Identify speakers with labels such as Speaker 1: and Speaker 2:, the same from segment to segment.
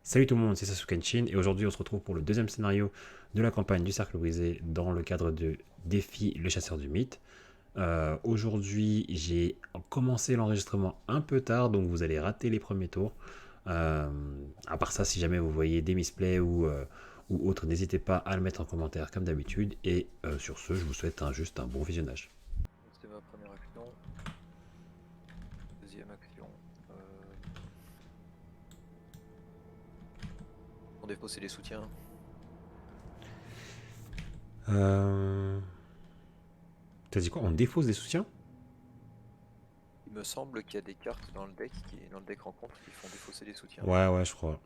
Speaker 1: Salut tout le monde, c'est Sasuke Kenshin et aujourd'hui on se retrouve pour le deuxième scénario de la campagne du Cercle Brisé dans le cadre de Défi le Chasseur du Mythe. Aujourd'hui j'ai commencé l'enregistrement un peu tard donc vous allez rater les premiers tours. Euh, à part ça, si jamais vous voyez des misplays ou autres, n'hésitez pas à le mettre en commentaire comme d'habitude et sur ce je vous souhaite juste un bon visionnage.
Speaker 2: C'était ma première action. Deuxième action. Mon défaut, c'est les soutiens.
Speaker 1: Euh... T'as dit quoi? On défausse des soutiens?
Speaker 2: Il me semble qu'il y a des cartes dans le deck rencontre qui font défausser les soutiens.
Speaker 1: Ouais, je crois.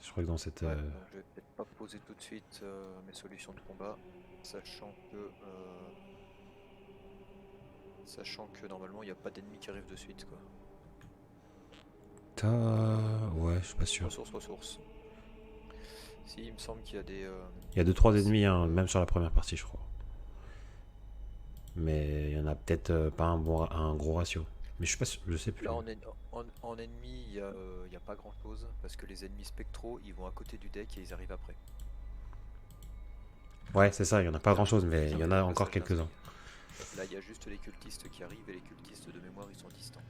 Speaker 1: Je crois que dans cette...
Speaker 2: Ouais, donc je vais peut-être pas poser tout de suite mes solutions de combat, sachant que normalement il n'y a pas d'ennemis qui arrivent de suite quoi.
Speaker 1: Ouais, je suis pas sûr.
Speaker 2: Ressources. Si, il me semble qu'il y a des.
Speaker 1: Il y a deux trois ennemis, hein, même sur la première partie, je crois. Mais il y en a peut-être pas un gros ratio. Mais je suis pas sûr, je sais plus.
Speaker 2: Là en ennemi, il y a pas grand chose parce que les ennemis spectraux ils vont à côté du deck et ils arrivent après.
Speaker 1: Ouais, c'est ça, il y en a pas
Speaker 2: Ils
Speaker 1: grand
Speaker 2: arrivent
Speaker 1: chose,
Speaker 2: au
Speaker 1: mais il y
Speaker 2: prochain
Speaker 1: en a encore
Speaker 2: passage
Speaker 1: quelques-uns.
Speaker 2: d'intrigue. Là, il y a juste les cultistes qui arrivent et les cultistes de mémoire, ils sont distants.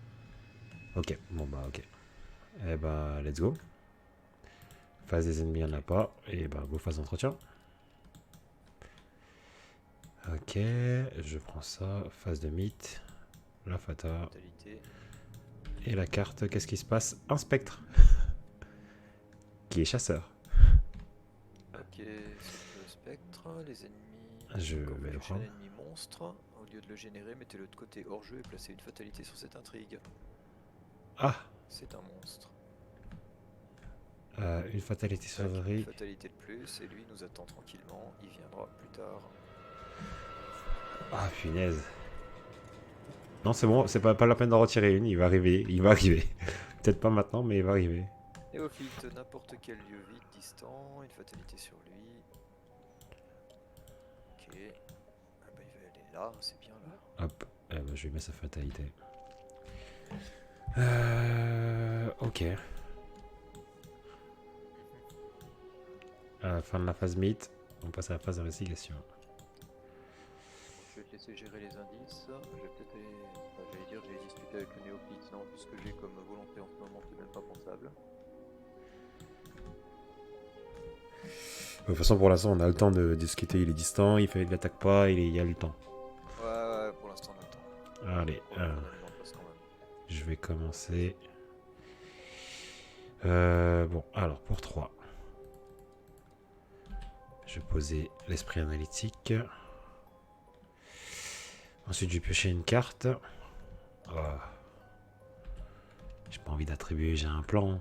Speaker 1: Ok, bon bah ok. Eh bah, let's go. Phase des ennemis, il n'y en a
Speaker 2: Ok.
Speaker 1: pas. Et bah, go phase d'entretien. Ok, je prends ça. Phase de mythe. La fata.
Speaker 2: Fatalité.
Speaker 1: Et la carte, qu'est-ce qui se passe? Un spectre. Qui est chasseur.
Speaker 2: Ok, sauf le spectre, les ennemis.
Speaker 1: Je
Speaker 2: Quand vous
Speaker 1: vais le
Speaker 2: pionchez un
Speaker 1: prendre.
Speaker 2: ennemi monstre, au lieu de le générer, mettez-le de côté hors jeu et placez une fatalité sur cette intrigue.
Speaker 1: Ah,
Speaker 2: C'est un monstre.
Speaker 1: une fatalité
Speaker 2: Tac, une
Speaker 1: sauverie.
Speaker 2: fatalité de plus, et lui nous attend tranquillement, il viendra plus tard.
Speaker 1: Ah, punaise. Non, c'est bon, c'est pas la peine d'en retirer une. Il va arriver. Peut-être pas maintenant, mais il va arriver.
Speaker 2: Néophyte, n'importe quel lieu vide, distant, une fatalité sur lui. Ok. Ah bah il va aller là, c'est bien là.
Speaker 1: Hop, je lui mets sa fatalité. Ok. À la fin de la phase mythe, on passe à la phase d'investigation.
Speaker 2: Je vais te laisser gérer les indices. Je vais peut-être j'allais dire, j'ai discuté avec le néophyte. Non, puisque j'ai comme volonté en ce moment, c'est même pas pensable.
Speaker 1: De toute façon, pour l'instant, on a le temps de discuter. Il est distant, il l'attaque pas, il y a le temps.
Speaker 2: Ouais, pour l'instant, on a le temps.
Speaker 1: Allez,
Speaker 2: Faut qu'on alimente passe quand même.
Speaker 1: je vais commencer. Bon, alors pour 3, je vais poser l'esprit analytique. Ensuite, je vais piocher une carte. Oh. J'ai pas envie d'attribuer, j'ai un plan.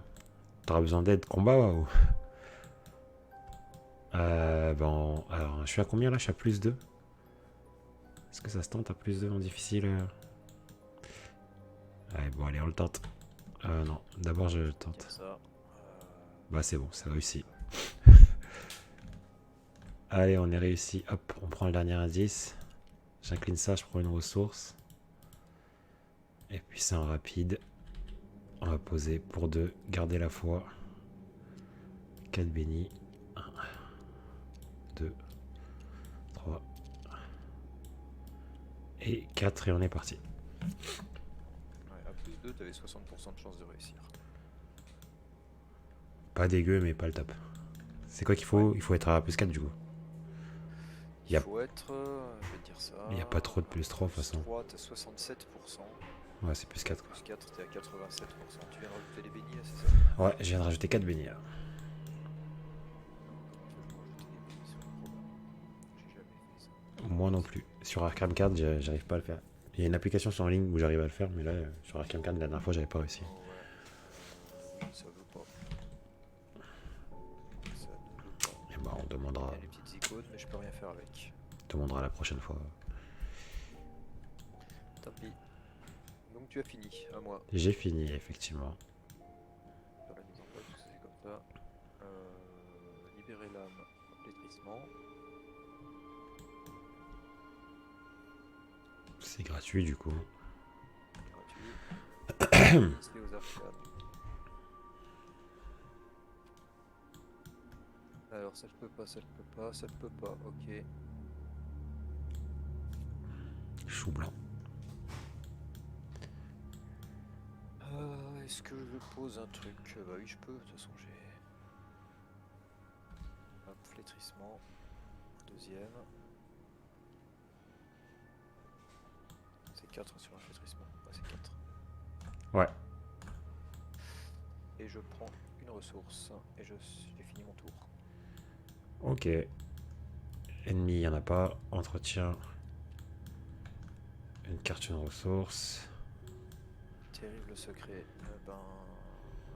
Speaker 1: T'auras besoin d'aide, combat ou bon, alors, je suis à combien là? Je suis à plus 2. Est-ce que ça se tente à plus 2 en difficile? Ouais, bon, allez, on le tente. Non, d'abord je
Speaker 2: Je vais
Speaker 1: tente.
Speaker 2: dire ça.
Speaker 1: Bah, c'est bon, c'est réussi. Allez, on est réussi. Hop, on prend le dernier indice. J'incline ça, je prends une ressource. Et puis c'est en rapide. On va poser pour 2, garder la foi. 4 bénis. 1, 2, 3 et 4 et on est parti.
Speaker 2: Ouais, à plus 2, t'avais 60% de chance de réussir.
Speaker 1: Pas dégueu, mais pas le top. C'est quoi qu'il
Speaker 2: Ouais.
Speaker 1: faut? Il faut être à plus 4 du coup.
Speaker 2: Il faut être, je vais te dire ça.
Speaker 1: Il n'y a pas trop de plus 3 de toute
Speaker 2: Plus
Speaker 1: façon.
Speaker 2: 3, t'as 67%.
Speaker 1: Ouais, c'est plus 4 quoi.
Speaker 2: Plus 4, t'es à 87%. Tu viens de rajouter les bénis là, c'est ça?
Speaker 1: Ouais, je viens de rajouter 4 bénis là.
Speaker 2: Fais-moi rajouter des bénis sur le programme. J'ai jamais fait ça.
Speaker 1: Moi non plus. Sur Arkham Card, j'arrive pas à le faire. Il y a une application sur en ligne où j'arrive à le faire, mais là, sur Arkham Card, la dernière fois, j'avais pas réussi.
Speaker 2: Oh ouais. Ça veut pas. Ça ne veut pas.
Speaker 1: Et bah,
Speaker 2: Il y a les petites icônes, mais je peux rien faire avec.
Speaker 1: demandera la prochaine fois.
Speaker 2: Tant pis. Donc tu as fini, à moi.
Speaker 1: J'ai fini, effectivement.
Speaker 2: Faire la mise en place, parce que c'est comme ça. Libérer l'âme, flétrissement.
Speaker 1: C'est gratuit du coup.
Speaker 2: Gratuit. Initier aux arcanes. Alors ça je peux pas, ça je peux pas, ça je peux pas, ok.
Speaker 1: Chou blanc.
Speaker 2: Est-ce que je pose un truc? Bah oui je peux, de toute façon j'ai... Hop, flétrissement. Deuxième. C'est 4 sur un flétrissement. Ouais, c'est 4.
Speaker 1: Ouais.
Speaker 2: Et je prends une ressource. Et j'ai fini mon tour.
Speaker 1: Ok. Ennemi, il n'y en a pas. Entretien. Une carte, une ressource.
Speaker 2: Terrible secret. Ben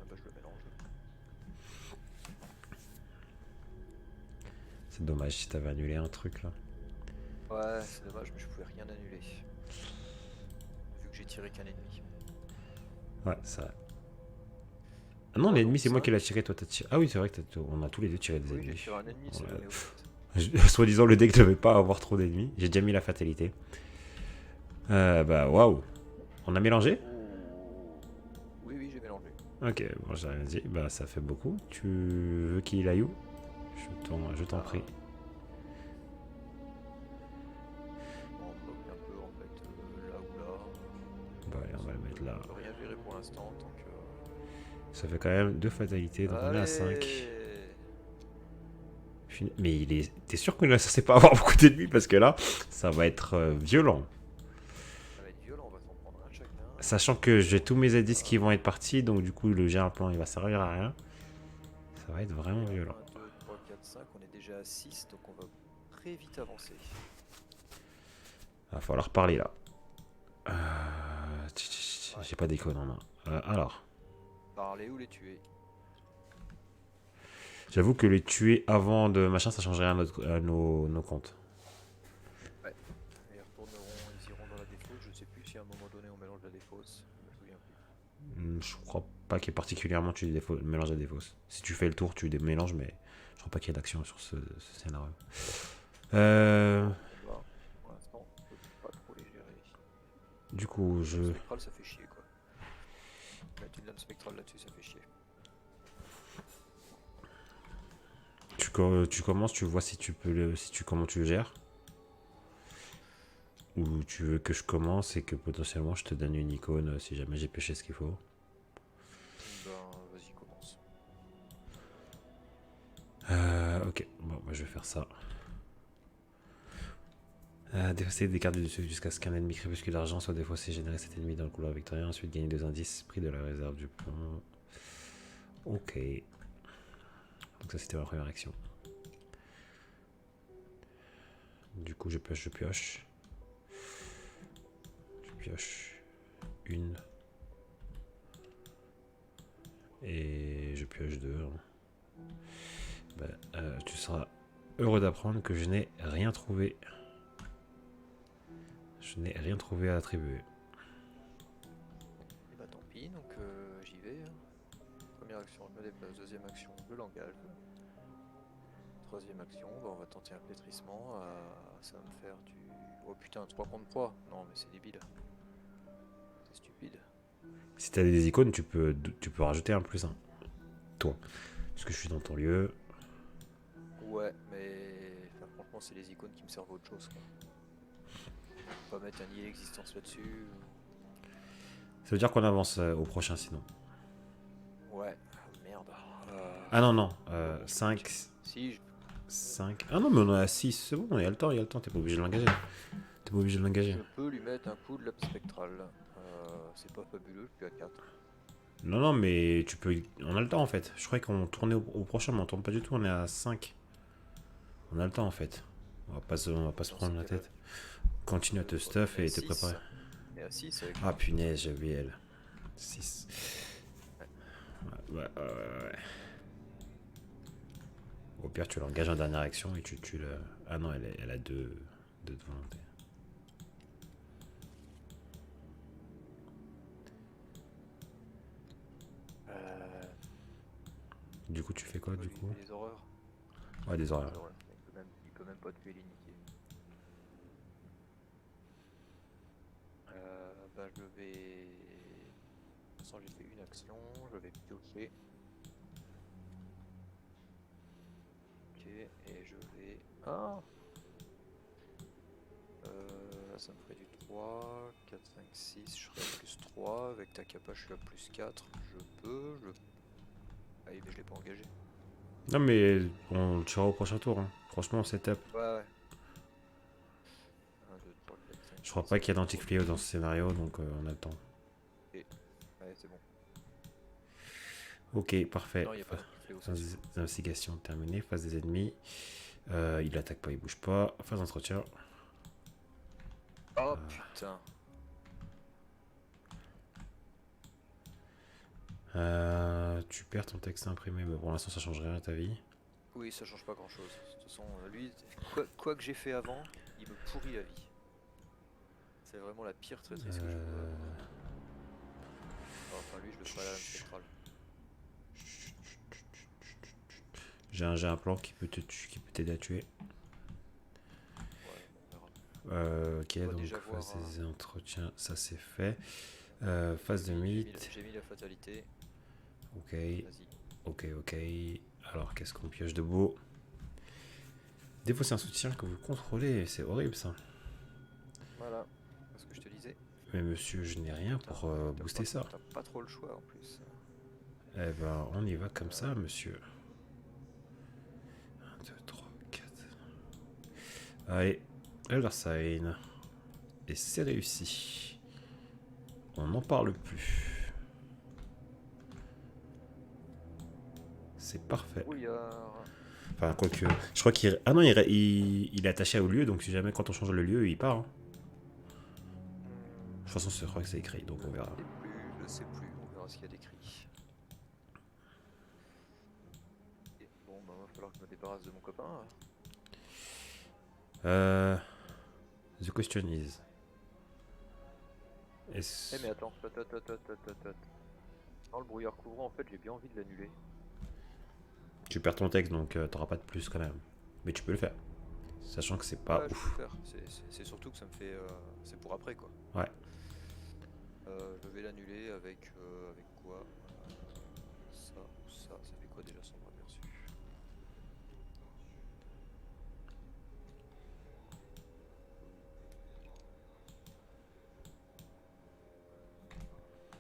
Speaker 2: je le mélange.
Speaker 1: C'est dommage si t'avais annulé un truc là.
Speaker 2: Ouais, c'est dommage, mais je pouvais rien annuler. Vu que j'ai tiré qu'un ennemi.
Speaker 1: Ouais, ça. Ah non,
Speaker 2: Bon,
Speaker 1: l'ennemi,
Speaker 2: donc
Speaker 1: c'est moi qui
Speaker 2: cinq.
Speaker 1: l'ai tiré. Toi, t'as tiré. Ah oui, c'est vrai que on a tous les deux tiré des
Speaker 2: Oui, j'ai
Speaker 1: ennemis.
Speaker 2: tiré un ennemi, c'est
Speaker 1: Ouais.
Speaker 2: le néophyte.
Speaker 1: Soi-disant, le deck devait pas avoir trop d'ennemis. J'ai déjà mis la fatalité. Bah, waouh. On a mélangé?
Speaker 2: Oh. Oui, oui, j'ai mélangé.
Speaker 1: Ok, bon, j'ai rien dit. Bah, ça fait beaucoup. Tu veux qu'il aille où? Je t'en prie.
Speaker 2: On bloque un peu en fait là ou là.
Speaker 1: Bah, allez, on va le mettre là.
Speaker 2: Je peux rien gérer pour l'instant tant que.
Speaker 1: Ça fait quand même 2 fatalités, donc on est à 5.
Speaker 2: Allez.
Speaker 1: Mais il est. T'es sûr qu'on est censé pas avoir beaucoup d'ennemis? Parce que là, ça va être violent.
Speaker 2: Ça va être violent, on va s'en prendre un chacun.
Speaker 1: Sachant que j'ai tous mes indices qui vont être partis, donc du coup, le un plan il va servir à rien. Ça va être vraiment violent.
Speaker 2: 1, 2, 3, 4, 5, on est déjà à 6, donc on va très vite avancer.
Speaker 1: Va falloir parler là. J'ai pas d'icône en main. Alors,
Speaker 2: Parler ou les tuer.
Speaker 1: j'avoue que les tuer avant de machin, ça changerait à nos comptes.
Speaker 2: Ouais. Ils retourneront, ils iront dans la défausse. Je sais plus si à un moment donné on mélange la défausse. Je me souviens plus.
Speaker 1: Je crois pas qu'il y ait particulièrement tu mélanges à des fausses. Si tu fais le tour, tu des mélanges, mais je crois pas qu'il y ait d'action sur ce scénario.
Speaker 2: Là, pour l'instant, on peut pas trop les gérer.
Speaker 1: Du coup, je.
Speaker 2: Le spectral, ça fait chier quoi. Mettre une lame spectrale là-dessus, ça fait chier.
Speaker 1: Tu commences, tu vois si tu peux comment tu le gères. Ou tu veux que je commence et que potentiellement je te donne une icône si jamais j'ai pêché ce qu'il faut.
Speaker 2: Ben, vas-y, commence.
Speaker 1: Ok, bon, bah, je vais faire ça. Défausser des cartes du dessus jusqu'à ce qu'un ennemi crépuscule d'argent soit défaussé, générer cet ennemi dans le couloir victorien, ensuite gagner 2 indices, prix de la réserve du pont. Ok. Donc ça c'était ma première action. Du coup je pioche. Je pioche une. Et je pioche 2. Tu seras heureux d'apprendre que je n'ai rien trouvé. Je n'ai rien trouvé à attribuer.
Speaker 2: Et bah tant pis, donc j'y vais. Hein. Première action, je me déplace. Deuxième action, je l'engage. Troisième action, bah, on va tenter un flétrissement. Ça va me faire du... Oh putain, 3 contre 3. Non mais c'est débile. C'est stupide.
Speaker 1: Si tu as des icônes, tu peux rajouter un plus 1. Toi. Parce que je suis dans ton lieu.
Speaker 2: Ouais, mais enfin, franchement, c'est les icônes qui me servent à autre chose. Quoi. Pas mettre un nier existence là-dessus.
Speaker 1: Ça veut dire qu'on avance au prochain sinon.
Speaker 2: Ouais, merde.
Speaker 1: Ah non, non.
Speaker 2: Bon,
Speaker 1: 5.
Speaker 2: Si,
Speaker 1: 5. Ah non, mais on est à 6. C'est bon, il y a le temps. T'es pas obligé de l'engager.
Speaker 2: je peux lui mettre un coup de lame spectrale. C'est pas fabuleux, je suis à 4.
Speaker 1: Non, non, mais tu peux. On a le temps en fait. Je croyais qu'on tournait au prochain, mais on tourne pas du tout. On est à 5. On a le temps en fait. On va pas se prendre la tête. Continue à te stuff et te préparer.
Speaker 2: On est à 6 avec...
Speaker 1: Ah punaise, j'ai oublié elle. 6. Ouais. Au pire, tu l'engages en dernière action et tu tues le. Ah non, elle a deux de volonté. Du coup, tu fais quoi du coup?
Speaker 2: Des horreurs.
Speaker 1: Ouais, des horaires.
Speaker 2: Il peut même pas tuer l'initié. Bah je vais... De toute façon j'ai fait une action, je vais piocher. et je vais... Ah ça me ferait du 3, 4, 5, 6, je serai à plus 3, avec ta capa je suis à plus 4, je peux, Ah oui mais je l'ai pas engagé.
Speaker 1: Non, mais on le tirera au prochain tour. Hein. Franchement, setup.
Speaker 2: Ouais ouais. 1, 2, 3, 4, 5,
Speaker 1: Je crois
Speaker 2: 6,
Speaker 1: pas qu'il y a
Speaker 2: 7,
Speaker 1: d'antique fléau dans ce scénario, donc on a le temps.
Speaker 2: et... Ouais c'est bon.
Speaker 1: Ok, parfait.
Speaker 2: Non il n'y a pas d'anti-fléau, c'est
Speaker 1: Phase
Speaker 2: sûr.
Speaker 1: d'investigation terminée. Phase des ennemis. Il attaque pas, il bouge pas. Phase d'entretien.
Speaker 2: Oh putain.
Speaker 1: Tu perds ton texte imprimé, mais pour l'instant ça change rien à ta vie.
Speaker 2: Oui ça change pas grand chose. De toute façon lui, quoi que j'ai fait avant, il me pourrit la vie. C'est vraiment la pire traîtrise que je pouvais avoir. Enfin lui je le ferai à la lame spectrale.
Speaker 1: J'ai un plan qui peut t'aider à tuer.
Speaker 2: Ouais, on verra.
Speaker 1: Ok,
Speaker 2: On va
Speaker 1: donc
Speaker 2: déjà voir,
Speaker 1: phase des entretiens, ça c'est fait. Phase de
Speaker 2: j'ai
Speaker 1: mythe.
Speaker 2: mis la fatalité.
Speaker 1: Ok,
Speaker 2: Vas-y.
Speaker 1: ok. Alors qu'est-ce qu'on pioche de beau? Défausser un soutien que vous contrôlez, c'est horrible ça.
Speaker 2: Voilà, c'est ce que je te disais.
Speaker 1: Mais monsieur, je n'ai rien pour booster ça.
Speaker 2: T'as pas trop le choix en plus.
Speaker 1: Eh ben, on y va comme ça, monsieur. 1, 2, 3, 4. Allez, Elder Sign. Et c'est réussi. On n'en parle plus. C'est parfait.
Speaker 2: Brouillard.
Speaker 1: Enfin, quoique. Je crois qu'il. Ah non, il est attaché au lieu, donc si jamais quand on change le lieu, il part. Hein. De toute façon, je crois que c'est écrit, donc on verra.
Speaker 2: Je sais plus, on verra ce qu'il y a d'écrit. Bon, bah, va falloir que je me débarrasse de mon copain.
Speaker 1: The question is.
Speaker 2: Eh mais attends. Dans le brouillard couvrant, en fait, j'ai bien envie de l'annuler.
Speaker 1: Tu perds ton texte, donc t'auras pas de plus quand même. Mais tu peux le faire. Sachant que c'est pas
Speaker 2: Ouais, je
Speaker 1: ouf.
Speaker 2: peux le faire. C'est surtout que ça me fait... c'est pour après, quoi.
Speaker 1: Ouais.
Speaker 2: Je vais l'annuler avec quoi ça ou ça. Ça fait quoi déjà sombre aperçu?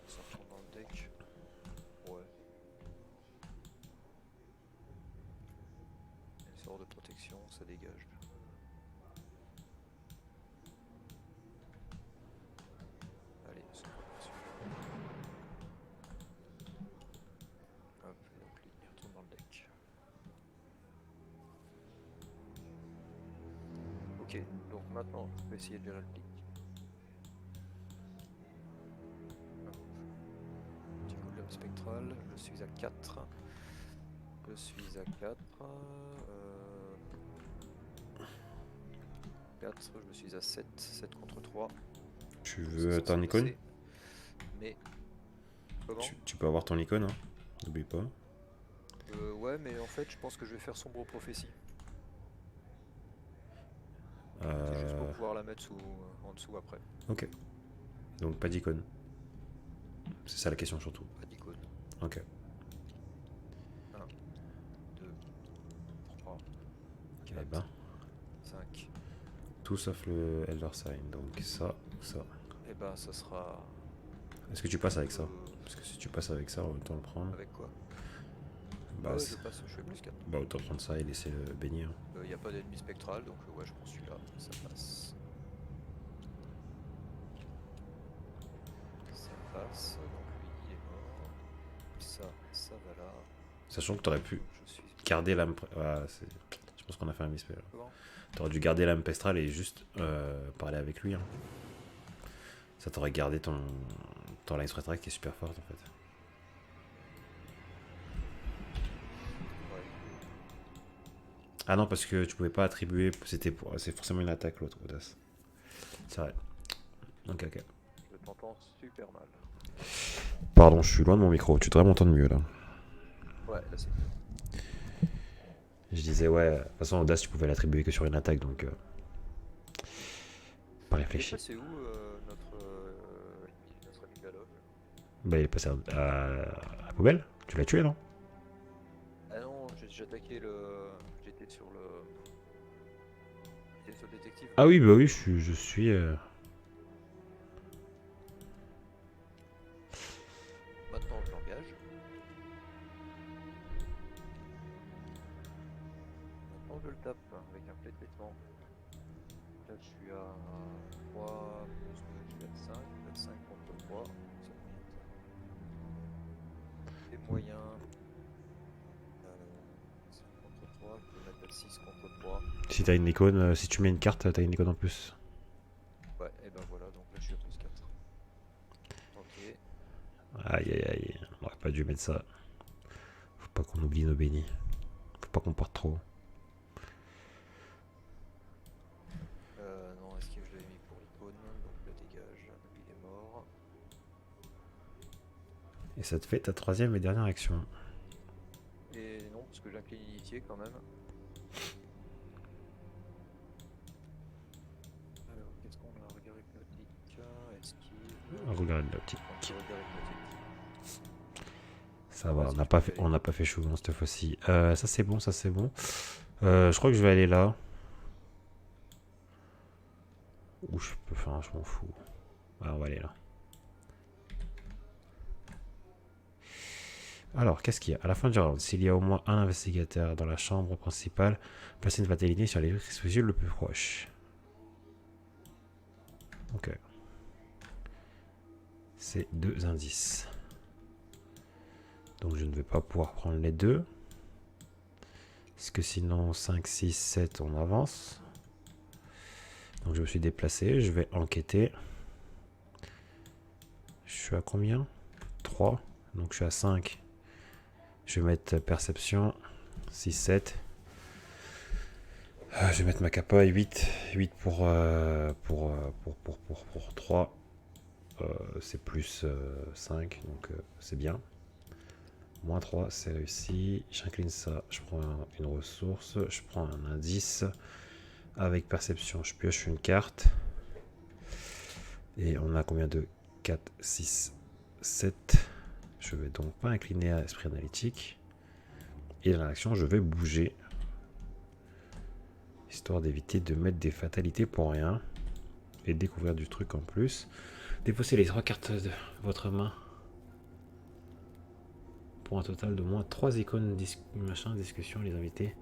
Speaker 2: Ça retourne dans le deck. Ouais. Et sort de protection, ça dégage. Allez, sombre aperçu. Hop, et donc lui, il retourne dans le deck. Ok, donc maintenant, je vais essayer de gérer le pic. Petit coup de lame spectrale, je suis à 4. Je suis à 4. 4, je me suis à 7. 7 contre 3.
Speaker 1: Tu veux ton icône?
Speaker 2: Mais. Comment?
Speaker 1: Tu peux avoir ton icône, hein. N'oublie pas.
Speaker 2: Ouais, mais en fait, je pense que je vais faire sombre prophétie. C'est juste pour pouvoir la mettre en dessous après.
Speaker 1: Ok. Donc pas d'icône. C'est ça la question surtout.
Speaker 2: Pas d'icône.
Speaker 1: Ok.
Speaker 2: 1, 2, 3,
Speaker 1: Eh
Speaker 2: 4,
Speaker 1: ben.
Speaker 2: 5.
Speaker 1: Tout sauf le Elder Sign. Donc ça, ça.
Speaker 2: Et bah, ça sera.
Speaker 1: Est-ce que tu passes avec ça? Parce que si tu passes avec ça, autant le prendre.
Speaker 2: Avec quoi?
Speaker 1: Bah,
Speaker 2: Ouais, je passe, je fais plus 4.
Speaker 1: Bah autant prendre ça et laisser le bénir.
Speaker 2: Il n'y a pas d'ennemi spectral, donc ouais, je prends celui-là, ça passe. Ça passe, donc lui il est mort. Ça va là.
Speaker 1: Sachant que t'aurais pu
Speaker 2: Je suis...
Speaker 1: garder l'âme. Je pense qu'on a fait un misspell.
Speaker 2: Comment?
Speaker 1: T'aurais dû garder l'âme pestrale et juste parler avec lui. Hein. Ça t'aurait gardé ton line strike qui est super forte en fait.
Speaker 2: Ouais.
Speaker 1: Ah non, parce que tu pouvais pas attribuer. C'est forcément une attaque l'autre, audace. C'est vrai. Ok.
Speaker 2: Je t'entends super mal.
Speaker 1: Pardon, je suis loin de mon micro. Tu devrais m'entendre mieux là.
Speaker 2: Ouais, là c'est mieux.
Speaker 1: Je disais, ouais, de toute façon, audace, tu pouvais l'attribuer que sur une attaque donc. Pas réfléchi.
Speaker 2: C'est où notre ami de la loge?
Speaker 1: Bah, il est passé à la poubelle. Tu l'as tué, non?
Speaker 2: Ah non, j'ai attaqué le. J'étais sur le. J'étais sur le détective.
Speaker 1: Ah oui, bah oui, je suis.
Speaker 2: Maintenant je l'engage. Maintenant je le tape avec un flétrissement. Là je suis à 3 plus 2, je suis à 5. Je suis à 5 contre 3. C'est moyen. C'est moyen. 5 contre 3, je peux mettre à 6 contre 3.
Speaker 1: Si t'as une icône, si tu mets une carte, t'as une icône en plus.
Speaker 2: Ouais, et ben voilà, donc là je suis à plus 4. Ok.
Speaker 1: Aïe aïe aïe, on aurait pas dû mettre ça. Faut pas qu'on oublie nos bénis. Faut pas qu'on parte trop.
Speaker 2: Non, esquive je l'avais mis pour l'icône, donc le dégage, lui il est mort.
Speaker 1: Et ça te fait ta troisième et dernière action.
Speaker 2: Et non, parce que j'incline initié quand même. Alors, qu'est-ce qu'on a? Regard hypnotique, esquive.
Speaker 1: Regarde la petite.
Speaker 2: Regard hypnotique.
Speaker 1: Ça
Speaker 2: Ah
Speaker 1: va,
Speaker 2: ouais,
Speaker 1: on
Speaker 2: si
Speaker 1: n'a
Speaker 2: je
Speaker 1: pas
Speaker 2: peux
Speaker 1: fait,
Speaker 2: y
Speaker 1: on
Speaker 2: aller.
Speaker 1: n'a pas fait chou cette fois-ci. Ça c'est bon, ça c'est bon. Je crois que je vais aller là. Ou je peux faire, je m'en fous. Ouais, on va aller là. Alors, qu'est-ce qu'il y a? À la fin du round, s'il y a au moins un investigateur dans la chambre principale, placez une fatalité sur les explosibles le plus proche. Ok. C'est 2 indices. Donc je ne vais pas pouvoir prendre les deux. Parce que sinon, 5, 6, 7, on avance. Donc je me suis déplacé, je vais enquêter. Je suis à combien? 3. Donc je suis à 5. Je vais mettre perception. 6, 7. Je vais mettre ma capa 8. 8 pour 3. C'est plus 5, donc c'est bien. Moins 3, c'est réussi. J'incline ça, je prends une ressource, je prends un indice. Avec perception, je pioche une carte. Et on a combien de 4, 6, 7. Je vais donc pas incliner à esprit analytique. Et dans l'action, je vais bouger. Histoire d'éviter de mettre des fatalités pour rien. Et découvrir du truc en plus. Défausser les 3 cartes de votre main. Pour un total de moins 3 icônes discussion, les invités.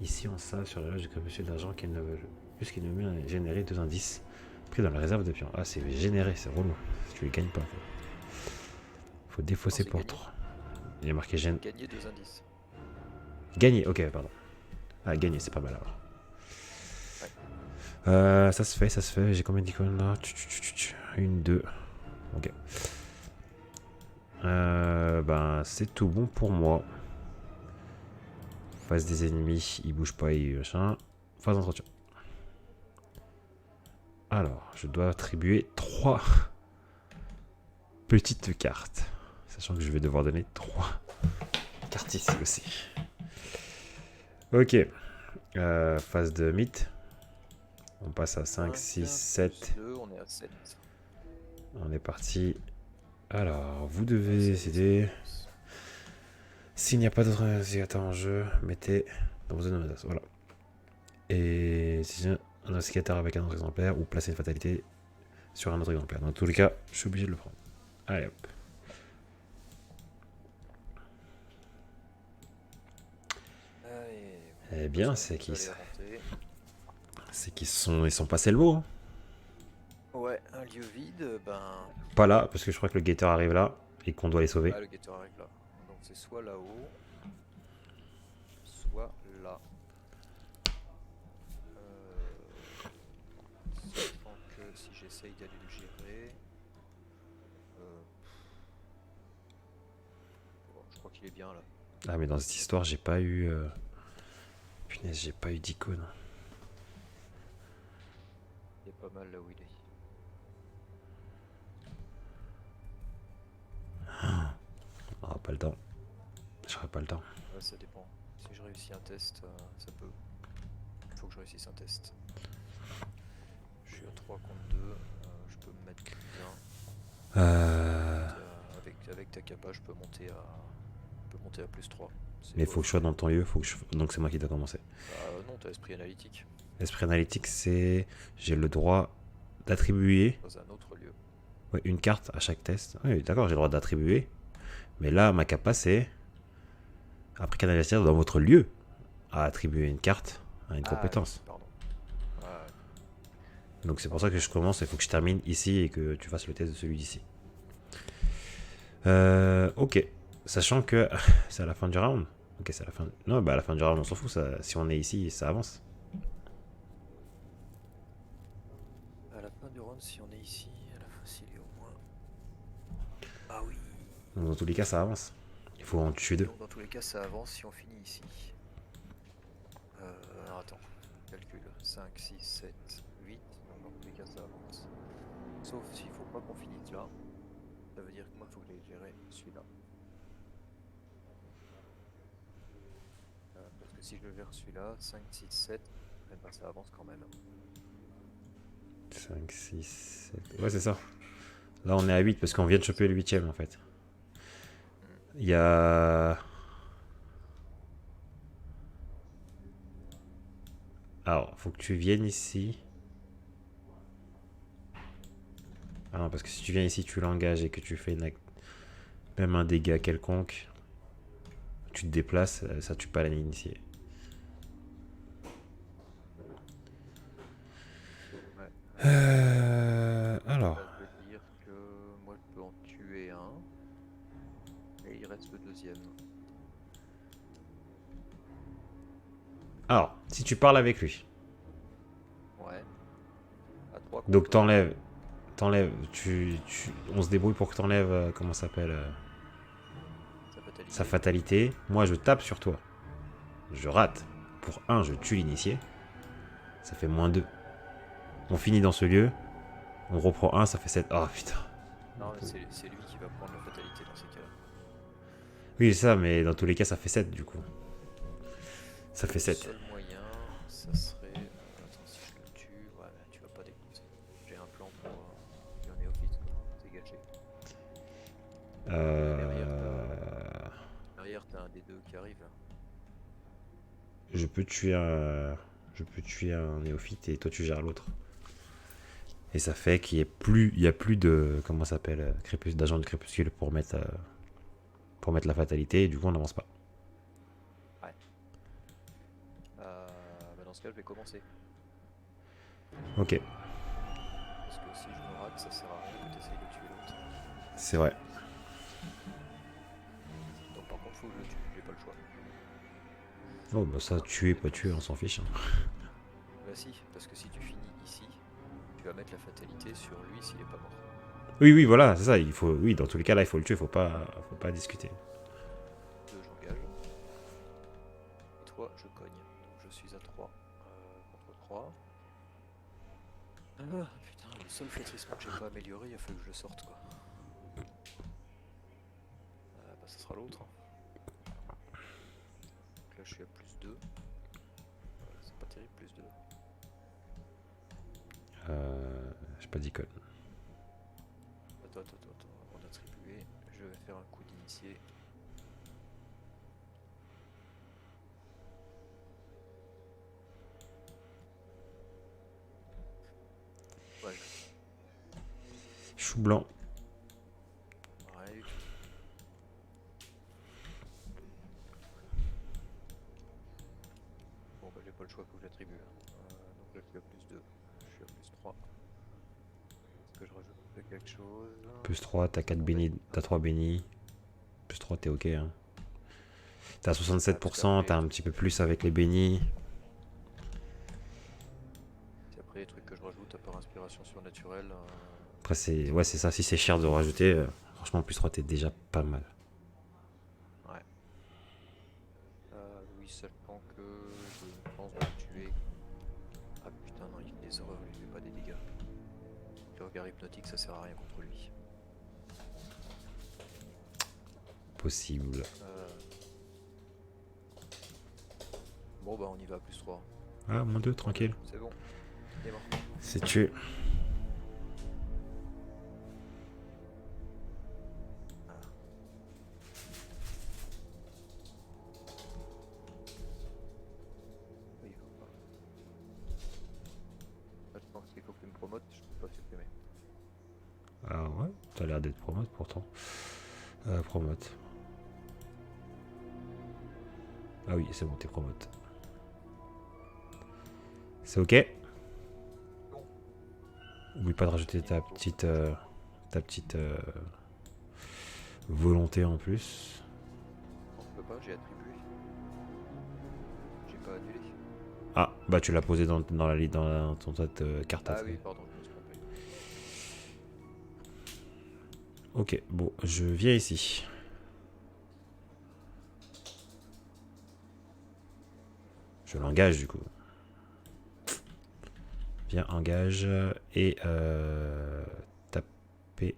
Speaker 1: Ici en salle sur la loge du monsieur d'argent qu'elle ne veut. Puisqu'il nous met à générer 2 indices. Pris dans la réserve de pions. Ah, c'est généré, c'est relou. Tu les gagnes pas. Faut défausser pour 3. Il est marqué gêne.
Speaker 2: Gagner 2 indices.
Speaker 1: Gagner, ok, pardon. Ah, gagner, c'est pas mal alors.
Speaker 2: Ouais.
Speaker 1: Ça se fait. J'ai combien d'icônes là? Une, 2. Ok. Ben, c'est tout bon pour moi. Face des ennemis, ils bougent pas, ils machin. Phase d'entretien. Alors, je dois attribuer 3 petites cartes. Sachant que je vais devoir donner 3 cartes ici aussi. Ok. Phase de mythe. On passe à 5, 6, 7.
Speaker 2: 2, on est à 7.
Speaker 1: On est parti. Alors, vous devez décider. S'il n'y a pas d'autres investigateurs en jeu, mettez dans vos zones de menace. Voilà. Et si un investigateur avec un autre exemplaire, ou placez une fatalité sur un autre exemplaire. Dans tous les cas, je suis obligé de le prendre. Allez hop. Eh bien, c'est qu'ils sont passés le mot. Hein.
Speaker 2: Ouais, un lieu vide, ben.
Speaker 1: Pas là, parce que je crois que le guetteur arrive là et qu'on doit les sauver.
Speaker 2: Ah, le guetteur arrive là. Donc c'est soit là-haut, soit là. Sachant que si j'essaye d'aller le gérer. Bon, je crois qu'il est bien là.
Speaker 1: Ah, mais dans cette histoire, j'ai pas eu. Punaise, j'ai pas eu d'icône.
Speaker 2: Il est pas mal là où il est.
Speaker 1: On n'aura pas le temps. J'aurai pas le temps.
Speaker 2: Ouais, ça dépend. Si je réussis un test, ça peut. Il faut que je réussisse un test. Je suis à 3 contre 2. Je peux me mettre plus 1. Avec ta capa, je peux monter à plus 3.
Speaker 1: Mais il faut que je sois dans ton lieu, donc c'est moi qui dois commencer.
Speaker 2: Non, t'as esprit analytique.
Speaker 1: Esprit analytique, c'est j'ai le droit d'attribuer
Speaker 2: Dans un autre lieu.
Speaker 1: une carte à chaque test. Oui, d'accord, j'ai le droit d'attribuer. Mais là, ma capa, c'est après canalisateur dans votre lieu à attribuer une carte à une compétence.
Speaker 2: Oui, pardon.
Speaker 1: Donc c'est pour ça que je commence, il faut que je termine ici et que tu fasses le test de celui d'ici. Ok. Sachant que c'est à la fin du round. Ok, c'est à la fin. Non, bah à la fin du round, on s'en fout. Ça, si on est ici, ça avance.
Speaker 2: À la fin du round, si on est ici, à la fin, s'il est au moins. Ah oui.
Speaker 1: Donc, dans tous les cas, ça avance. Il faut en tuer deux.
Speaker 2: Donc, dans tous les cas, ça avance si on finit ici. Alors attends. Calcul. 5, 6, 7, 8. Donc dans tous les cas, ça avance. Sauf s'il faut pas qu'on finisse là. Ça veut dire que moi, il faut que j'aille gérer celui-là. Parce que si je gère celui-là, 5, 6, 7, eh ben, ça avance quand même.
Speaker 1: 5, 6, 7. Ouais, c'est ça. Là, on est à 8 parce qu'on vient de choper le 8ème en fait. Il y a. Alors, faut que tu viennes ici. Ah non, parce que si tu viens ici, tu l'engages et que tu fais même un dégât quelconque, tu te déplaces, ça tue pas l'initié.
Speaker 2: Ouais.
Speaker 1: Alors.
Speaker 2: Ça veut dire que moi je peux en tuer un. Et il reste le deuxième.
Speaker 1: Alors, si tu parles avec lui.
Speaker 2: Ouais. À 3
Speaker 1: Donc
Speaker 2: contre
Speaker 1: t'enlèves, on se débrouille pour que t'enlèves, comment ça s'appelle, sa fatalité. Moi, je tape sur toi. Je rate. Pour 1, je tue l'initié. Ça fait -2. On finit dans ce lieu. On reprend 1, ça fait 7. Oh putain.
Speaker 2: Non, mais c'est lui qui va prendre la fatalité dans ces cas-là.
Speaker 1: Oui, ça, mais dans tous les cas, ça fait 7 du coup. Ça fait 7.
Speaker 2: Le seul moyen, ça serait. Attends, si je le tue, ouais, tu vas pas décompter. J'ai un plan pour un néophyte, quoi. C'est gâché. Derrière, t'as un des deux qui arrive là.
Speaker 1: Je peux tuer un néophyte et toi tu gères l'autre. Et ça fait qu'il y a plus de comment ça s'appelle, d'agent de crépuscule pour mettre la fatalité et du coup on n'avance pas.
Speaker 2: Ouais. Bah dans ce cas, je vais commencer.
Speaker 1: Ok,
Speaker 2: Parce que si je me rate, ça sert à rien que t'essayes de tuer l'autre.
Speaker 1: c'est vrai.
Speaker 2: Donc par contre, faut que je le tue, j'ai pas le choix.
Speaker 1: Oh bah ça, tuer, pas tuer, on s'en fiche. Hein.
Speaker 2: Bah si, parce que si tu finis ici, tu vas mettre la fatalité sur lui s'il est pas mort.
Speaker 1: Oui, voilà, c'est ça. Il faut, oui, dans tous les cas là, il faut le tuer, faut pas discuter.
Speaker 2: 2, j'engage. Et 3, je cogne. Donc je suis à 3 contre 3. Ah putain, le seul flétrissement que j'ai pas amélioré, il a fallu que je le sorte quoi. Bah ça sera l'autre. Donc là je suis à +2. C'est pas terrible, +2.
Speaker 1: J'ai pas d'icône.
Speaker 2: Attends, avant d'attribuer, je vais faire un coup d'initié. Ouais,
Speaker 1: Chou blanc.
Speaker 2: rien du tout. Bon bah j'ai pas le choix, faut que j'attribue. Donc là je suis à +2, je suis à +3. Est-ce que je rajoute quelque chose?
Speaker 1: +3, t'as 4 bénis, t'as 3 bénis. +3, t'es ok. Hein. T'as 67%, t'as un petit peu plus avec les bénis.
Speaker 2: Si après les trucs que je rajoute à part inspiration surnaturelle.
Speaker 1: Après, c'est ça. Si c'est cher de rajouter, franchement, +3, t'es déjà pas mal.
Speaker 2: Ouais. Oui, sachant que je pense de le tuer. Ah putain, non, il fait des horreurs, il fait pas des dégâts. Le regard hypnotique, ça sert à rien contre lui.
Speaker 1: Possible.
Speaker 2: Bon bah on y va, +3.
Speaker 1: Ah, -2, tranquille.
Speaker 2: C'est bon, il est mort.
Speaker 1: C'est tué. t'as l'air d'être promote pourtant. Promote. Ah oui, c'est bon, t'es promote. C'est ok? Oublie pas de rajouter ta petite volonté en plus.
Speaker 2: Non, je peux pas, j'ai attribué. J'ai pas annulé.
Speaker 1: Ah, bah tu l'as posé dans ton carte.
Speaker 2: Ah oui, pardon, je me suis trompé.
Speaker 1: Ok, bon, je viens ici. Je l'engage du coup. Viens, engage et taper.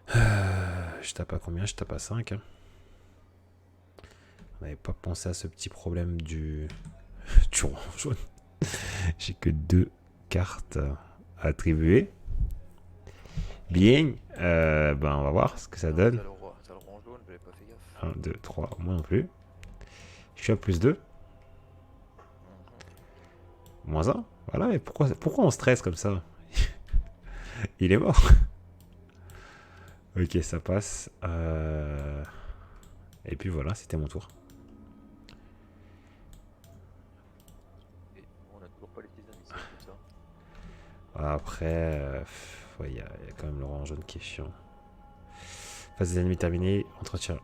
Speaker 1: Je tape à combien? Je tape à 5. Hein. On n'avait pas pensé à ce petit problème du orange jaune. J'ai que 2 cartes à attribuer. Bien. Ben, on va voir ce que ça donne.
Speaker 2: T'as le roi, t'as le roi en jaune, j'avais pas fait gaffe.
Speaker 1: 1, 2, 3, moi non plus. Je suis à plus 2. Moins 1. Voilà, et pourquoi on stresse comme ça? Il est mort. Ok, ça passe. Et puis voilà, c'était mon tour.
Speaker 2: Et on a toujours pas les tisanes ici, c'est ça.
Speaker 1: Après, ouais, y a quand même l'orange jaune qui est chiant. Phase des ennemis terminée, entretien.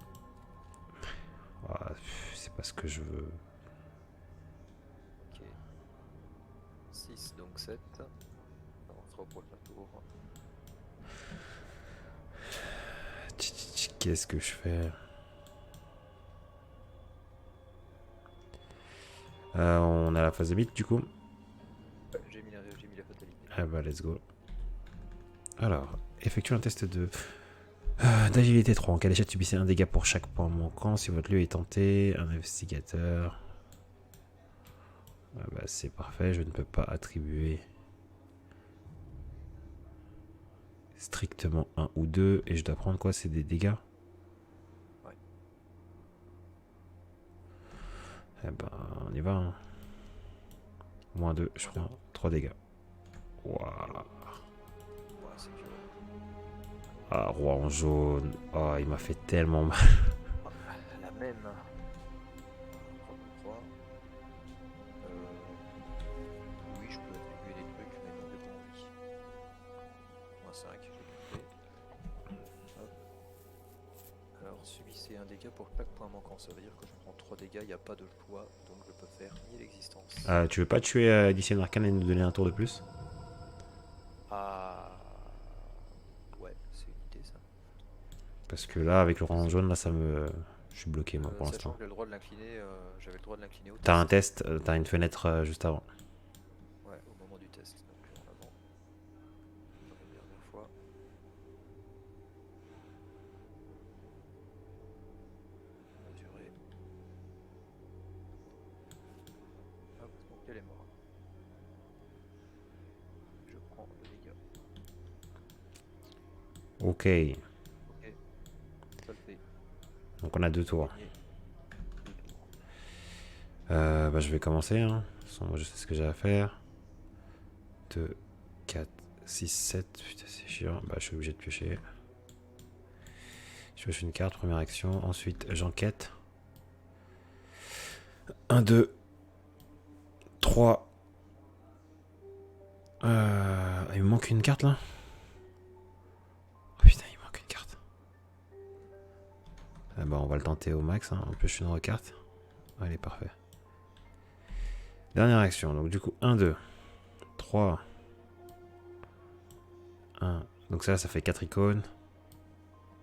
Speaker 1: C'est pas ce que je veux.
Speaker 2: Ok. 6, donc 7. On se reproche un tour.
Speaker 1: Qu'est-ce que je fais? On a la phase de mythe du coup.
Speaker 2: Ouais, j'ai mis la fatalité.
Speaker 1: Ah bah let's go. Alors, effectue un test d'agilité 3. En cas d'échec, subissez un dégât pour chaque point manquant. Si votre lieu est tenté, un investigateur. Ah bah c'est parfait, je ne peux pas attribuer strictement 1 ou 2. Et je dois prendre quoi? C'est des dégâts?
Speaker 2: Ouais.
Speaker 1: Eh ben, on y va. Hein. Moins 2, je prends 3 dégâts. Waouh.
Speaker 2: Ouais, c'est violent.
Speaker 1: Ah, roi en jaune. Oh, il m'a fait tellement mal.
Speaker 2: Ah, la même. 3. Oui, je peux attribuer des trucs, mais non, j'ai pas envie. Moins 5, j'ai capté. Hop. Alors, subissez un dégât pour chaque point manquant. Ça veut dire que je prends 3 dégâts, il n'y a pas de choix, donc je peux faire nier l'existence.
Speaker 1: Tu veux pas tuer Edison Arcane et nous donner un tour de plus?
Speaker 2: Ah. Ouais, c'est une idée ça.
Speaker 1: Parce que là, avec le rang jaune, là, je suis bloqué, moi, pour
Speaker 2: Sachant
Speaker 1: l'instant.
Speaker 2: que j'avais le droit de l'incliner, au test.
Speaker 1: T'as un test, t'as une fenêtre juste avant.
Speaker 2: Ouais, au moment du test. Donc en avant. Comme la dernière fois. Mesurer. Hop, donc elle est morte. Je prends le dégât.
Speaker 1: Ok.
Speaker 2: Ok. Ça le fait.
Speaker 1: Donc on a 2 tours.
Speaker 2: Gagner 2 tours.
Speaker 1: Bah, je vais commencer. Hein. De toute façon, moi, je sais ce que j'ai à faire. 2, 4, 6, 7. Putain, c'est chiant. Bah, je suis obligé de piocher. Je pioche une carte, première action. Ensuite, j'enquête. 1, 2, 3. Il me manque une carte là. Oh putain, il me manque une carte. Ah bah, on va le tenter au max. Hein. On pioche une recarte. Allez, parfait. Dernière action. Donc, du coup, 1, 2, 3. 1. Donc, ça fait 4 icônes.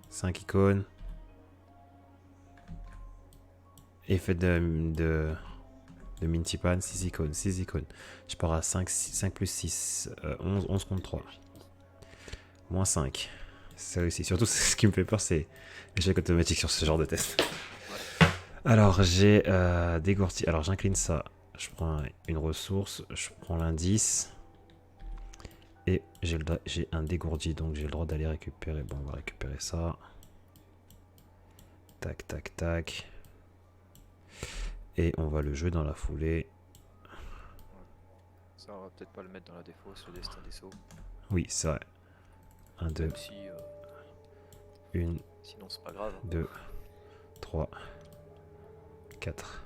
Speaker 1: 5 icônes. Effet de Mintipan, 6 icônes. 6 icônes. Je pars à 5 plus 6. 11 contre 3. Moins 5. Ça aussi. Surtout, ce qui me fait peur, c'est l'échec automatique sur ce genre de test. Alors, j'ai dégourdi. Alors, j'incline ça. Je prends une ressource. Je prends l'indice. Et j'ai un dégourdi. Donc, j'ai le droit d'aller récupérer. Bon, on va récupérer ça. Tac, tac, tac. Et on va le jouer dans la foulée.
Speaker 2: Ça, on va peut-être pas le mettre dans la défausse, le destin des sauts.
Speaker 1: Oui, c'est vrai. 1, 2,
Speaker 2: Même si
Speaker 1: 1,
Speaker 2: sinon c'est pas grave.
Speaker 1: 2, 3, 4.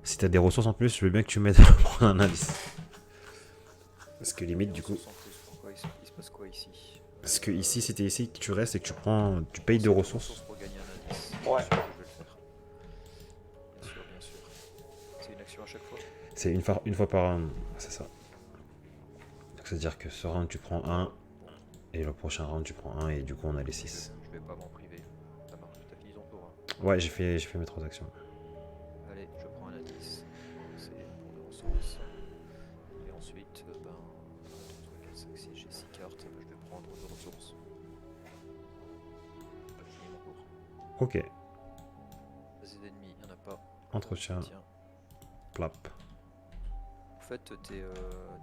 Speaker 1: Si t'as des ressources en plus, je veux bien que tu m'aides à prendre un indice. Parce que limite, du coup.
Speaker 2: Pourquoi il se passe quoi ici?
Speaker 1: Parce que ici, si t'es ici, tu restes et que tu payes de ressources.
Speaker 2: Pour gagner un indice.
Speaker 1: Ouais.
Speaker 2: Bien sûr que je vais le faire. Bien sûr, bien sûr. C'est une action à chaque fois.
Speaker 1: C'est une fois par round, c'est ça. Donc c'est-à-dire que ce round tu prends 1, et le prochain round tu prends 1, et du coup on a les 6.
Speaker 2: Je vais pas m'en priver. Ça marche, t'as fini ton tour. Hein.
Speaker 1: Ouais, j'ai fait mes transactions.
Speaker 2: Allez, je prends un indice. C'est pour les ressources. Et ensuite, 4, 5, 6, j'ai 6 cartes. Je vais prendre 2 ressources. J'ai fini mon tour.
Speaker 1: Ok.
Speaker 2: Des ennemis, il n'y en a pas.
Speaker 1: Entretien.
Speaker 2: Tiens.
Speaker 1: Plap.
Speaker 2: En fait, t'es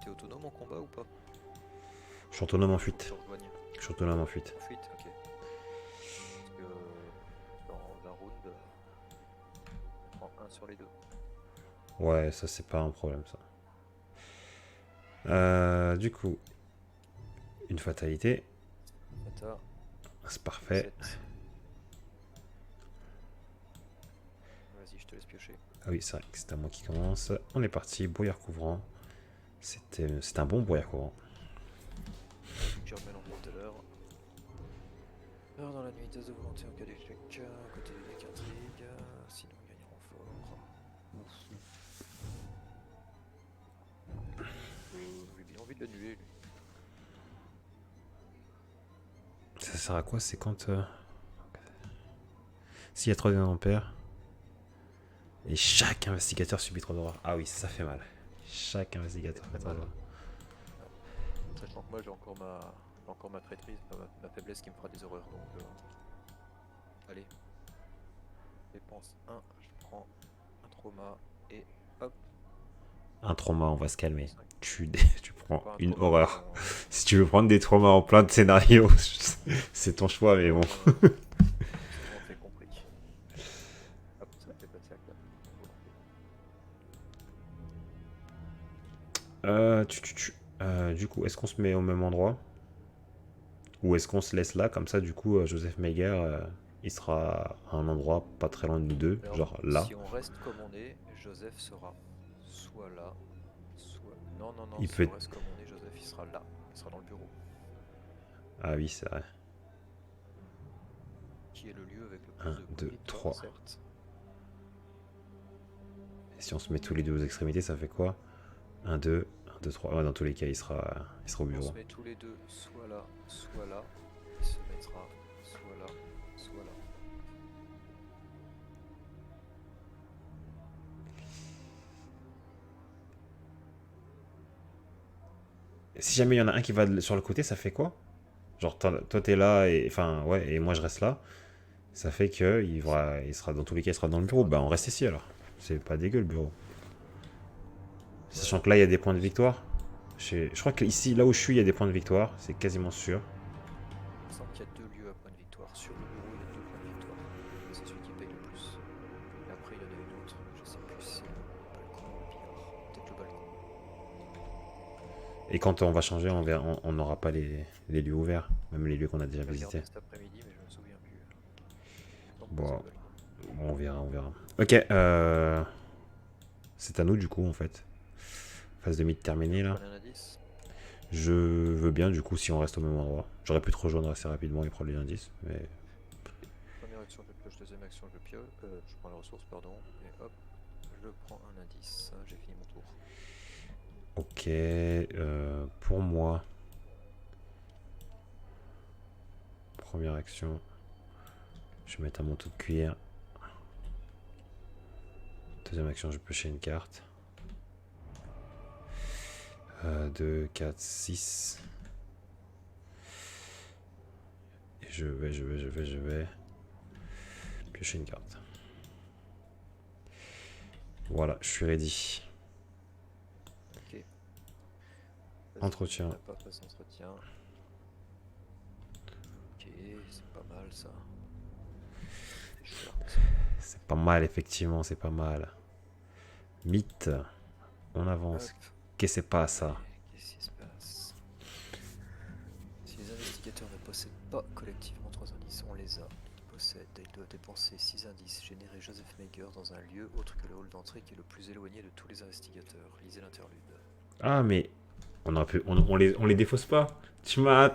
Speaker 2: autonome en combat ou pas?
Speaker 1: Je suis autonome en fuite.
Speaker 2: Tu rejoignes.
Speaker 1: Je suis autonome en fuite.
Speaker 2: En fuite, ok. Parce que dans un round, on prend 1 sur les 2.
Speaker 1: Ouais, ça c'est pas un problème ça. Du coup, une fatalité.
Speaker 2: Fata,
Speaker 1: C'est parfait.
Speaker 2: 7. Vas-y, je te laisse piocher.
Speaker 1: Ah oui, c'est vrai que c'est à moi qui commence. On est parti, brouillard couvrant. C'est un bon brouillard couvrant.
Speaker 2: Je remets l'envoi tout à l'heure. Alors dans la nuit, test de volonté en cas d'échec, côté des decks intrigue, sinon on gagne renfort. J'ai bien envie de l'annuler lui.
Speaker 1: Ça sert à quoi? C'est quand s'il y a 3 ampères et chaque investigateur subit 3 d'horreur. Ah oui, ça fait mal. Chaque investigateur fait 3 d'horreur.
Speaker 2: Sachant que moi j'ai encore ma traîtrise, ma faiblesse qui me fera des horreurs. Donc allez. Dépense 1, je prends un trauma et hop.
Speaker 1: Un trauma, on va se calmer.
Speaker 2: 5.
Speaker 1: Tu prends
Speaker 2: Pas un
Speaker 1: une
Speaker 2: trauma,
Speaker 1: horreur. Si tu veux prendre des traumas en plein de scénarios, c'est ton choix, mais bon.
Speaker 2: C'est compris. Hop, ça fait passer à 4.
Speaker 1: Du coup, est-ce qu'on se met au même endroit? Ou est-ce qu'on se laisse là? Comme ça, du coup, Joseph Meyer, il sera à un endroit pas très loin de nous deux.
Speaker 2: Alors,
Speaker 1: genre là.
Speaker 2: Si on reste comme on est, Joseph sera soit là, soit... Non,
Speaker 1: Il
Speaker 2: si
Speaker 1: peut
Speaker 2: on reste comme on est, Joseph il sera là. Il sera dans le bureau.
Speaker 1: Ah oui, c'est vrai.
Speaker 2: Qui est le lieu avec le plus
Speaker 1: 1,
Speaker 2: de
Speaker 1: 2,
Speaker 2: bruit,
Speaker 1: 3.
Speaker 2: certes.
Speaker 1: Et si on se met tous les deux aux extrémités, ça fait quoi? 1, 2, 1, 2, 3. Ouais, dans tous les cas, il sera au
Speaker 2: On
Speaker 1: bureau.
Speaker 2: se met tous les deux soit là, soit là. Il se mettra soit là, soit là.
Speaker 1: Si jamais il y en a un qui va sur le côté, ça fait quoi? Genre, toi, t'es là, et enfin, ouais, et moi, je reste là. Ça fait que il sera dans tous les cas, il sera dans le bureau. Bah, on reste ici alors. C'est pas dégueu le bureau. Sachant que là, il y a des points de victoire. Je crois que ici, là où je suis, il y a des points de victoire. C'est quasiment sûr.
Speaker 2: Il me semble qu'il y a 2 lieux à point de victoire. Sur le bureau, il y a 2 points de victoire. C'est celui qui paye le plus. Et après, il y en a une autre. Je sais plus si c'est le balcon ou le billard. Peut-être le balcon.
Speaker 1: Et quand on va changer, on n'aura pas les lieux ouverts. Même les lieux qu'on a déjà
Speaker 2: Je vais
Speaker 1: visités.
Speaker 2: regarder cet après-midi, mais je me souviens plus. Donc,
Speaker 1: Bon,
Speaker 2: c'est le balcon.
Speaker 1: on verra, on verra. Ok, c'est à nous du coup en fait. Phase de mythe terminée là.
Speaker 2: Prenez un indice.
Speaker 1: Je veux bien du coup si on reste au même endroit. J'aurais pu te rejoindre assez rapidement et prendre les indices, mais
Speaker 2: Première action, je pioche. Deuxième action, je pioche. Je prends la ressource, pardon. Et hop, je prends un indice. J'ai fini mon tour.
Speaker 1: ok. Pour moi, première action, je vais mettre un manteau de cuir. Deuxième action, je peux piocher une carte. 2, 4, 6. Et je vais piocher une carte. Voilà, je suis ready.
Speaker 2: Ok.
Speaker 1: Entretien.
Speaker 2: On n'a pas passé entretien. Ok, c'est pas mal ça. C'est short.
Speaker 1: C'est pas mal, effectivement, c'est pas mal. Mythe, on avance.
Speaker 2: Hop.
Speaker 1: Qu'est-ce que c'est pas ça?
Speaker 2: Qu'est-ce qui se passe? possèdent pas collectivement 3 indices. On les a. Ils possèdent. Ils doivent dépenser 6 indices. Générer Joseph Mager dans un lieu autre que le hall d'entrée qui est le plus éloigné de tous les investigateurs. Lisez l'interlude.
Speaker 1: Ah, mais on aurait pu, on les défausse pas. Tu m'as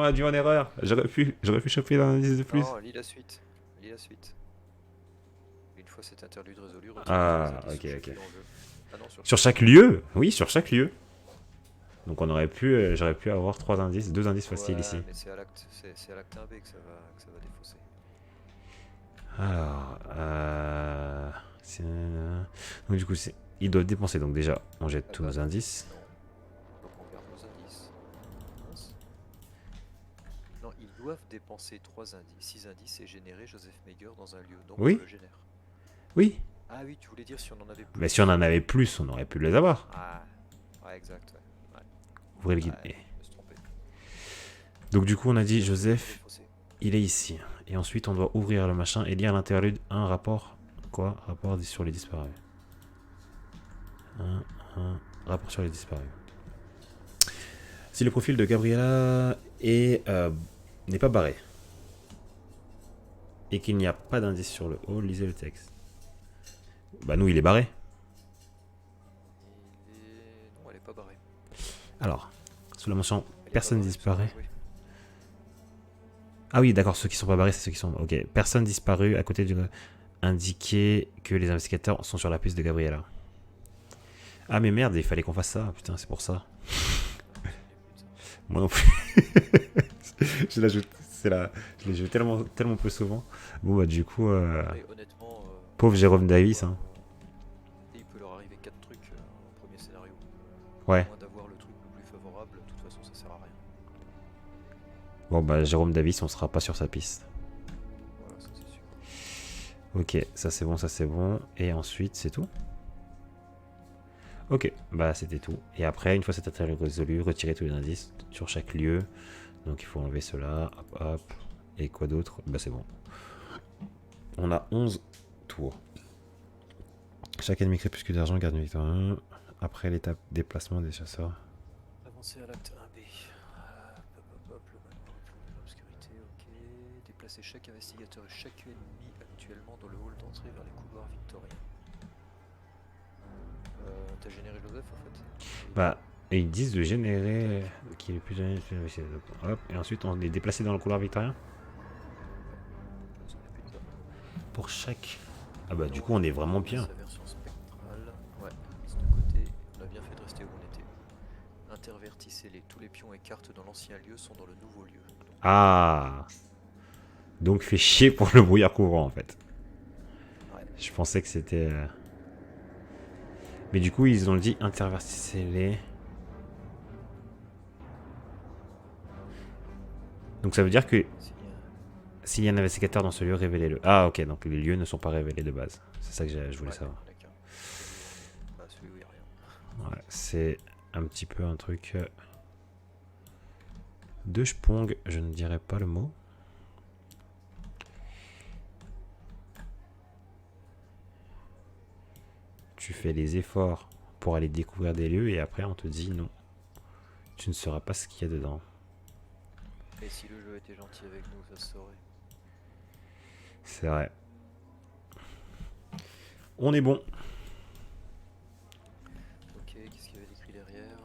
Speaker 1: induit en erreur. J'aurais pu choper un indice de plus.
Speaker 2: Non, lis la suite. Lis la suite. Une fois cet interlude résolu, retirez
Speaker 1: Ah,
Speaker 2: tous les indices
Speaker 1: ok,
Speaker 2: sur chaque
Speaker 1: ok.
Speaker 2: lieu en jeu. Ah non,
Speaker 1: Sur chaque lieu? Oui, sur chaque lieu. Donc j'aurais pu avoir 3 indices, 2 indices faciles
Speaker 2: Ouais,
Speaker 1: ici.
Speaker 2: mais c'est à l'acte 1B que ça va défausser.
Speaker 1: Alors, donc du coup, ils doivent dépenser. Donc déjà, on jette
Speaker 2: Ah
Speaker 1: tous
Speaker 2: bah
Speaker 1: nos
Speaker 2: non.
Speaker 1: indices.
Speaker 2: Non. Donc on garde nos indices. Mince. Non, ils doivent dépenser 3 indices, 6 indices et générer Joseph Mager dans un lieu. Donc on
Speaker 1: Oui,
Speaker 2: le génère.
Speaker 1: oui.
Speaker 2: Ah oui, tu voulais dire si on en avait plus.
Speaker 1: Mais si on en avait plus, on aurait pu les avoir.
Speaker 2: Ah, ouais, exact, ouais.
Speaker 1: Ouvrez le guide.
Speaker 2: Ouais, je me suis trompé.
Speaker 1: Donc du coup, on a dit
Speaker 2: On
Speaker 1: Joseph,
Speaker 2: défaussé.
Speaker 1: il est ici. Et ensuite, on doit ouvrir le machin et lire l'interlude. Un rapport. Quoi? Rapport sur les disparus. Un rapport sur les disparus. Si le profil de Gabriella n'est pas barré et qu'il n'y a pas d'indice sur le haut, lisez le texte. Bah nous, il est barré.
Speaker 2: Non, elle est pas barrée.
Speaker 1: Alors, sous la mention
Speaker 2: Elle est
Speaker 1: personne
Speaker 2: pas barrée,
Speaker 1: disparaît.
Speaker 2: parce qu'on a joué.
Speaker 1: Ah oui, d'accord, ceux qui sont pas barrés, c'est ceux qui sont... Ok, personne disparu à côté du... Indiquer que les investigateurs sont sur la piste de Gabriella. Ah mais merde, il fallait qu'on fasse ça. Putain, c'est pour ça.
Speaker 2: Ah, je me souvenais plus de ça.
Speaker 1: Moi non plus. Je l'ai joué tellement peu souvent. Bon bah du coup...
Speaker 2: Mais honnêtement,
Speaker 1: Pauvre Jérôme Davis, hein.
Speaker 2: il peut leur arriver 4 trucs en premier scénario.
Speaker 1: Ouais.
Speaker 2: À moins d'avoir le truc le plus favorable, de toute façon ça sert à rien.
Speaker 1: Bon bah Jérôme Davis, on sera pas sur sa piste.
Speaker 2: Voilà, ça c'est sûr.
Speaker 1: Ok, ça c'est bon, ça c'est bon. Et ensuite, c'est tout? Ok, bah c'était tout. Et après, une fois cet interlude résolu, retirer tous les indices sur chaque lieu. Donc il faut enlever cela, hop hop. Et quoi d'autre? Bah c'est bon. On a 11 tours. Chaque ennemi crépuscule d'argent garde une victoire 1. Après l'étape déplacement des chasseurs.
Speaker 2: Avancer à l'acte 1B. Hop, le manoir de l'obscurité, ok. Déplacer chaque investigateur et chaque ennemi actuellement dans le hall d'entrée vers les couloirs victoriens. T'as généré Joseph en fait?
Speaker 1: Bah, et ils disent de générer qui est le plus hop, et ensuite on est déplacé dans le couloir victorien
Speaker 2: Je me souviens plus de ça.
Speaker 1: pour chaque. Ah bah du
Speaker 2: Non,
Speaker 1: coup on est vraiment bien.
Speaker 2: sa version spectrale. Ouais, mise de côté. On a bien fait de rester où on était. Intervertissez-les. Tous les pions et cartes dans l'ancien lieu sont dans le nouveau lieu. Donc,
Speaker 1: Ah, donc fait chier pour le brouillard couvrant en fait.
Speaker 2: ouais.
Speaker 1: Je pensais que c'était. Mais du coup ils ont dit intervertissez-les. Donc ça veut dire que s'il y a un investigateur dans ce lieu, révélez-le. Ah ok, donc les lieux ne sont pas révélés de base. C'est ça que je voulais savoir.
Speaker 2: D'accord. Bah, celui où il n'y a rien.
Speaker 1: Ouais, c'est un petit peu un truc de spong, je ne dirais pas le mot. Tu fais les efforts pour aller découvrir des lieux et après on te dit non. Tu ne sauras pas ce qu'il y a dedans.
Speaker 2: Et si le jeu était gentil avec nous, ça se saurait.
Speaker 1: C'est vrai. On est bon.
Speaker 2: Ok, qu'est-ce qu'il y avait d'écrit derrière?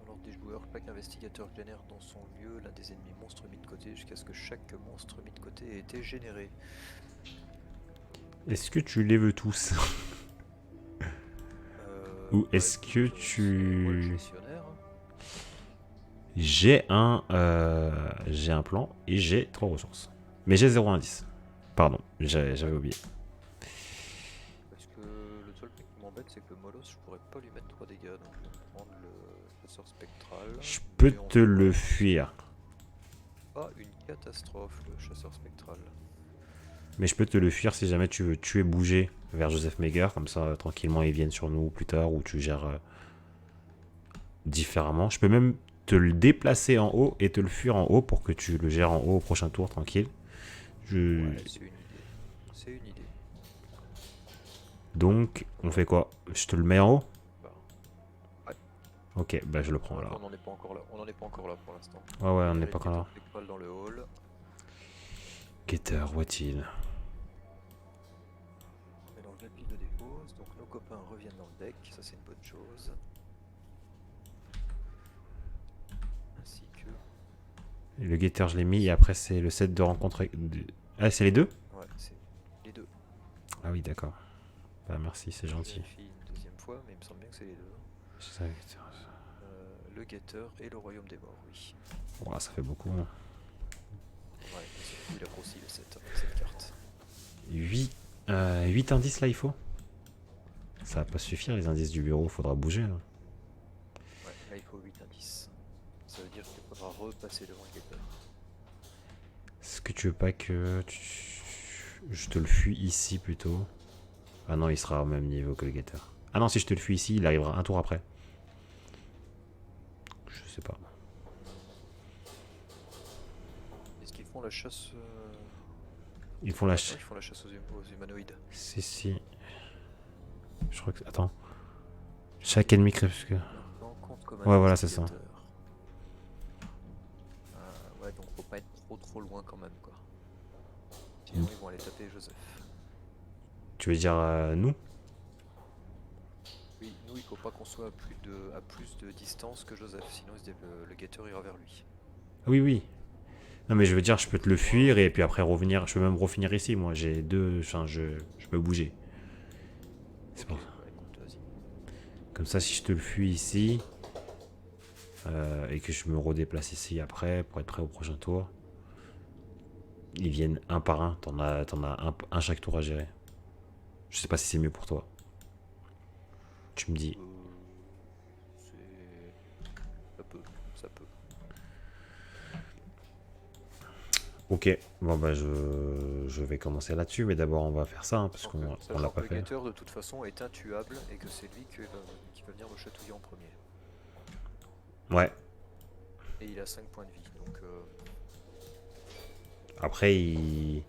Speaker 2: Dans l'ordre des joueurs, chaque investigateur génère dans son lieu l'un des ennemis monstres mis de côté jusqu'à ce que chaque monstre mis de côté ait été généré.
Speaker 1: Est-ce que tu les veux tous? Ou
Speaker 2: Bah,
Speaker 1: est-ce
Speaker 2: écoute,
Speaker 1: que
Speaker 2: c'est moi le
Speaker 1: tu...
Speaker 2: gestionnaire, hein.
Speaker 1: J'ai un plan et j'ai 3 ressources. Mais j'ai 0 indice. Pardon, j'avais oublié.
Speaker 2: Parce que le seul truc qui m'embête, c'est que le Molos, je pourrais pas lui mettre 3 dégâts. Donc je vais prendre le chasseur spectral.
Speaker 1: Je peux
Speaker 2: Et on
Speaker 1: te
Speaker 2: va
Speaker 1: le
Speaker 2: voir.
Speaker 1: fuir.
Speaker 2: Pas une catastrophe, le chasseur spectral.
Speaker 1: Mais je peux te le fuir si jamais tu veux tuer bouger vers Joseph Mager. Comme ça, tranquillement, ils viennent sur nous plus tard ou tu gères différemment. Je peux même te le déplacer en haut et te le fuir en haut pour que tu le gères en haut au prochain tour, tranquille.
Speaker 2: Ouais, c'est une idée. C'est une idée.
Speaker 1: Donc, on fait quoi? Je te le mets en haut?
Speaker 2: Bah, ouais.
Speaker 1: Ok, bah je le prends
Speaker 2: Ouais,
Speaker 1: alors.
Speaker 2: on n'en est pas encore là. On n'en est pas encore là pour l'instant.
Speaker 1: Ouais, ouais, on
Speaker 2: Il y
Speaker 1: n'est
Speaker 2: a
Speaker 1: pas
Speaker 2: le
Speaker 1: encore là.
Speaker 2: guetteur spectral dans le hall.
Speaker 1: Getter, où est-il?
Speaker 2: On mélange la pile de dépose. Donc nos copains reviennent dans le deck. Ça, c'est une bonne chose. Ainsi que.
Speaker 1: Et le Getter, je l'ai mis. Et après, c'est le set de rencontre. Ah, c'est les deux?
Speaker 2: Ouais, c'est les deux.
Speaker 1: Ah oui, d'accord. Bah merci, c'est
Speaker 2: Je
Speaker 1: gentil.
Speaker 2: vérifie une deuxième fois, mais il me semble bien que c'est les deux.
Speaker 1: Je savais que
Speaker 2: Le guetteur et le royaume des morts, oui.
Speaker 1: Ouah, ça fait beaucoup. Hein.
Speaker 2: Ouais, et surtout il a grossi le set avec cette carte.
Speaker 1: 8 indices là, il faut? Ça va pas suffire, les indices du bureau, faudra bouger. Là.
Speaker 2: Ouais, là il faut 8 indices. Ça veut dire qu'il faudra repasser devant le guetteur.
Speaker 1: Est-ce que tu veux pas que je te le fuis ici plutôt? Ah non, il sera au même niveau que le Getter. Ah non, si je te le fuis ici, il arrivera un tour après. Je sais pas.
Speaker 2: Est-ce qu'ils font la chasse
Speaker 1: Ils font la
Speaker 2: ouais, ils font la chasse aux humanoïdes.
Speaker 1: Si. Je crois que. Attends. Chaque ennemi crépuscule.
Speaker 2: Maintenant, compte comme
Speaker 1: Ouais, voilà, c'est ça.
Speaker 2: Ouais, donc faut pas être trop loin quand même, quoi. Sinon, ils vont aller taper Joseph.
Speaker 1: Tu veux dire nous?
Speaker 2: Oui, nous, il faut pas qu'on soit à plus de distance que Joseph, sinon le guetteur ira vers lui.
Speaker 1: Oui, oui. Non, mais je veux dire, je peux te le fuir et puis après revenir. Je peux même refinir ici, moi. J'ai deux. Enfin, je peux bouger. C'est
Speaker 2: Ok,
Speaker 1: pour ça.
Speaker 2: bah écoute, vas-y.
Speaker 1: Comme ça, si je te le fuis ici. Et que je me redéplace ici après pour être prêt au prochain tour. Ils viennent un par un. T'en as un chaque tour à gérer. Je sais pas si c'est mieux pour toi. Tu me dis.
Speaker 2: Ça peut, ça peut.
Speaker 1: Ok, bon bah je vais commencer là-dessus, mais d'abord on va faire ça, hein, parce qu'on l'a pas
Speaker 2: Le
Speaker 1: fait.
Speaker 2: guetteur de toute façon est intuable et que c'est lui qui va venir me chatouiller en premier.
Speaker 1: Ouais,
Speaker 2: Et il a 5 points de vie, donc
Speaker 1: après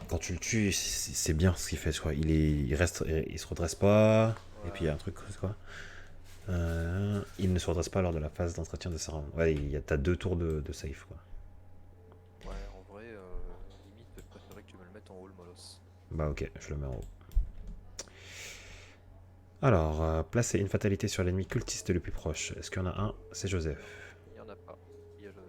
Speaker 1: quand tu le tues, c'est bien ce qu'il fait, quoi. Il se redresse pas, et puis il y a un truc, c'est quoi il ne se redresse pas lors de la phase d'entretien de sa round. Ouais, t'as 2 tours de safe, quoi.
Speaker 2: ouais, en vrai, limite, je préférerais que tu me le mettes en haut, le molosse.
Speaker 1: Bah ok, je le mets en haut. Alors, placer une fatalité sur l'ennemi cultiste le plus proche. Est-ce qu'il y en a un? C'est Joseph.
Speaker 2: Il n'y en a pas. Il y a Joseph.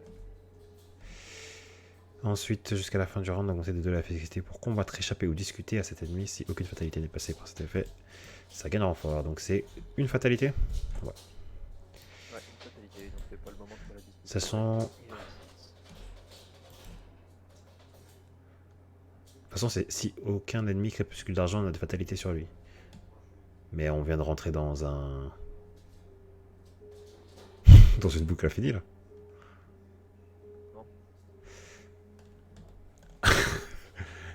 Speaker 1: Ensuite, jusqu'à la fin du round, augmenter de 2 la efficacité pour combattre, échapper ou discuter à cet ennemi si aucune fatalité n'est passée par cet effet. Ça gagne en renfort. Donc c'est une fatalité. Ouais.
Speaker 2: Ouais, une fatalité, donc c'est pas le moment de faire la discussion.
Speaker 1: Ça sent. De toute façon, c'est si aucun ennemi crépuscule d'argent n'a de fatalité sur lui. Mais on vient de rentrer dans un. dans une boucle infinie là.
Speaker 2: Non.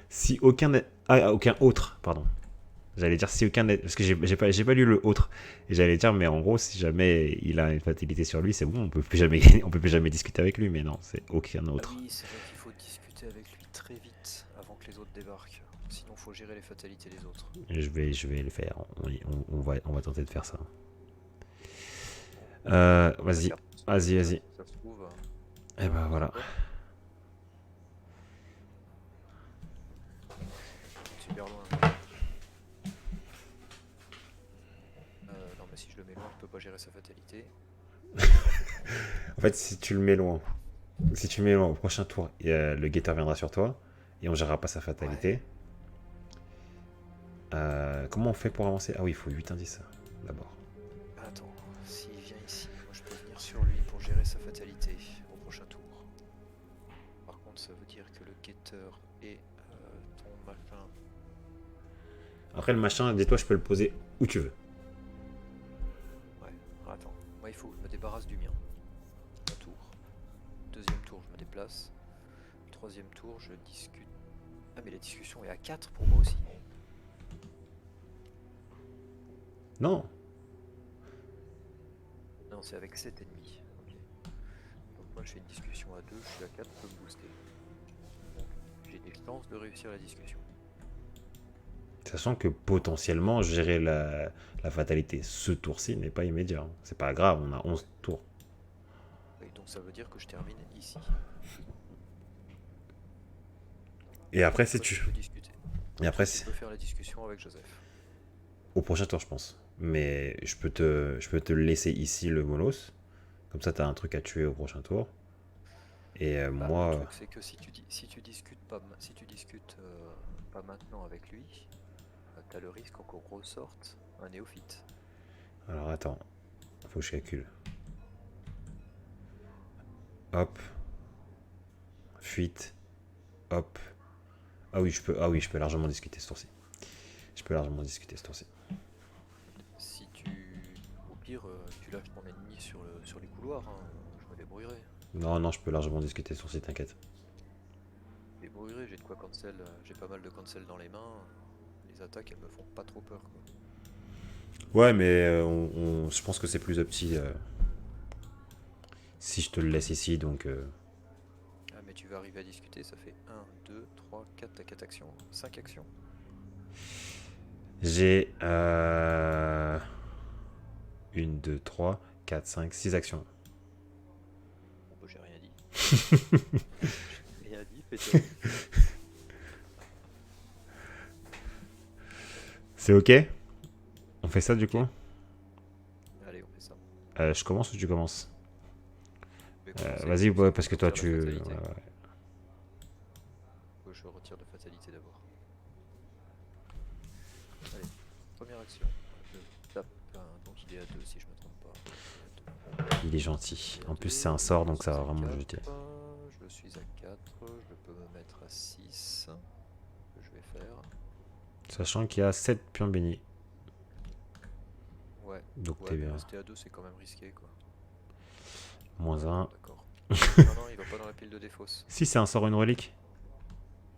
Speaker 1: Si aucun. Ah, aucun autre, pardon. J'allais dire si aucun. Parce que j'ai pas lu le autre. Et j'allais dire, mais en gros, si jamais il a une fatalité sur lui, c'est bon, on peut plus jamais, on peut plus jamais discuter avec lui. Mais non, c'est aucun autre.
Speaker 2: Ah oui, c'est vrai qu'il faut discuter avec lui très vite avant que les autres débarquent. Sinon, faut gérer les fatalités des autres.
Speaker 1: Et je vais le faire. On va tenter de faire ça. Vas-y. Vas-y.
Speaker 2: Ça se trouve.
Speaker 1: Et ben voilà.
Speaker 2: Super loin. Non, mais si je le mets loin, je peux pas gérer sa fatalité.
Speaker 1: En fait, si tu le mets loin au prochain tour, le guetteur viendra sur toi et on gérera pas sa fatalité. Ouais. Comment on fait pour avancer? Ah oui, il faut 8 indices d'abord.
Speaker 2: Attends, s'il vient ici, moi je peux venir sur lui pour gérer sa fatalité au prochain tour. Par contre, ça veut dire que le guetteur et ton machin.
Speaker 1: Après, le machin, dis-toi, je peux le poser où tu veux.
Speaker 2: Ouais, attends, moi il faut que je me débarrasse du mien. Un tour. Deuxième tour, je me déplace. Troisième tour, je discute. Ah, mais la discussion est à 4 pour moi aussi.
Speaker 1: Non.
Speaker 2: Non, c'est avec 7 ennemis. Okay. Donc moi je fais une discussion à 2, je suis à 4, je peux me booster. Donc j'ai des chances de réussir la discussion.
Speaker 1: Sachant que potentiellement, gérer la fatalité ce tour-ci n'est pas immédiat, hein. C'est pas grave, on a 11 tours.
Speaker 2: Oui, donc ça veut dire que je termine ici.
Speaker 1: Et après, si
Speaker 2: Après, tu
Speaker 1: tu.
Speaker 2: peux discuter.
Speaker 1: Et après,
Speaker 2: Tu peux faire la discussion avec Joseph.
Speaker 1: au prochain tour, je pense. Mais je peux te laisser ici le Molos. Comme ça, t'as un truc à tuer au prochain tour. Et
Speaker 2: Bah, le
Speaker 1: moi.
Speaker 2: truc, c'est que si tu discutes pas maintenant avec lui, t'as le risque qu'on ressorte un néophyte.
Speaker 1: Alors attends, faut que je calcule. Hop, fuite, hop. Ah oui, je peux largement discuter ce tour-ci. Je peux largement discuter ce tour-ci.
Speaker 2: Si tu, Au pire, tu lâches ton ennemi sur les couloirs, hein, je me débrouillerai.
Speaker 1: Non, non, je peux largement discuter ce tour-ci, t'inquiète.
Speaker 2: J'ai de quoi cancel, j'ai pas mal de cancel dans les mains. Les attaques, elles me font pas trop peur, quoi.
Speaker 1: Ouais, mais je pense que c'est plus petit si je te le laisse ici, donc.
Speaker 2: Ah, mais tu vas arriver à discuter, ça fait 1, 2, 3, 4, t'as 4 actions, 5 actions.
Speaker 1: J'ai 1, 2, 3, 4, 5, 6 actions.
Speaker 2: Bon, bah, j'ai rien dit. J'ai rien dit, fais-toi.
Speaker 1: C'est ok? On fait ça du coup?
Speaker 2: Allez, on fait ça.
Speaker 1: Je commence ou tu commences?
Speaker 2: Je vais commencer,
Speaker 1: Vas-y,
Speaker 2: comme ça,
Speaker 1: ouais,
Speaker 2: faut
Speaker 1: parce
Speaker 2: que
Speaker 1: que
Speaker 2: je
Speaker 1: toi
Speaker 2: retire
Speaker 1: tu.
Speaker 2: la
Speaker 1: Ouais,
Speaker 2: fatalité.
Speaker 1: ouais.
Speaker 2: Faut que je retire la fatalité d'abord. Allez, première action. Je tape donc il est à 2 si je me trompe pas. Il est à 2.
Speaker 1: Il est gentil.
Speaker 2: Il est à
Speaker 1: En plus,
Speaker 2: 2,
Speaker 1: c'est un sort, donc
Speaker 2: je
Speaker 1: ça
Speaker 2: suis
Speaker 1: va
Speaker 2: à
Speaker 1: vraiment le
Speaker 2: 4,
Speaker 1: jeter.
Speaker 2: je suis à 4, je peux me mettre à 6. Que je vais faire.
Speaker 1: Sachant qu'il y a 7 pions bénis.
Speaker 2: Ouais,
Speaker 1: Donc
Speaker 2: ouais,
Speaker 1: t'es
Speaker 2: mais
Speaker 1: bien.
Speaker 2: rester à 2 c'est quand même risqué, quoi.
Speaker 1: Moins
Speaker 2: Ouais,
Speaker 1: 1.
Speaker 2: d'accord. Non, non, il va pas dans la pile de défausse.
Speaker 1: Si, c'est un sort une relique.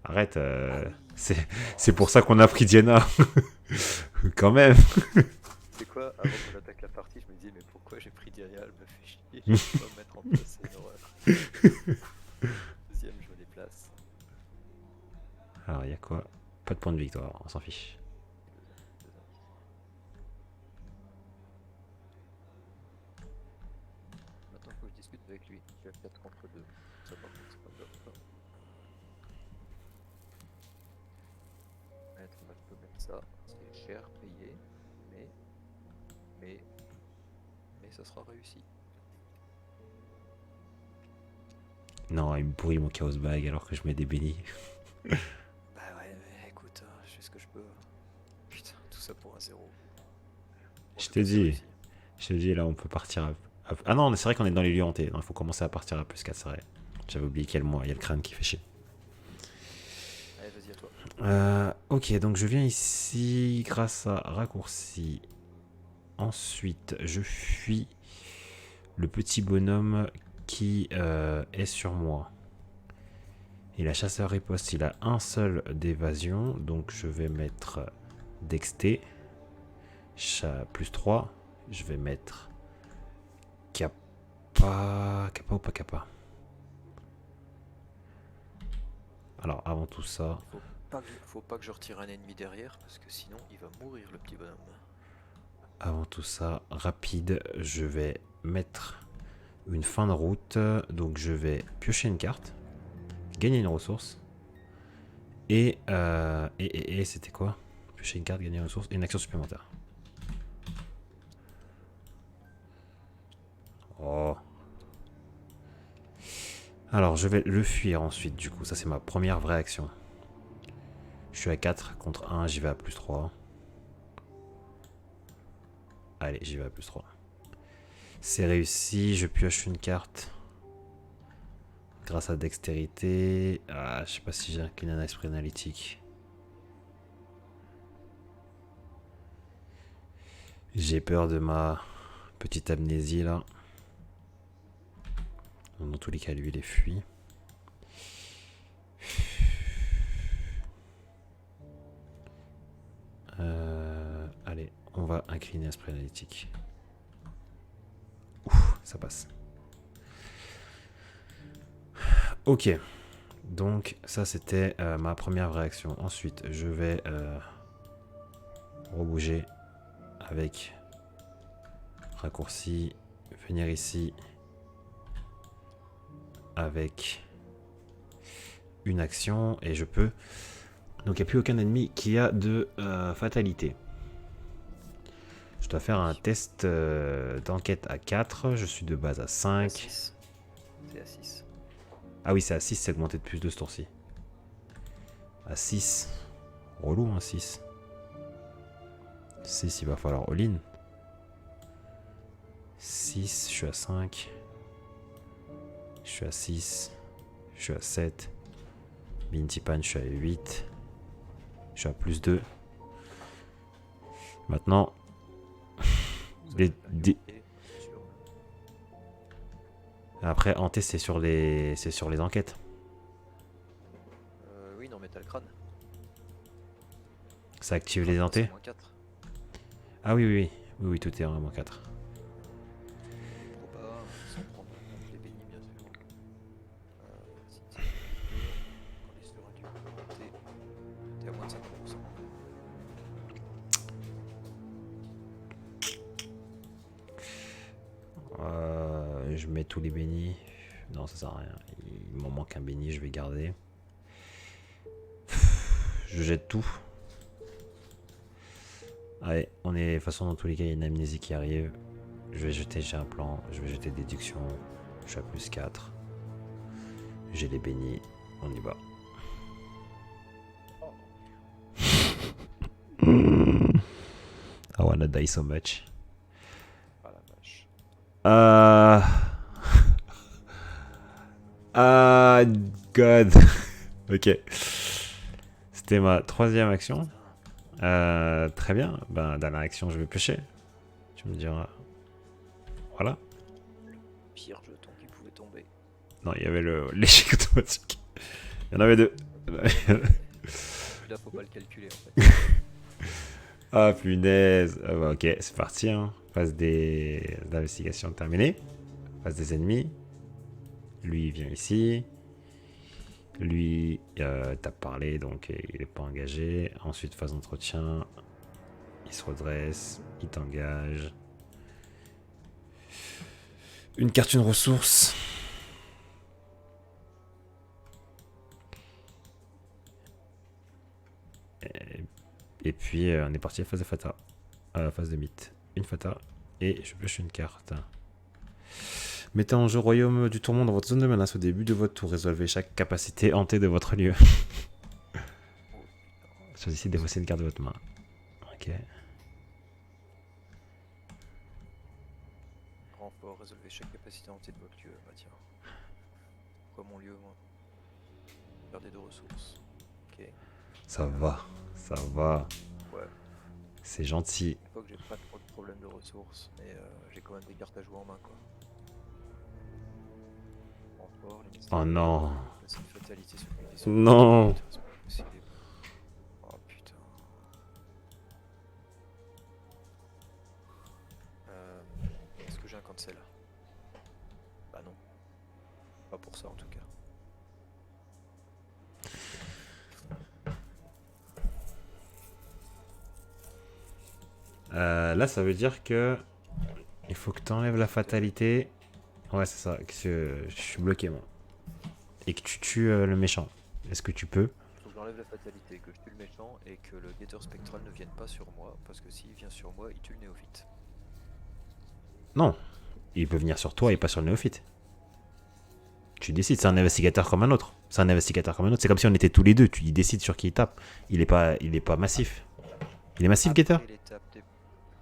Speaker 1: Arrête,
Speaker 2: Ah oui.
Speaker 1: c'est
Speaker 2: Oh,
Speaker 1: pour ça qu'on a pris Diana. Quand même.
Speaker 2: c'est quoi? Avant qu'on attaque la partie, je me disais, mais pourquoi j'ai pris Diana? Elle me fait chier, je peux pas me mettre en place, c'est une horreur. Deuxième, je me déplace.
Speaker 1: Alors, il y a quoi? Pas de point de victoire, on s'en fiche.
Speaker 2: Deux indices. Maintenant, faut que je discute avec lui. Je vais 4 contre 2. Ça, par contre, c'est pas top. Bah, je peux mettre ça. C'est cher payé, mais, mais, mais ça sera réussi.
Speaker 1: Non, il me pourrit mon chaos bag alors que je mets des bénis.
Speaker 2: Bah ouais, mais écoute, je fais ce que je peux. Putain, tout ça pour un 0. Bon,
Speaker 1: Je
Speaker 2: du
Speaker 1: te
Speaker 2: coup, c'est
Speaker 1: dis.
Speaker 2: réussi.
Speaker 1: Je te dis, là, on peut partir Ah non, c'est vrai qu'on est dans les lieux hantés. Non, il faut commencer à partir à plus 4, c'est vrai. J'avais oublié qu'il y a le crâne qui fait chier.
Speaker 2: Allez, vas-y, à toi.
Speaker 1: Ok, donc je viens ici grâce à raccourci. Ensuite, je fuis le petit bonhomme qui est sur moi. Et la chasseur riposte, il a un seul d'évasion. Donc je vais mettre dexté. Plus 3. Je vais mettre kappa. Kappa ou pas kappa? Alors avant tout ça,
Speaker 2: Faut pas que je retire un ennemi derrière, parce que sinon, il va mourir, le petit bonhomme.
Speaker 1: rapide, je vais mettre une fin de route. Donc je vais piocher une carte, gagner une ressource. Et c'était quoi? Piocher une carte, gagner une ressource et une action supplémentaire. Oh. Alors je vais le fuir ensuite, du coup. Ça, c'est ma première vraie action. Je suis à 4 contre 1, j'y vais à plus 3. Allez, j'y vais à plus 3. C'est réussi, je pioche une carte. Grâce à dextérité. Ah, je sais pas si j'ai un esprit analytique. J'ai peur de ma petite amnésie là. Dans tous les cas, lui, il est fui. Allez, on va incliner esprit analytique. Ouf, ça passe. Ok. Donc, ça, c'était ma première réaction. Ensuite, je vais rebouger avec raccourci, venir ici avec une action et je peux. Donc il n'y a plus aucun ennemi qui a de fatalité. Je dois faire un test d'enquête à 4, je suis de base à 5.
Speaker 2: C'est à 6.
Speaker 1: Ah oui, c'est à 6, c'est augmenté de plus de ce tour-ci. À 6. Relou, hein, 6. 6, il va falloir all-in. 6, je suis à 5. Je suis à 6. Je suis à 7. Bintipan, je suis à 8. Je suis à plus 2. Maintenant, après, hanté, c'est sur les enquêtes.
Speaker 2: Oui, non, mais t'as le crâne.
Speaker 1: Ça active les hantés. Ah oui, oui, oui. Oui, oui, tout est vraiment 4.
Speaker 2: Trop bas, sans prendre en compte les bénis, bien sûr. Si tu quand les sur un dieu augmenté, t'es à moins de 50%.
Speaker 1: Je mets tous les bénis. Non, ça sert à rien. Il m'en manque un béni, je vais garder. Je jette tout. Allez, on est de toute façon dans tous les cas, il y a une amnésie qui arrive. Je vais jeter, j'ai un plan, je vais jeter déduction. Je suis à plus 4. J'ai les bénis, on y va. I wanna die so much.
Speaker 2: Ah la vache.
Speaker 1: Ah, God. Ok. C'était ma 3e action. Très bien. Ben, dernière action, je vais pêcher. Tu me diras. Voilà.
Speaker 2: Pire jeton qui pouvait tomber.
Speaker 1: Non, il y avait l'échec automatique. Il y en avait 2.
Speaker 2: Là, faut pas le calculer en fait.
Speaker 1: Ah, punaise. Ah, bah, ok, c'est parti. Hein. Phase d'investigation terminée. Phase des ennemis. Lui, il vient ici. Lui, t'as parlé, donc il n'est pas engagé. Ensuite, phase d'entretien. Il se redresse. Il t'engage. Une carte, une ressource. Et puis, on est parti à phase de fata. Phase de mythe. Une fata. Et je pioche une carte. Mettez en jeu Royaume du Tourment dans votre zone de menace au début de votre tour. Résolvez chaque capacité hantée de votre lieu. Choisissez de défausser une carte de votre main. Ok.
Speaker 2: Renfort, résolvez chaque capacité hantée de votre lieu. Bah tiens. Quoi mon lieu, moi? Perdez 2 ressources. Ok.
Speaker 1: Ça va. Ça va.
Speaker 2: Ouais.
Speaker 1: C'est gentil.
Speaker 2: Je crois que j'ai pas trop de problème de ressources, mais j'ai quand même des cartes à jouer en main, quoi. Renfort, les
Speaker 1: Oh non.
Speaker 2: c'est une fatalité sur les
Speaker 1: Non.
Speaker 2: Oh putain. Est-ce que j'ai un cancel? Bah non. Pas pour ça en tout cas.
Speaker 1: Là, ça veut dire que il faut que tu enlèves la fatalité. Ouais, c'est ça. Que je suis bloqué, moi. Et que tu tues le méchant. Est-ce que tu peux?
Speaker 2: Il faut que j'enlève la fatalité, que je tue le méchant et que le guetteur spectral ne vienne pas sur moi, parce que s'il vient sur moi, il tue le néophyte.
Speaker 1: Non. Il peut venir sur toi et pas sur le néophyte. Tu décides, c'est un investigateur comme un autre. C'est un investigateur comme un autre. C'est comme si on était tous les deux. Tu décides sur qui il tape. Il est pas massif. Il est massif, guetteur?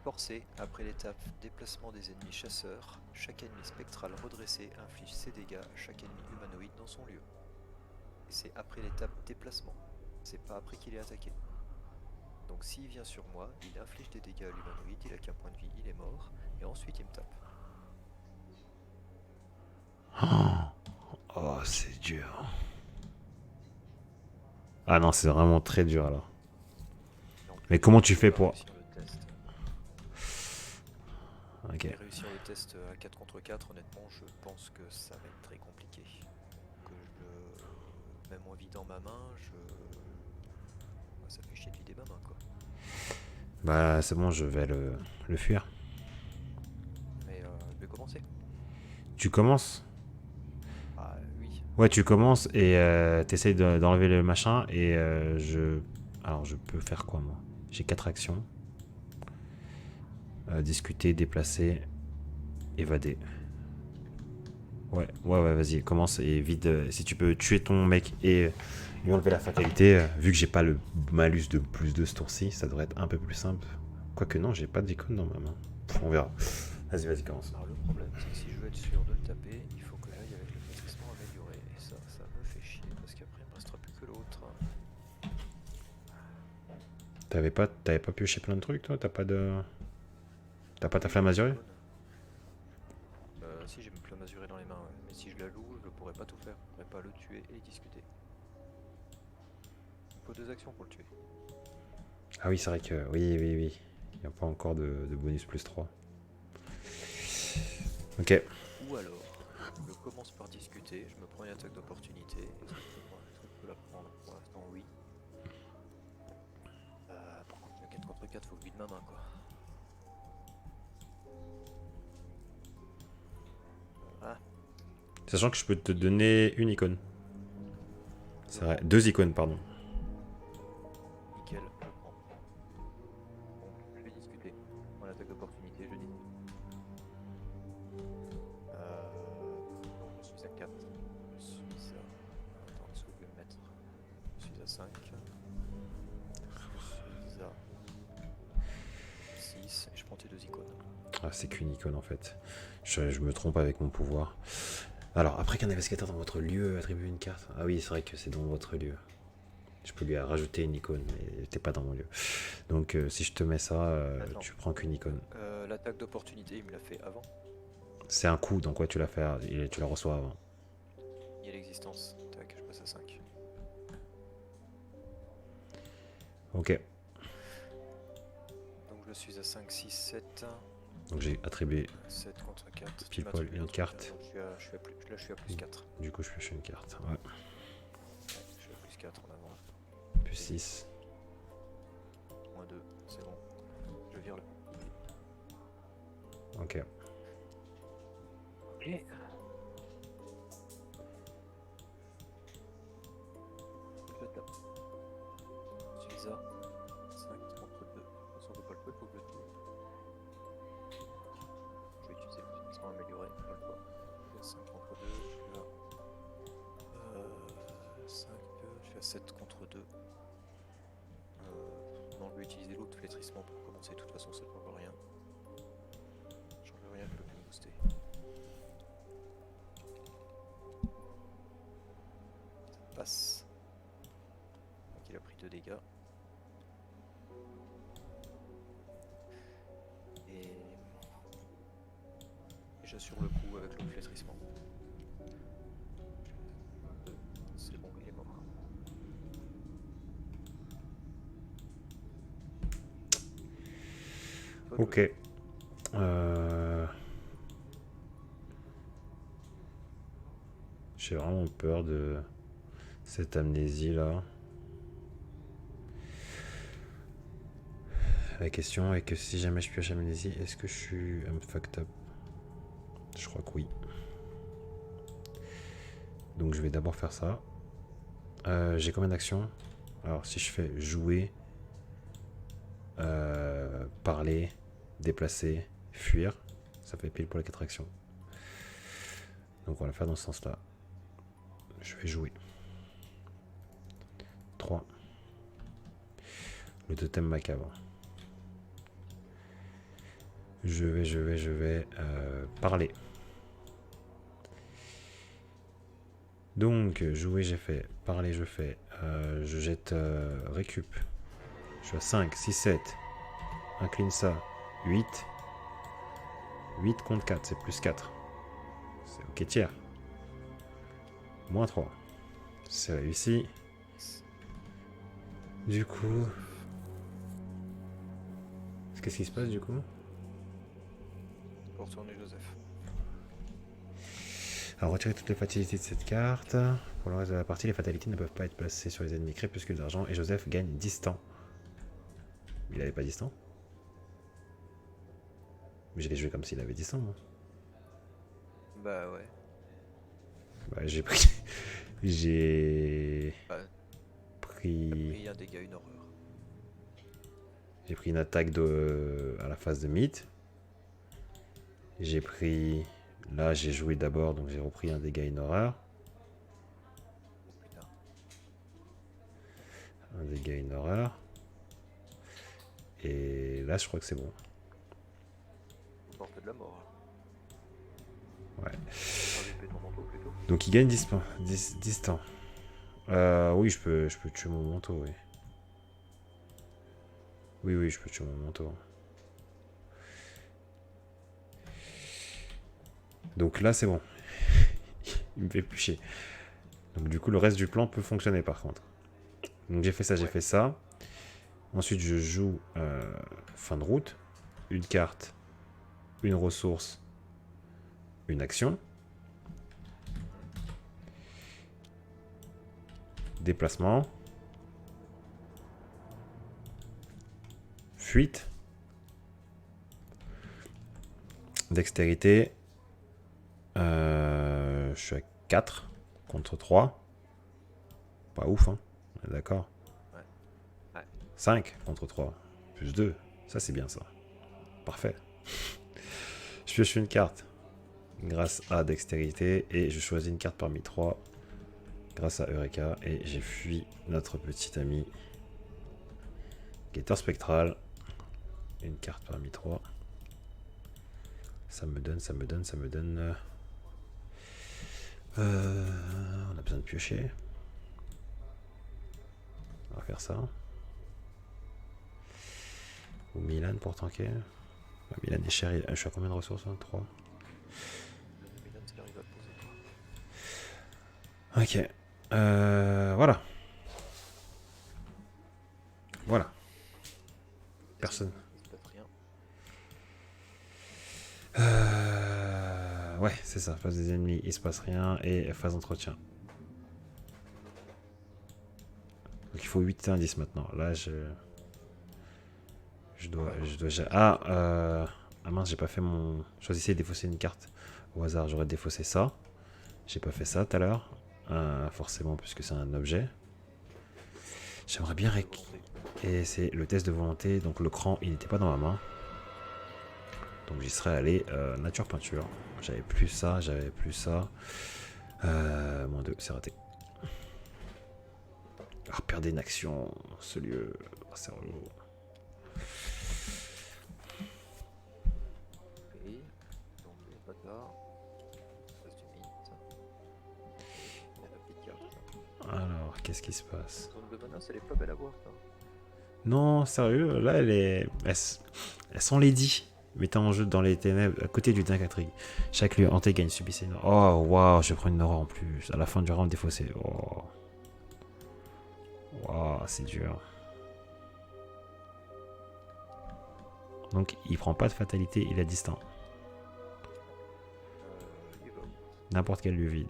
Speaker 2: Forcé, après l'étape déplacement des ennemis chasseurs, chaque ennemi spectral redressé inflige ses dégâts à chaque ennemi humanoïde dans son lieu. Et c'est après l'étape déplacement, c'est pas après qu'il est attaqué. Donc s'il vient sur moi, il inflige des dégâts à l'humanoïde, il a qu'un point de vie, il est mort, et ensuite il me tape.
Speaker 1: Oh, c'est dur. Ah non, c'est vraiment très dur alors. Mais comment tu fais pour...
Speaker 2: Ok. Réussir le test à 4 contre 4, honnêtement, je pense que ça va être très compliqué. Que même en vidant ma main, ça fait chier de vider ma main, quoi.
Speaker 1: Bah, c'est bon, je vais le fuir.
Speaker 2: Mais je vais commencer.
Speaker 1: Tu commences?
Speaker 2: Ah oui.
Speaker 1: Ouais, tu commences et t'essayes d'enlever le machin et je... Alors, je peux faire quoi, moi? J'ai 4 actions. Discuter, déplacer, évader. Ouais, vas-y, commence et vite. Si tu peux tuer ton mec et lui enlever la fatalité, vu que j'ai pas le malus de plus de ce tour-ci, ça devrait être un peu plus simple. Quoique non, j'ai pas d'icône dans ma main. On verra. Vas-y, commence.
Speaker 2: Alors le problème, c'est que si je veux être sûr de le taper, il faut que j'aille avec le flétrissement amélioré. Et ça me fait chier parce qu'après il me restera plus que l'autre.
Speaker 1: T'avais pas pioché plein de trucs, toi? T'as pas ta flamme azurée?
Speaker 2: Si j'ai une flamme azurée dans les mains, ouais. Mais si je la loue, je pourrais pas tout faire. Je pourrais pas le tuer et discuter. Il faut 2 actions pour le tuer.
Speaker 1: Ah oui, c'est vrai que... Oui. Il n'y a pas encore de bonus plus 3. Ok.
Speaker 2: Ou alors, je commence par discuter, je me prends une attaque d'opportunité. Est-ce que je peux la prendre? Pour l'instant, oui. Par contre, le 4 contre 4, faut que je vide ma main, quoi. Ah,
Speaker 1: Sachant que je peux te donner une icône. C'est vrai, 2 icônes, pardon.
Speaker 2: nickel, je prends. Bon, je vais discuter. Je prends l'attaque d'opportunité, je dis. Donc je suis à 4. Je suis à... Attends, est-ce que je vais me mettre? Je suis à 5. Je suis à 6. Et je prends tes 2 icônes.
Speaker 1: Ah, c'est qu'une icône en fait. Je me trompe avec mon pouvoir. Alors, après qu'un investigateur dans votre lieu attribue une carte. Ah oui, c'est vrai que c'est dans votre lieu. Je peux lui rajouter une icône, mais t'es pas dans mon lieu. Donc, si je te mets ça, tu prends qu'une icône.
Speaker 2: L'attaque d'opportunité, il me l'a fait avant.
Speaker 1: C'est un coup, donc ouais, tu l'as fait, tu la reçois avant.
Speaker 2: Il y a l'existence. Tac, je passe à 5.
Speaker 1: Ok,
Speaker 2: Donc je suis à 5, 6, 7.
Speaker 1: donc j'ai attribué
Speaker 2: 7 contre 4.
Speaker 1: pile poil une carte.
Speaker 2: Donc là, je suis à plus 4.
Speaker 1: Du coup, je pioche une carte. Ouais,
Speaker 2: Je suis à plus 4 en avant.
Speaker 1: plus 6.
Speaker 2: Moins 2, c'est bon. Je vire le.
Speaker 1: Ok.
Speaker 2: Ok. Je tape. Je suis à 5 contre 2. De toute façon, je peux pas le jouer, faut que je le tue. Je vais utiliser le financement amélioré, pas le choix. Je suis à 5 contre 2, je suis à 5, je suis à 7 contre 2. Non, je vais utiliser l'autre flétrissement pour commencer, de toute façon ça ne change rien. Je change rien, je peux plus me booster. Ça passe. Donc il a pris 2 dégâts. Et j'assure le coup avec le flétrissement. C'est bon, il est mort.
Speaker 1: Ok. J'ai vraiment peur de cette amnésie là. La question est que si jamais je pioche amnésie, est-ce que je suis fucked up? Je crois que oui. Donc je vais d'abord faire ça. J'ai combien d'actions? Alors si je fais jouer, parler, déplacer, fuir, ça fait pile pour les 4 actions. Donc on va le faire dans ce sens-là. Je vais jouer. 3. Le totem macabre. Je vais parler. Donc, jouer, j'ai fait. Parler, je fais. Je jette récup. Je suis à 5, 6, 7. Incline ça. 8. 8 contre 4, c'est plus 4. C'est ok tiers. Moins 3. C'est réussi. Du coup... Qu'est-ce qui se passe du coup?
Speaker 2: Pour retourner Joseph.
Speaker 1: Alors, retirer toutes les fatalités de cette carte. Pour le reste de la partie, les fatalités ne peuvent pas être placées sur les ennemis crépuscules d'argent et Joseph gagne distant. Il avait pas distant? Mais je l'ai joué comme s'il avait 10 ans, moi.
Speaker 2: Bah ouais.
Speaker 1: Bah, j'ai pris. J'ai
Speaker 2: Bah,
Speaker 1: pris.
Speaker 2: pris un dégât, une horreur.
Speaker 1: J'ai pris une attaque à la phase de mythe. J'ai pris. Là, j'ai joué d'abord, donc j'ai repris un dégât, une horreur.
Speaker 2: Oh putain.
Speaker 1: Un dégât, une horreur. Et là, je crois que c'est bon.
Speaker 2: Porte de la mort.
Speaker 1: Ouais.
Speaker 2: Enlever ton manteau plutôt.
Speaker 1: Donc il gagne 10 temps. Oui, je peux tuer mon manteau, oui. Oui, je peux tuer mon manteau. Donc là, c'est bon. Il me fait plus chier. Donc du coup, le reste du plan peut fonctionner par contre. Donc j'ai fait ça, j'ai fait ça. Ensuite, je joue fin de route. Une carte, une ressource, une action. Déplacement. Fuite. Dextérité. Je suis à 4 contre 3. Pas ouf, hein. D'accord.
Speaker 2: Ouais. Ouais.
Speaker 1: 5 contre 3. Plus 2. Ça, c'est bien, ça. Parfait. Je pioche une carte grâce à Dextérité et je choisis une carte parmi 3 grâce à Eureka et j'ai fui notre petit ami Guetteur Spectral. Une carte parmi 3. Ça me donne. On a besoin de piocher. On va faire ça. Ou Milan pour tanker. Milan est cher. Je suis à combien de ressources? 3.
Speaker 2: Milan, c'est arrivé à te poser toi.
Speaker 1: Ok. Voilà. Voilà. Personne.
Speaker 2: Il se passe rien.
Speaker 1: Ouais, c'est ça. Phase des ennemis, il se passe rien. Et phase d'entretien. Donc il faut 8 indices maintenant. Là, je dois. Ah mince, j'ai pas fait mon. Choisissez de défausser une carte au hasard. J'aurais défaussé ça. J'ai pas fait ça tout à l'heure. Forcément, puisque c'est un objet. J'aimerais bien. Et c'est le test de volonté. Donc le cran, il n'était pas dans ma main. Donc j'y serais allé nature peinture. J'avais plus ça. Moins 2, c'est raté. Ah, perdre une action, ce lieu. Oh, c'est relou.
Speaker 2: Et donc les bâtards. Reste du mythe. Il y a la petite carte.
Speaker 1: Alors, qu'est-ce qui se passe?
Speaker 2: Zone de menace, elle est pas belle à voir. Ça.
Speaker 1: Non, sérieux, là, elles sont lady. Mettez en jeu dans les ténèbres, à côté du dingue intrigue. Chaque lieu hanté gagne subissez une. Oh, waouh, je prends une aura en plus. À la fin du round défaussé. Oh. Waouh, c'est dur. Donc, il prend pas de fatalité, il est distant.
Speaker 2: Il va où?
Speaker 1: N'importe quel lieu vide.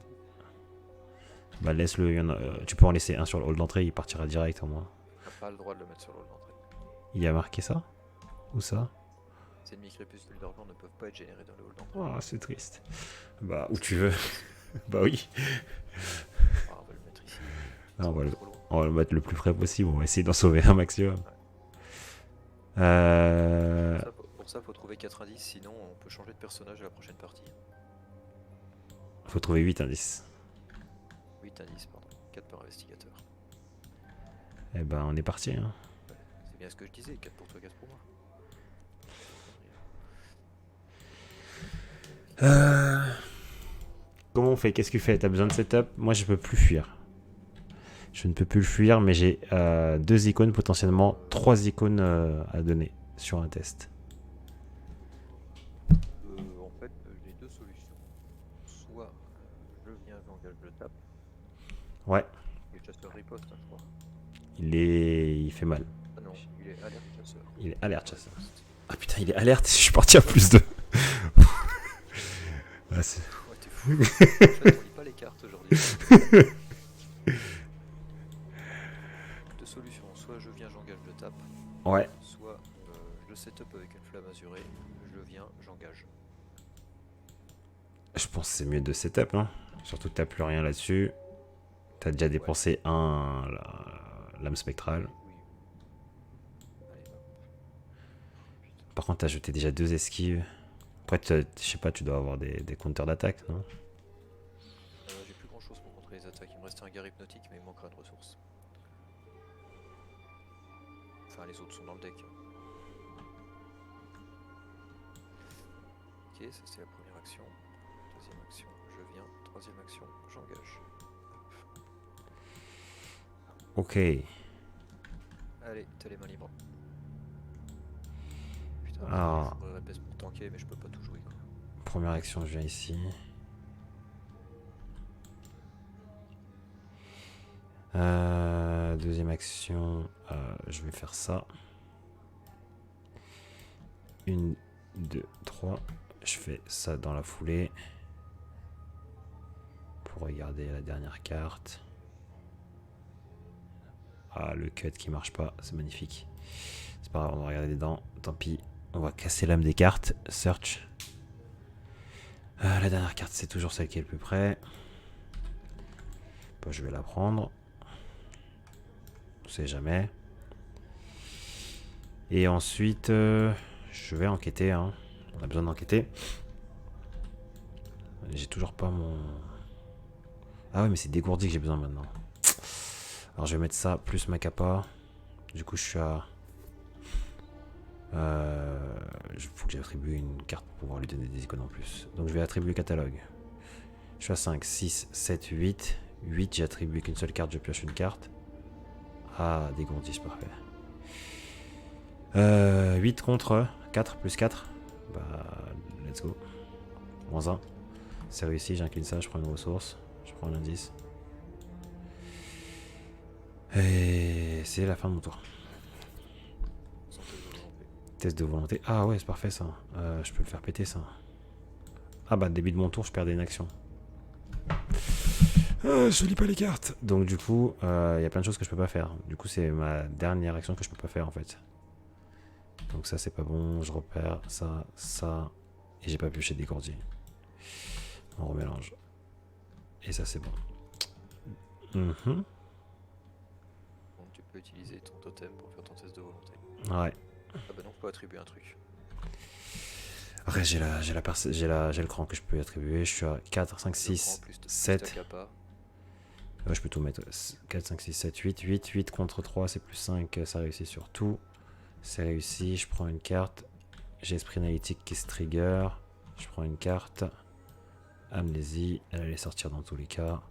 Speaker 1: Bah, laisse-le. Tu peux en laisser un sur le hall d'entrée, il partira direct au moins.
Speaker 2: T'as pas le droit de le mettre sur le hall d'entrée.
Speaker 1: Il y a marqué ça? Où ça?
Speaker 2: Ces demi-crépuscules d'argent ne peuvent pas être générés dans le hall d'entrée.
Speaker 1: Oh, c'est triste. Bah, où tu veux. Bah oui.
Speaker 2: Ah, on va le mettre ici.
Speaker 1: Non,
Speaker 2: Ça va trop loin.
Speaker 1: on va le mettre le plus près possible. On va essayer d'en sauver un maximum.
Speaker 2: Pour ça, faut trouver 4 indices, sinon on peut changer de personnage à la prochaine partie.
Speaker 1: Faut trouver 8 indices.
Speaker 2: 8 indices, pardon. 4 par investigateur.
Speaker 1: Eh ben, on est parti. Hein.
Speaker 2: Ouais, c'est bien ce que je disais, 4 pour toi, 4 pour moi.
Speaker 1: Comment on fait? Qu'est-ce que tu fais? T'as besoin de setup? Moi, je peux plus fuir. Je ne peux plus le fuir, mais j'ai 2 icônes, potentiellement 3 icônes à donner sur un test.
Speaker 2: En fait, j'ai 2 solutions. Soit je viens, j'engage, je tape.
Speaker 1: Ouais.
Speaker 2: Et le chasseur riposte, hein, je crois.
Speaker 1: Il fait mal.
Speaker 2: Ah non, il est alerte chasseur.
Speaker 1: Il est alerte, chasseur. Ah putain, il est alerte. Je suis parti à plus de. Ah, c'est...
Speaker 2: Ouais, t'es fou. En fait, on lit pas les cartes aujourd'hui. 2 solutions. Soit je viens, j'engage, je tape.
Speaker 1: Ouais.
Speaker 2: Soit Je setup avec une flamme azurée. Je viens, j'engage.
Speaker 1: Je pense que c'est mieux de setup, hein. Surtout que t'as plus rien là-dessus. T'as déjà
Speaker 2: Ouais.
Speaker 1: dépensé lame spectrale.
Speaker 2: Oui. Allez, hop. Putain.
Speaker 1: Par contre, t'as jeté déjà 2 esquives. Après, je sais pas, tu dois avoir des counters d'attaque, non?
Speaker 2: J'ai plus grand chose pour contrer les attaques. Il me restait un gars hypnotique, mais il me manquera de ressources. Enfin, les autres sont dans le deck. Ok, ça c'était la première action. Deuxième action, je viens. Troisième action, j'engage.
Speaker 1: Ok.
Speaker 2: Allez, t'as les mains libres. Putain,
Speaker 1: Alors,
Speaker 2: je voudrais baisse pour tanker, mais je peux pas tout jouer quoi.
Speaker 1: première action, je viens ici. Deuxième action, je vais faire ça. 1, 2, 3. Je fais ça dans la foulée. Pour regarder la dernière carte. Ah, le cut qui marche pas, c'est magnifique. C'est pas grave, on va regarder dedans. Tant pis, on va casser l'âme des cartes. Search. La dernière carte, c'est toujours celle qui est le plus près. Bon, je vais la prendre. On sait jamais. Et ensuite, je vais enquêter. Hein. On a besoin d'enquêter. J'ai toujours pas mon... Ah ouais, mais c'est dégourdi que j'ai besoin maintenant. Alors je vais mettre ça plus ma capa. Du coup, je suis à... Il faut que j'attribue une carte pour pouvoir lui donner des icônes en plus. Donc je vais attribuer catalogue. Je suis à 5, 6, 7, 8. 8, j'ai attribué qu'une seule carte, je pioche une carte. Ah, dégourdi, c'est parfait. 8 contre 4 plus 4. Bah, let's go. Moins 1. C'est réussi, j'incline ça, je prends une ressource. Je prends l'indice. Et c'est la fin de mon tour.
Speaker 2: Sans test de volonté.
Speaker 1: Test de volonté. Ah ouais, c'est parfait ça. Je peux le faire péter ça. Ah bah, début de mon tour, je perdais une action. Je lis pas les cartes. Donc du coup, il y a plein de choses que je peux pas faire. Du coup, c'est ma dernière action que je peux pas faire en fait. Donc ça, c'est pas bon. Je repère ça, ça. Et j'ai pas pioché dégourdi. On remélange. Et ça, c'est bon.
Speaker 2: Donc tu peux utiliser ton totem pour faire ton test de volonté.
Speaker 1: Ouais.
Speaker 2: Ah bah non, je peux attribuer un truc.
Speaker 1: Après, j'ai le cran que je peux attribuer. Je suis à 4, 5, 6, 7. Ouais, je peux tout mettre. 4, 5, 6, 7, 8. 8 contre 3, c'est plus 5. Ça réussit sur tout. C'est réussi. Je prends une carte. J'ai esprit analytique qui se trigger. Je prends une carte. Amnésie. Elle allait sortir dans tous les cas.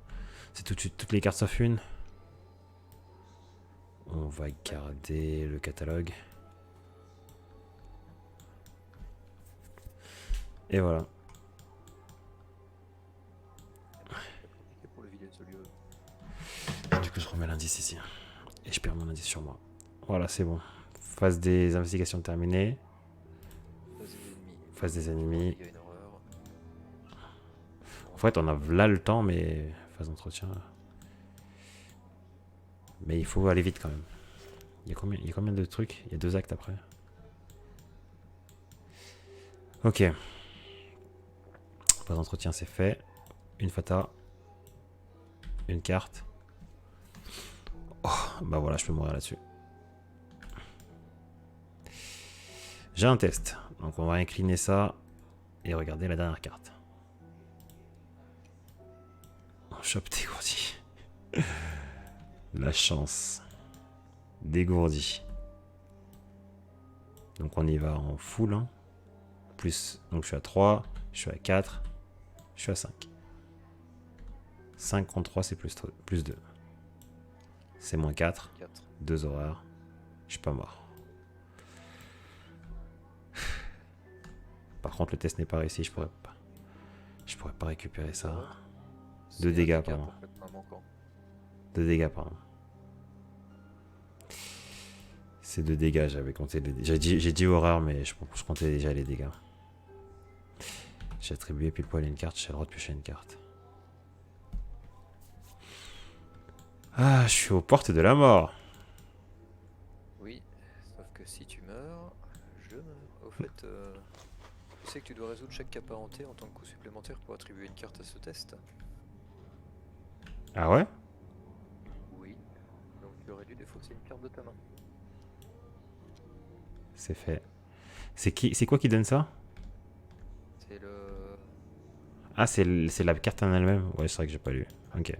Speaker 1: C'est tout de suite toutes les cartes sauf une. On va garder le catalogue. Et voilà.
Speaker 2: Pour le vider de ce lieu.
Speaker 1: Du coup, je remets l'indice ici. Et je perds mon indice sur moi. Voilà, c'est bon. Phase des investigations terminée. Phase des ennemis.
Speaker 2: Il y a une horreur.
Speaker 1: En fait, on a là le temps, mais phase d'entretien. Mais il faut aller vite quand même. Il y a combien de trucs? Il y a 2 actes après. Ok. Phase d'entretien, c'est fait. Une fata. Une carte. Oh, bah voilà, je peux mourir là-dessus. J'ai un test. Donc on va incliner ça et regarder la dernière carte. On chope dégourdi. La chance. Dégourdi. Donc on y va en full. Hein. Plus, donc je suis à 3, je suis à 4, je suis à 5. 5 contre 3, c'est plus 2. C'est moins 4. 2 horreurs. Je suis pas mort. Par contre, le test n'est pas réussi, je pourrais pas récupérer ça. 2 dégâts, pardon. 2 dégâts, pardon. C'est 2 dégâts, j'avais compté. J'ai dit horreur, mais je comptais déjà les dégâts. J'ai attribué pile poil une carte, j'ai le droit de piocher une carte. Ah, je suis aux portes de la mort.
Speaker 2: Oui, sauf que si tu meurs, jeu. Au fait, tu sais que tu dois résoudre chaque cas parenté en tant que coup supplémentaire pour attribuer une carte à ce test?
Speaker 1: Ah ouais?
Speaker 2: Oui. Donc tu aurais dû défausser une carte de ta main.
Speaker 1: C'est fait. C'est quoi qui donne ça?
Speaker 2: C'est le...
Speaker 1: Ah, c'est la carte en elle-même. Ouais, c'est vrai que j'ai pas lu. Ok.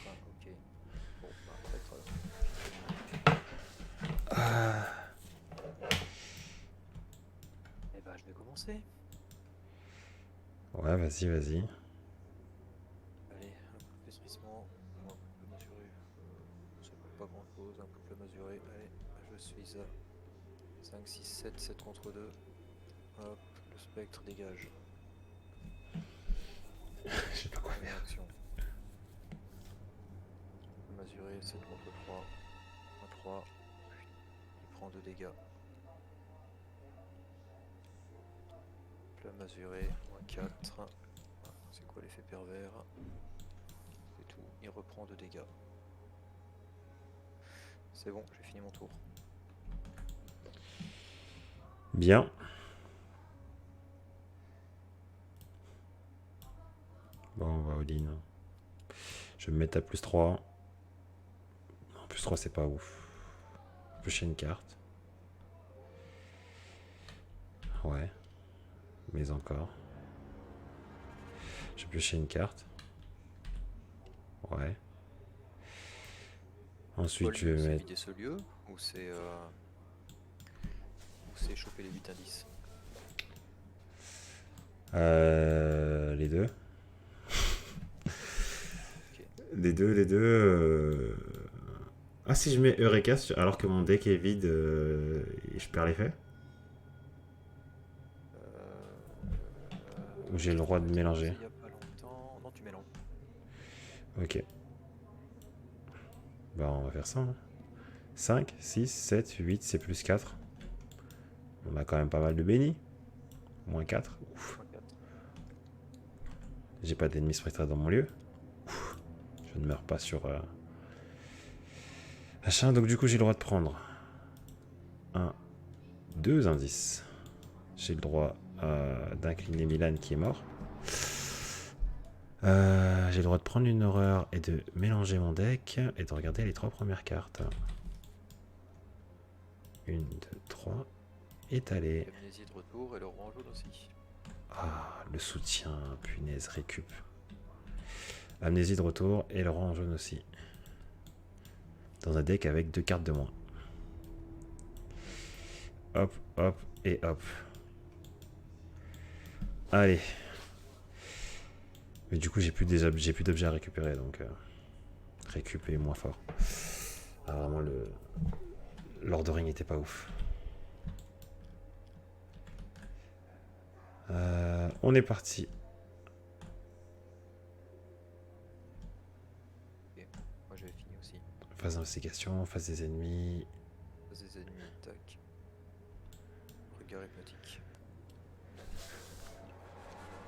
Speaker 2: Ah, ok. Bon, bah peut-être alors. Eh ben, je vais commencer.
Speaker 1: Ouais, vas-y, vas-y.
Speaker 2: Allez, un coup de pétrissement, ou un couple mesuré. Ça coûte pas grand chose, un couple mesuré. Allez, je suis à 5, 6, 7, 7 contre 2. Hop, le spectre dégage.
Speaker 1: Je sais pas quoi
Speaker 2: Première
Speaker 1: faire.
Speaker 2: action. Mesuré, 7 contre 3. Un 3. Il prend 2 dégâts. Plat mesuré, moins 4. Ah, c'est quoi l'effet pervers? C'est tout, il reprend 2 dégâts. C'est bon, j'ai fini mon tour.
Speaker 1: Bien. Bon, on va all-in. Je vais me mettre à plus 3. Non, plus 3, c'est pas ouf. Piocher une carte. Ouais. Mais encore. Je vais piocher une carte. Ouais. Ensuite, je vais
Speaker 2: C'est
Speaker 1: mettre.
Speaker 2: vider ce lieu ou c'est choper les 8 indices?
Speaker 1: Les deux.
Speaker 2: Ok.
Speaker 1: Les deux. Ah, si je mets Eureka alors que mon deck est vide, je perds l'effet? Ou j'ai le droit de mélanger?
Speaker 2: Il y a pas longtemps. Non, tu mélanges.
Speaker 1: Ok. Bah, on va faire ça. 5, 6, 7, 8, c'est plus 4. On a quand même pas mal de bénis. Moins 4. Ouf. J'ai pas d'ennemis spectrales dans mon lieu. Ouf. Je ne meurs pas sur... Machin, donc du coup j'ai le droit de prendre 1, 2 indices. J'ai le droit d'incliner Milan qui est mort. J'ai le droit de prendre une horreur et de mélanger mon deck et de regarder les 3 premières cartes. 1, 2, 3. Étalé.
Speaker 2: Amnésie de retour et le rang jaune aussi.
Speaker 1: Ah, le soutien, punaise, récup. Amnésie de retour et le rang en jaune aussi. Dans un deck avec 2 cartes de moins. Hop, hop et hop. Allez. Mais du coup, j'ai plus d'objets à récupérer, donc récup est moins fort. Ah, vraiment, l'ordering n'était pas ouf. On est parti.
Speaker 2: Ok, moi j'avais fini aussi.
Speaker 1: Phase d'investigation, phase des ennemis.
Speaker 2: Phase des ennemis, tac. Regard hypnotique.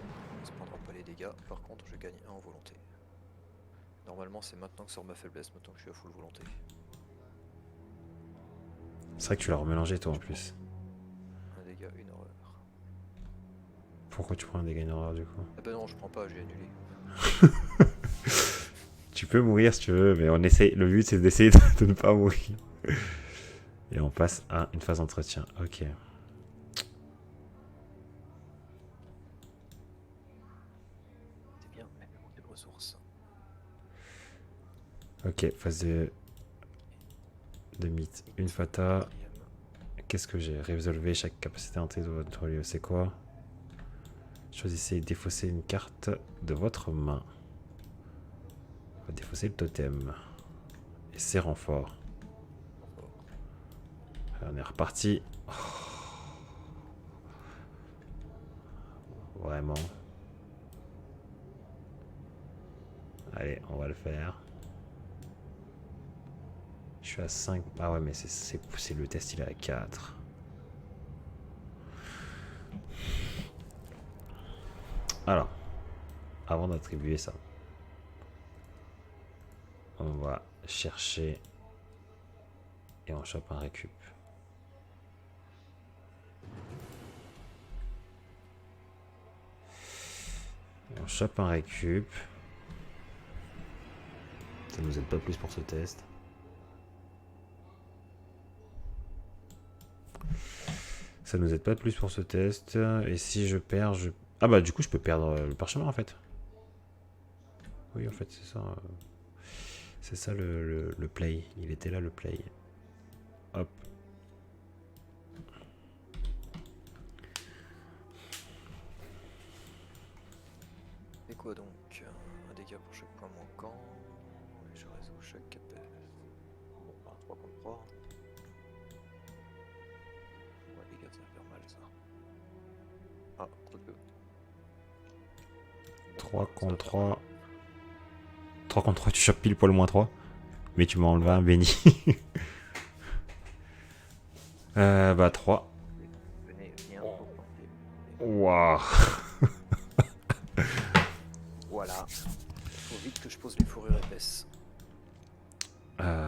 Speaker 2: Il ne se prendra pas les dégâts, par contre je gagne 1 en volonté. Normalement c'est maintenant que sort ma faiblesse, maintenant que je suis à full volonté.
Speaker 1: C'est vrai que tu l'as remélangé toi en plus.
Speaker 2: Un dégât, une horreur.
Speaker 1: Pourquoi tu prends un dégât horreur du coup?
Speaker 2: Ah bah non, je prends pas, j'ai annulé.
Speaker 1: Tu peux mourir si tu veux, mais on essaye. Le but c'est d'essayer de ne pas mourir. Et on passe à une phase d'entretien. Ok.
Speaker 2: C'est bien, mais il manque de ressources.
Speaker 1: Ok, phase de mythe. Une fata.
Speaker 2: Quatrième.
Speaker 1: Qu'est-ce que j'ai? Résolver chaque capacité entrée de votre lieu. C'est quoi? Choisissez et défausser une carte de votre main. On va défausser le totem. Et ses renforts. On est reparti. Oh. Vraiment. Allez, on va le faire. Je suis à 5. Ah ouais, mais c'est le test, il est à 4. Alors, avant d'attribuer ça, on va chercher et on chope un récup. On chope un récup. Ça nous aide pas plus pour ce test. Ça nous aide pas plus pour ce test. Et si je perds, je... Ah bah du coup je peux perdre le parchemin en fait. Oui en fait c'est ça. C'est ça le play. Il était là le play. Hop.
Speaker 2: Et quoi donc? Un dégât pour chaque point manquant. Et je résous chaque appel. Bon, bah, 3 contre 3. Ouais, les gars, ça va faire mal ça. Ah, quoique.
Speaker 1: 3
Speaker 2: Ça va
Speaker 1: contre
Speaker 2: faire mal.
Speaker 1: 3. 3 contre 3, tu chopes pile poil moins 3. Mais tu m'as enlevé
Speaker 2: Ouais.
Speaker 1: un béni. Bah 3.
Speaker 2: Venez, viens pour tenter.
Speaker 1: Waouh.
Speaker 2: Voilà. Faut vite que je pose les fourrures épaisses. Normalement,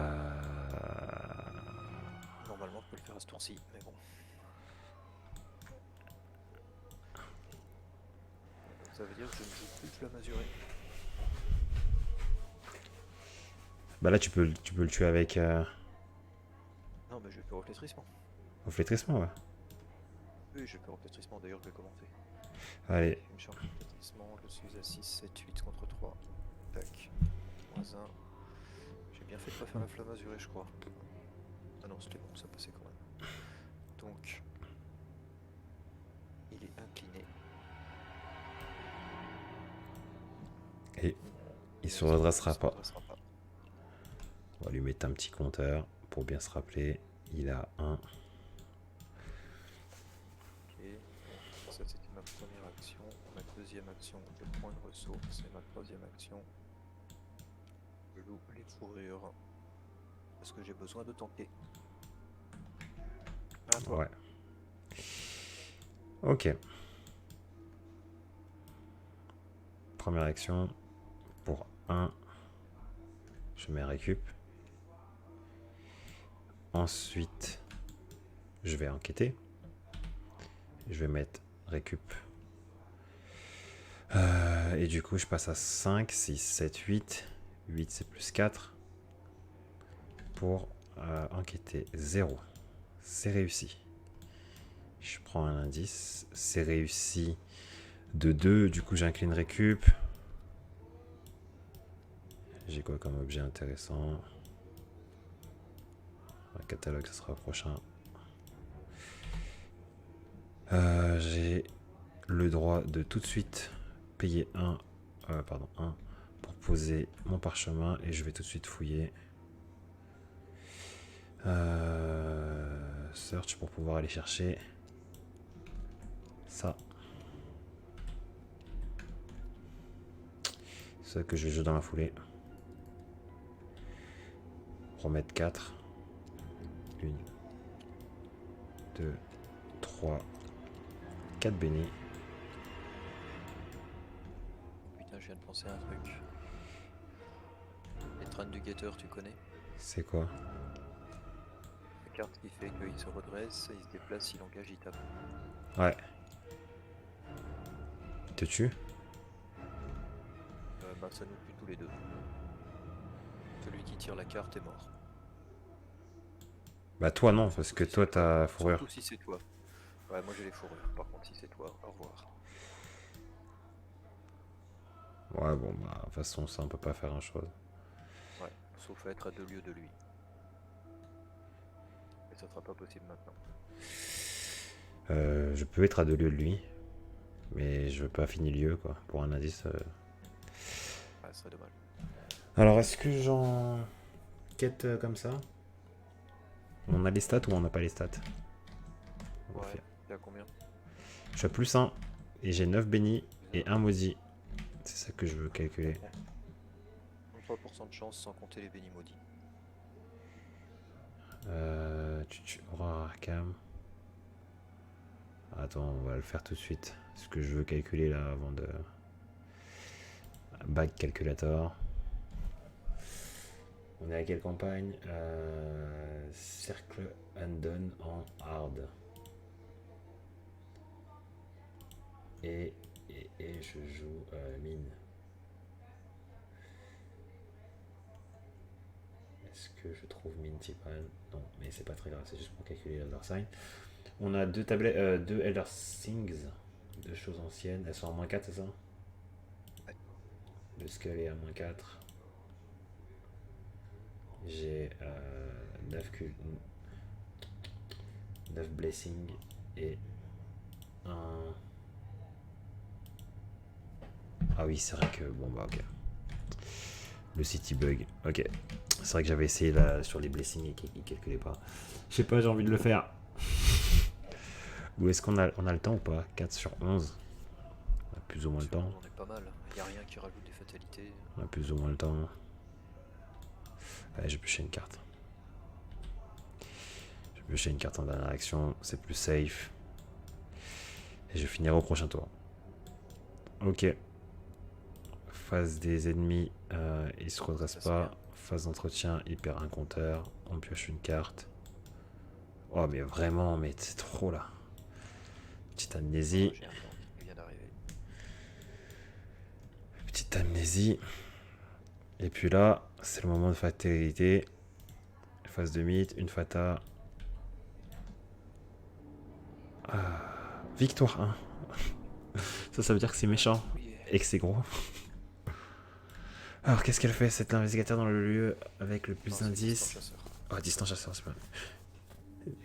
Speaker 2: je peux le faire à ce tour-ci, mais bon. Donc ça veut dire que je ne joue plus de la mesurée.
Speaker 1: Bah là tu peux le tuer avec
Speaker 2: Non, mais je vais faire au flétrissement.
Speaker 1: au flétrissement ouais.
Speaker 2: Oui, je vais faire au flétrissement, d'ailleurs, je vais commenter.
Speaker 1: Allez.
Speaker 2: Je me charge au flétrissement, je suis à 6, 7, 8 contre 3. Tac. Moins 1. J'ai bien fait de pas faire la flamme azurée, je crois. Ah non, c'était bon, ça passait quand même. Donc, il est incliné.
Speaker 1: Et il se redressera pas.
Speaker 2: pas.
Speaker 1: On va lui mettre un petit compteur pour bien se rappeler. Il a 1.
Speaker 2: Ok, donc ça c'était ma première action. Ma deuxième action, le point de ressources. Et ma troisième action, je loue les fourrures. Parce que j'ai besoin de tanker. À toi.
Speaker 1: Ouais. Ok. Première action. Pour 1. Je mets récup. Ensuite, je vais enquêter. Je vais mettre récup. Et du coup, je passe à 5, 6, 7, 8. 8, c'est plus 4. Pour enquêter 0. C'est réussi. Je prends un indice. C'est réussi de 2. Du coup, j'incline récup. J'ai quoi comme objet intéressant? Un catalogue, ça sera prochain. J'ai le droit de tout de suite payer 1 pour poser mon parchemin et je vais tout de suite fouiller. Search pour pouvoir aller chercher ça. C'est ça que je vais jouer dans la foulée. Remettre 4. 1, 2, 3, 4 bénis.
Speaker 2: Putain, je viens de penser à un truc. Les trains du guetteur, tu connais?
Speaker 1: C'est quoi?
Speaker 2: La carte qui fait qu'il se redresse, il se déplace, il engage, il tape.
Speaker 1: Ouais. Il te tue?
Speaker 2: Bah ça nous tue tous les deux. Celui qui tire la carte est mort.
Speaker 1: Bah toi non, parce que
Speaker 2: Si
Speaker 1: toi
Speaker 2: c'est toi.
Speaker 1: t'as fourrure.
Speaker 2: Surtout si c'est toi. Ouais, moi j'ai les fourrures. Par contre, si c'est toi, au revoir.
Speaker 1: Ouais bon bah de toute façon ça on peut pas faire grand chose.
Speaker 2: Ouais, sauf à être à 2 lieues de lui. Et ça sera pas possible maintenant.
Speaker 1: Je peux être à 2 lieues de lui. Mais je veux pas finir lieu quoi. Pour un indice.
Speaker 2: Ouais, ce serait dommage.
Speaker 1: Alors est-ce que j'en quête comme ça? On a les stats ou on n'a pas les stats? On va
Speaker 2: Ouais,
Speaker 1: faire.
Speaker 2: t'es à combien?
Speaker 1: Je suis à plus 1 et j'ai 9 bénis et 1 maudit. C'est ça que je veux calculer.
Speaker 2: 3% de chance sans compter les bénis maudits.
Speaker 1: Aura Arkham. Attends, on va le faire tout de suite. Ce que je veux calculer là avant de. Back calculator. On est à quelle campagne? Cercle Undone en hard. Et Et je joue mine. Est-ce que je trouve mine Tipan? Non, mais c'est pas très grave, c'est juste pour calculer l'Elder Sign. On a deux tablettes, deux Elder Things, deux choses anciennes. Elles sont à -4, c'est ça?
Speaker 2: Ouais.
Speaker 1: Le Skull est à -4. J'ai 9 Blessing et un. Ah oui, c'est vrai que. Bon, bah, ok. Le City Bug. Ok. C'est vrai que j'avais essayé là sur les Blessings et qu'il calculait pas. Je sais pas, j'ai envie de le faire. Ou est-ce qu'on a le temps ou pas? 4 sur 11. On a plus ou moins le temps.
Speaker 2: On est pas mal. Il n'y a rien qui rajoute des fatalités.
Speaker 1: On a plus ou moins le temps. Allez, je vais piocher une carte. Je vais piocher une carte en dernière action. C'est plus safe. Et je finirai au prochain tour. Ok. Phase des ennemis, il se redresse pas. Phase d'entretien, il perd un compteur. On pioche une carte. Oh, mais vraiment, mais c'est trop là. Petite amnésie.
Speaker 2: J'ai un plan qui vient d'arriver.
Speaker 1: Petite amnésie. Et puis là, c'est le moment de fatalité. Phase de mythe, une fata. Ah, victoire 1. Ça veut dire que c'est méchant. Et que c'est gros. Alors, qu'est-ce qu'elle fait, cet investigateur dans le lieu avec le plus d'indices? Oh, distant chasseur, c'est pas.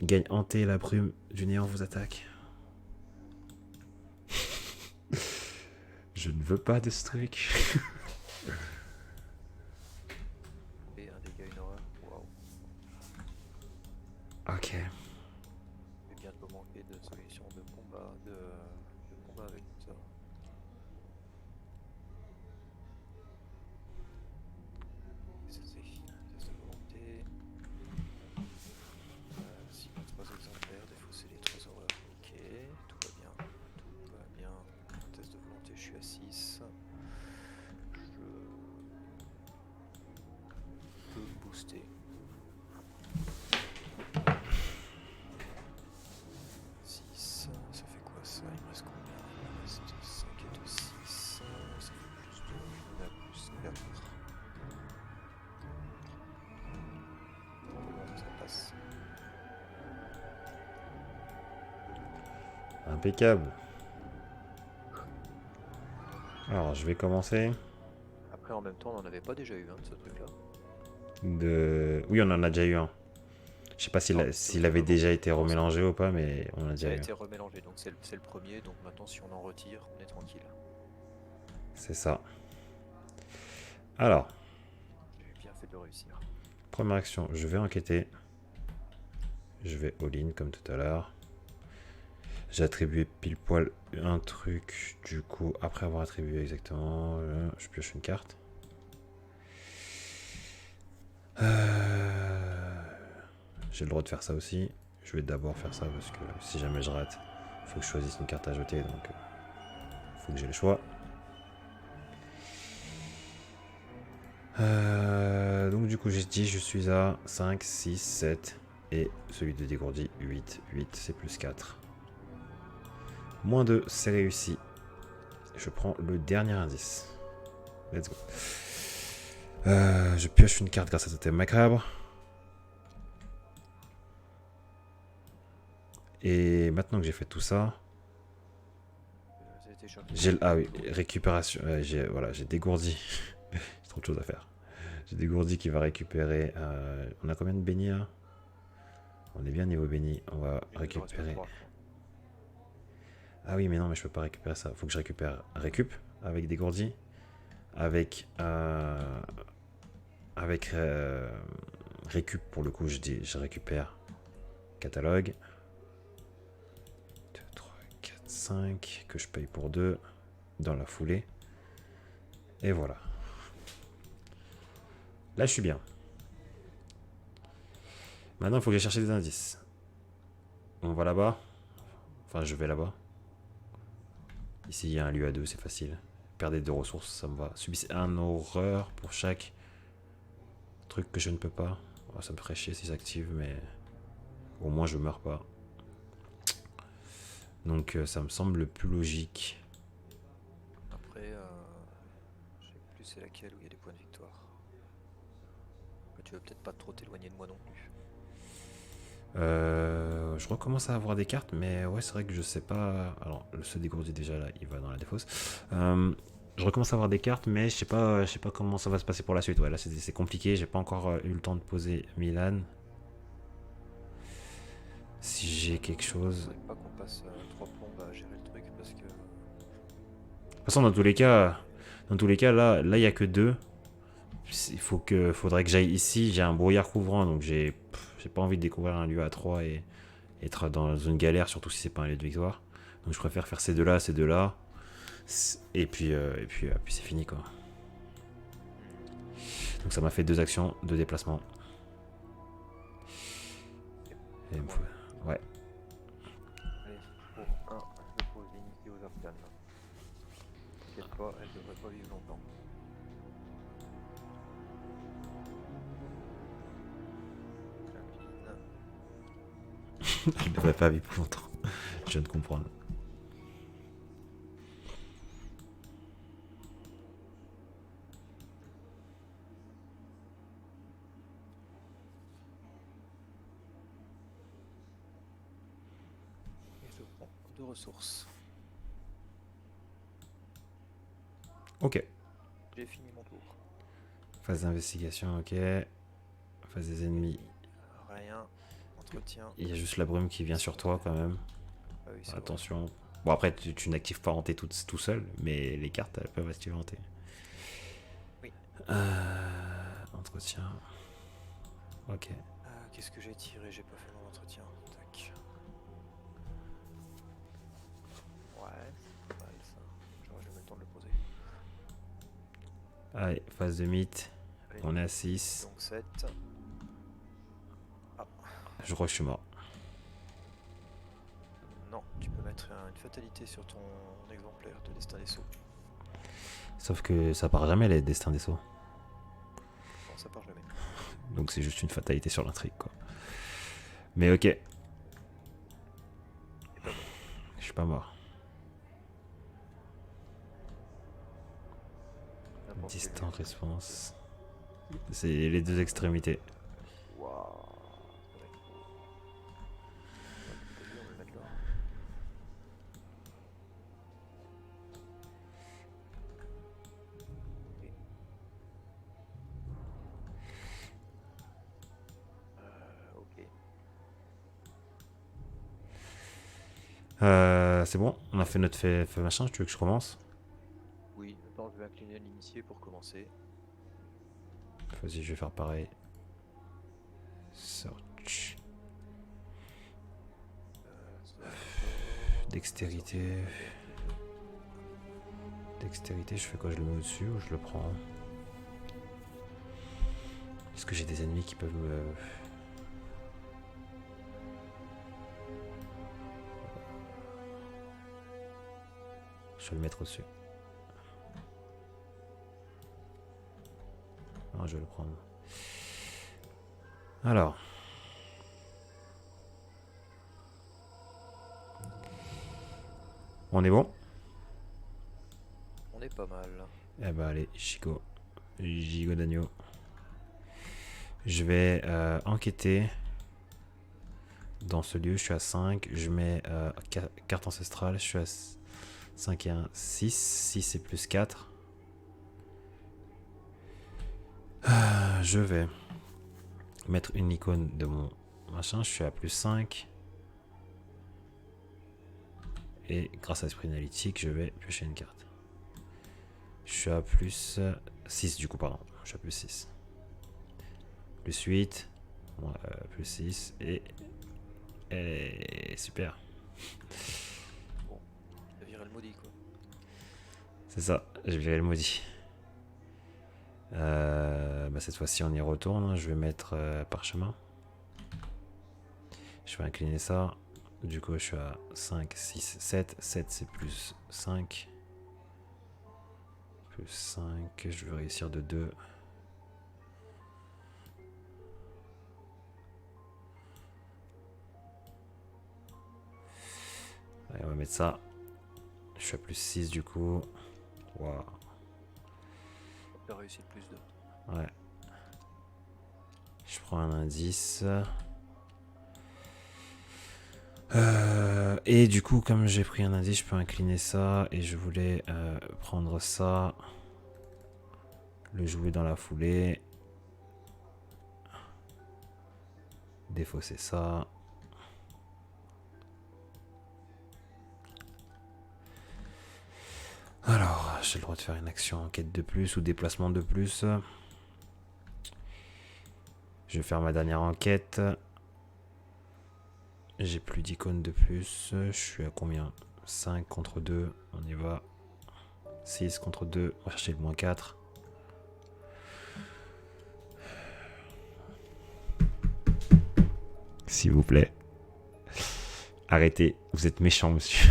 Speaker 1: Gagne hanté, la brume du néant vous attaque. Je ne veux pas de ce truc.
Speaker 2: Et un dégât, une horreur. Waouh.
Speaker 1: Ok.
Speaker 2: Je vais bientôt manquer de solutions de combat, de combat avec tout ça. Ça c'est test de volonté. 6 par 3 exemplaires, défausser les 3 horreurs. Ok, tout va bien. Tout va bien. Un test de volonté, je suis à 6. Je peux booster. 6, ça fait quoi ça? Il me reste combien? Il me reste 5 et 2, 6. Ça fait plus 2, on a plus 4. Bon, ça passe.
Speaker 1: Impeccable. Alors, je vais commencer.
Speaker 2: Après, en même temps, on n'en avait pas déjà eu un de ce truc-là.
Speaker 1: Oui, on en a déjà eu un. Je sais pas s'il avait déjà été remélangé ou pas, mais on a déjà eu.
Speaker 2: Ça a été remélangé, donc c'est le premier. Donc maintenant, si on en retire, on est tranquille.
Speaker 1: C'est ça. Alors.
Speaker 2: J'ai bien fait de réussir.
Speaker 1: Première action, je vais enquêter. Je vais all-in comme tout à l'heure. J'ai attribué pile poil un truc. Du coup, après avoir attribué exactement, je pioche une carte. J'ai le droit de faire ça aussi. Je vais d'abord faire ça parce que si jamais je rate, il faut que je choisisse une carte à jeter. Donc, il faut que j'ai le choix. Donc du coup j'ai dit je suis à 5, 6, 7 et celui de dégourdi 8, 8 c'est plus 4. Moins 2 c'est réussi. Je prends le dernier indice. Let's go. Je pioche une carte grâce à totem macabre. Et maintenant que j'ai fait tout ça, ah oui, récupération. J'ai dégourdi. J'ai trop de choses à faire. J'ai dégourdi qui va récupérer. On a combien de bénis là? On est bien niveau béni. On va récupérer. Ah oui, mais non, mais je peux pas récupérer ça. Faut que je récupère récup avec dégourdi. Avec récup pour le coup, je récupère catalogue. 2, 3, 4, 5 que je paye pour 2 dans la foulée. Et voilà. Là, je suis bien. Maintenant, il faut que j'aille chercher des indices. On va là-bas. Enfin, je vais là-bas. Ici, il y a un lieu à 2, c'est facile. Perdez 2 ressources, ça me va. Subissez un horreur pour chaque truc que je ne peux pas. Oh, ça me ferait chier si ça s'active, mais au moins je meurs pas. Donc ça me semble le plus logique.
Speaker 2: c'est laquelle où il y a des points de victoire. Tu vas peut-être pas trop t'éloigner de moi non plus.
Speaker 1: Je recommence à avoir des cartes, mais ouais, c'est vrai que je sais pas. Alors, ce dégourdi déjà là, il va dans la défausse. Je recommence à avoir des cartes, mais je sais pas comment ça va se passer pour la suite. Ouais, là c'est compliqué. J'ai pas encore eu le temps de poser Milan. Si j'ai quelque chose.
Speaker 2: Faudrait pas qu'on passe 3 plombes à gérer le truc parce que.
Speaker 1: De toute façon, dans tous les cas, là, il y a que deux. Faudrait que j'aille ici. J'ai un brouillard couvrant, donc j'ai pas envie de découvrir un lieu à 3 et être dans une galère, surtout si c'est pas un lieu de victoire. Donc je préfère faire ces deux-là. Puis c'est fini quoi. Donc ça m'a fait 2 actions, 2 déplacements. Et il me faut... Ouais.
Speaker 2: Allez, pour 1, je pose l'initié aux arcanes. T'inquiète pas, elle devrait pas vivre longtemps.
Speaker 1: Il ne devrait pas vivre plus longtemps. Je viens de comprendre.
Speaker 2: Et je prends 2 ressources.
Speaker 1: Ok.
Speaker 2: J'ai fini mon tour.
Speaker 1: Phase d'investigation, ok. Phase des ennemis.
Speaker 2: Rien. Entretien.
Speaker 1: Il y a juste la brume qui vient sur toi quand même.
Speaker 2: Ah oui, c'est
Speaker 1: Attention. Vrai. Bon après tu n'actives pas hanté tout seul, mais les cartes elles peuvent activer hanté.
Speaker 2: Oui.
Speaker 1: Entretien. Ok.
Speaker 2: Qu'est-ce que j'ai tiré? J'ai pas fait mon entretien. Tac. Ouais, c'est pas mal ça. J'aurais jamais le temps de le poser.
Speaker 1: Allez, phase de mythe.
Speaker 2: Allez,
Speaker 1: On est à 6.
Speaker 2: donc 7. Ah.
Speaker 1: Je crois que je suis mort.
Speaker 2: Non, tu peux mettre une fatalité sur ton exemplaire de Destin des Sceaux.
Speaker 1: Sauf que ça part jamais les destins des sceaux.
Speaker 2: Non, ça part jamais.
Speaker 1: Donc c'est juste une fatalité sur l'intrigue quoi. Mais ok. Je suis pas mort. Distant response. C'est les deux extrémités.
Speaker 2: Waouh. Ok.
Speaker 1: C'est bon, on a fait notre fait machin, tu veux que je commence?
Speaker 2: Oui, maintenant je vais incliner l'initié pour commencer.
Speaker 1: Vas-y, je vais faire pareil. Search. Dextérité. Dextérité, je fais quoi? Je le mets au-dessus ou je le prends? Est-ce que j'ai des ennemis qui peuvent me... Je vais le mettre au-dessus. Non, je vais le prendre. Alors. On est bon?
Speaker 2: On est pas mal.
Speaker 1: Eh ben allez, Chico. Gigot d'agneau. Je vais enquêter dans ce lieu. Je suis à 5. Je mets carte ancestrale. Je suis à 5 et 1, 6. 6 et plus 4. Je vais mettre une icône de mon machin. Je suis à plus 5. Et grâce à l'esprit analytique, je vais piocher une carte. Je suis à plus 6 du coup, pardon. Je suis à plus 6. Plus 8. Plus 6. Et super.
Speaker 2: Bon, t'as viré le maudit quoi.
Speaker 1: C'est ça, j'ai viré le maudit. Cette fois-ci, on y retourne. Je vais mettre parchemin. Je vais incliner ça. Du coup, je suis à 5, 6, 7. 7, c'est plus 5. Plus 5. Je vais réussir de 2. Allez, on va mettre ça. Je suis à plus 6 du coup. Waouh.
Speaker 2: T'as réussi le plus de.
Speaker 1: Ouais. Je prends un indice. Et du coup, comme j'ai pris un indice, je peux incliner ça. Et je voulais prendre ça. Le jouer dans la foulée. Défausser ça. Alors, j'ai le droit de faire une action enquête de plus ou déplacement de plus. Je vais faire ma dernière enquête. J'ai plus d'icônes de plus. Je suis à combien? 5 contre 2. On y va. 6 contre 2. On va chercher le moins 4. S'il vous plaît. Arrêtez. Vous êtes méchant, monsieur.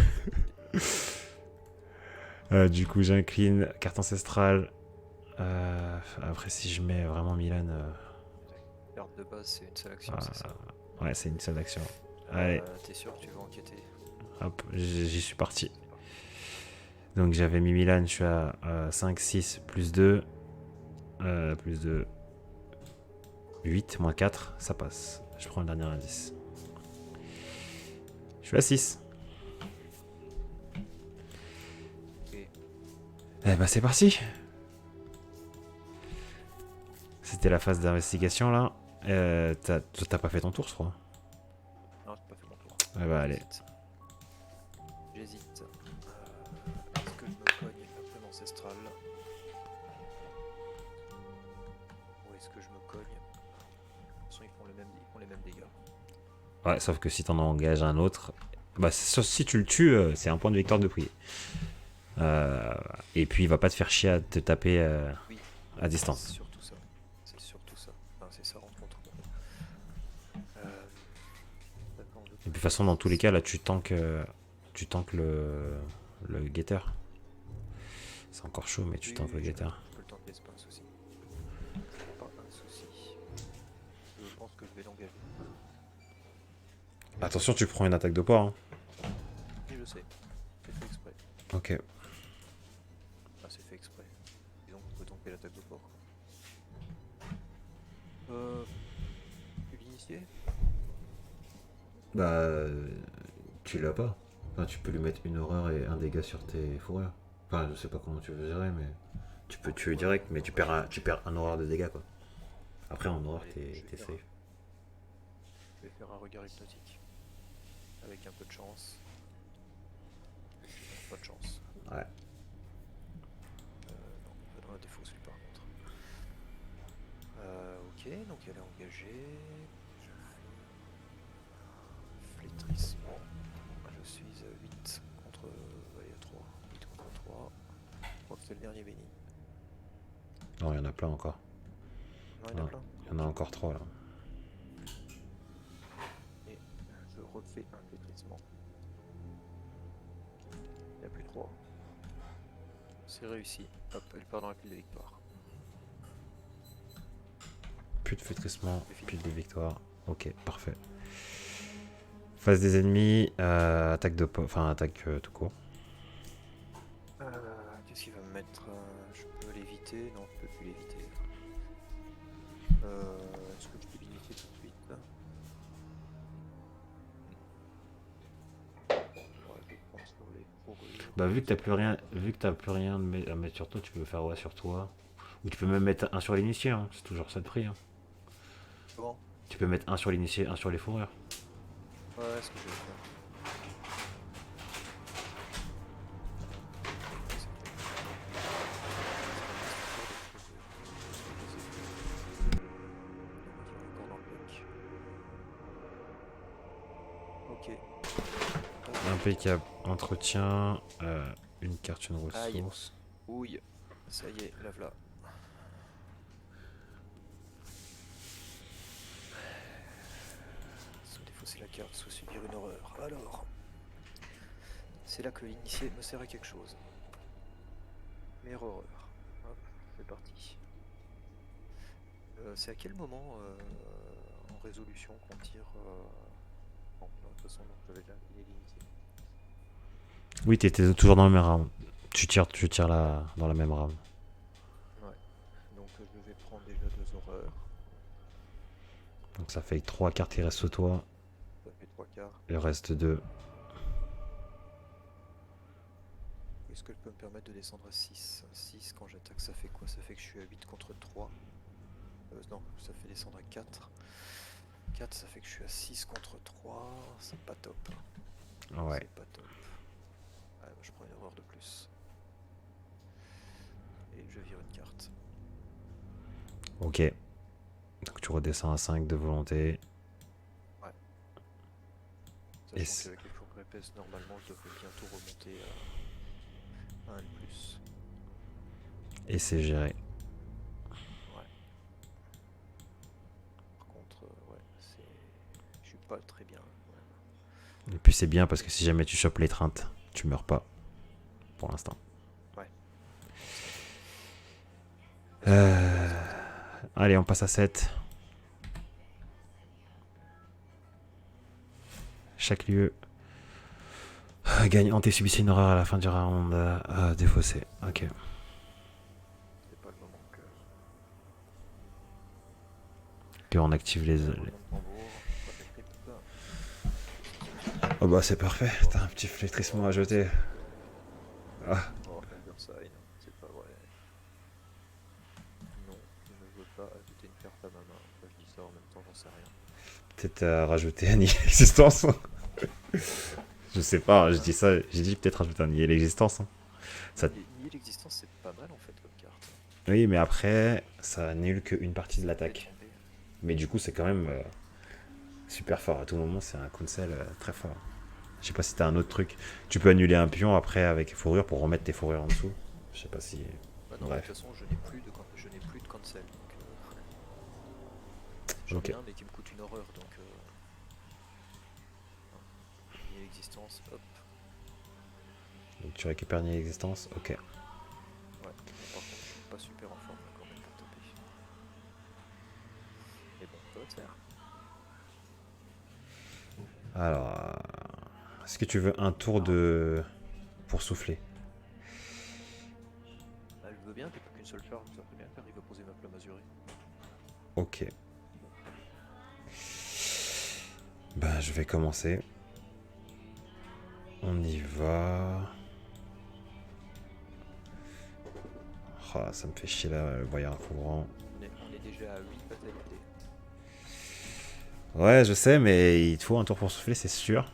Speaker 1: Du coup, j'incline. Carte ancestrale. Après, si je mets vraiment Milan.
Speaker 2: Carte de base, c'est une seule action, c'est ça.
Speaker 1: Ouais, c'est une seule action. Allez.
Speaker 2: T'es sûr que tu veux enquêter?
Speaker 1: Hop, j'y suis parti. Donc j'avais mis Milan, je suis à 5, 6, plus 2. Plus 2. 8, moins 4, ça passe. Je prends le dernier indice. Je suis à 6.
Speaker 2: Ok.
Speaker 1: Eh ben c'est parti. C'était la phase d'investigation là. T'as pas fait ton tour, je crois.
Speaker 2: Non, j'ai pas fait mon tour.
Speaker 1: Eh ben allez.
Speaker 2: J'hésite. Est-ce que je me cogne la plume ancestrale? Ou est-ce que je me cogne? De toute façon, ils font les mêmes dégâts.
Speaker 1: Ouais, sauf que si t'en engages un autre, bah si tu le tues, c'est un point de victoire de prix. Et puis il va pas te faire chier à te taper
Speaker 2: Oui,
Speaker 1: à distance.
Speaker 2: c'est surtout ça. C'est surtout ça. Enfin, c'est ça rencontre. D'accord.
Speaker 1: Et puis de toute façon, dans tous les cas, là, tu tankes le guetteur. C'est encore chaud, mais tu tankes le guetteur.
Speaker 2: Je peux le tenter, c'est pas un souci. C'est pas un souci. Je pense que je vais l'engager.
Speaker 1: Attention, tu prends une attaque de porc. Hein.
Speaker 2: Oui, je sais. C'est fait exprès.
Speaker 1: Ok.
Speaker 2: Ah, c'est fait exprès. Disons qu'on peut tanker l'attaque de porc. Tu l'initier?
Speaker 1: Bah, tu l'as pas. Enfin, tu peux lui mettre une horreur et un dégât sur tes fourrures. Enfin, je sais pas comment tu veux gérer, mais tu peux tuer direct, mais tu perds un horreur de dégâts, quoi. Après, en horreur, t'es safe.
Speaker 2: Je vais faire un regard hypnotique. Avec un peu de chance. Pas de chance.
Speaker 1: Ouais.
Speaker 2: Non, il faudra un défaut celui par contre. Ok, donc elle est engagée. Je fais flétrissement. Je suis à 8 contre. Allez, à 3. 8 contre 3. Je crois que c'est le dernier béni.
Speaker 1: Non, il y en a plein encore.
Speaker 2: Non, il y en a plein.
Speaker 1: Il y en a encore 3 là.
Speaker 2: Et je refais un flétrissement. Il n'y a plus 3. C'est réussi. Hop, elle part dans la pile de victoire.
Speaker 1: Plus de flétrissement, plus de victoire. Ok, parfait. Face des ennemis, attaque de enfin attaque tout court.
Speaker 2: Qu'est-ce qu'il va me mettre? Je peux l'éviter? Non, je peux plus l'éviter. Est-ce que je peux l'éviter tout de suite là? Ouais, je vais prendre sur les fourrures.
Speaker 1: Bah vu que t'as plus rien à mettre sur toi, tu peux faire ouais sur toi. Ou tu peux même mettre un sur l'initié, hein. C'est toujours ça de prix. Hein.
Speaker 2: Comment?
Speaker 1: Tu peux mettre un sur l'initié, un sur les fourrures.
Speaker 2: Ouais, ce que je vais faire. Ok.
Speaker 1: Impeccable. Entretien. Une carte, une
Speaker 2: Aïe.
Speaker 1: ressource.
Speaker 2: Ouille. Ça y est, la voilà. Soit défausser la carte, soit subir une horreur. Alors. C'est là que l'initié me sert à quelque chose. Meilleure horreur. Hop, c'est parti. C'est à quel moment en résolution qu'on tire bon, de toute façon, non, j'avais déjà fini l'initié.
Speaker 1: Oui, t'étais toujours dans le même round. Tu tires là dans la même round.
Speaker 2: Ouais.
Speaker 1: Donc ça fait 3 cartes qui restent sous toi.
Speaker 2: Ça fait 3 quarts.
Speaker 1: Il reste 2.
Speaker 2: Est-ce que je peux me permettre de descendre à 6? 6 quand j'attaque, ça fait quoi? Ça fait que je suis à 8 contre 3. Non, ça fait descendre à 4. 4, ça fait que je suis à 6 contre 3. C'est pas top.
Speaker 1: Ouais.
Speaker 2: C'est pas top. Ouais, je prends une erreur de plus. Et je vire une carte.
Speaker 1: Ok. Donc tu redescends à 5 de volonté.
Speaker 2: Ouais.
Speaker 1: Et
Speaker 2: Sachant qu'avec les fourrures épaisses, normalement, je devrais bientôt remonter à 1 de plus.
Speaker 1: Et c'est géré.
Speaker 2: Ouais. Par contre, ouais, je suis pas très bien. Ouais.
Speaker 1: Et puis c'est bien parce que si jamais tu chopes l'étreinte, tu meurs pas. Pour l'instant.
Speaker 2: Ouais.
Speaker 1: Allez, on passe à 7. Chaque lieu gagnant et subissez une horreur à la fin du round. Défaussé. Ok.
Speaker 2: C'est pas le moment que.
Speaker 1: Que on active les. Oh bah c'est parfait. T'as un petit flétrissement à jeter. Ah.
Speaker 2: Oh, Underside, c'est pas vrai. Non, je ne veux pas ajouter une carte à ma main. Enfin, je dis ça en même temps, j'en sais rien.
Speaker 1: Peut-être rajouter un nier l'existence. Je sais pas, je dis ça, j'ai dit peut-être rajouter un nier l'existence. Ça...
Speaker 2: Nier l'existence, c'est pas mal en fait comme carte.
Speaker 1: Oui, mais après, ça annule qu'une partie de l'attaque. Mais du coup, c'est quand même super fort. À tout moment, c'est un council très fort. Je sais pas si t'as un autre truc. Tu peux annuler un pion après avec fourrure pour remettre tes fourrures en dessous. Je sais pas si.
Speaker 2: Bah non,
Speaker 1: bref.
Speaker 2: de toute façon, je n'ai plus de cancel. J'en ai un, mais qui me coûte une horreur donc. Nier l'existence, hop.
Speaker 1: Donc tu récupères nier l'existence, ok.
Speaker 2: Ouais, par contre, je suis pas super en forme là, quand même pour taper. Mais bon, ça va te faire.
Speaker 1: Alors, est-ce que tu veux un tour de. Pour souffler?
Speaker 2: Bah, je veux bien, j'ai pas qu'une seule charge, ça peut bien faire, il va poser ma flamme azurée.
Speaker 1: Ok. Ben, je vais commencer. On y va. Oh, ça me fait chier là, le voyant encombrant.
Speaker 2: On est déjà à 8 fatalités.
Speaker 1: Ouais, je sais, mais il te faut un tour pour souffler, c'est sûr.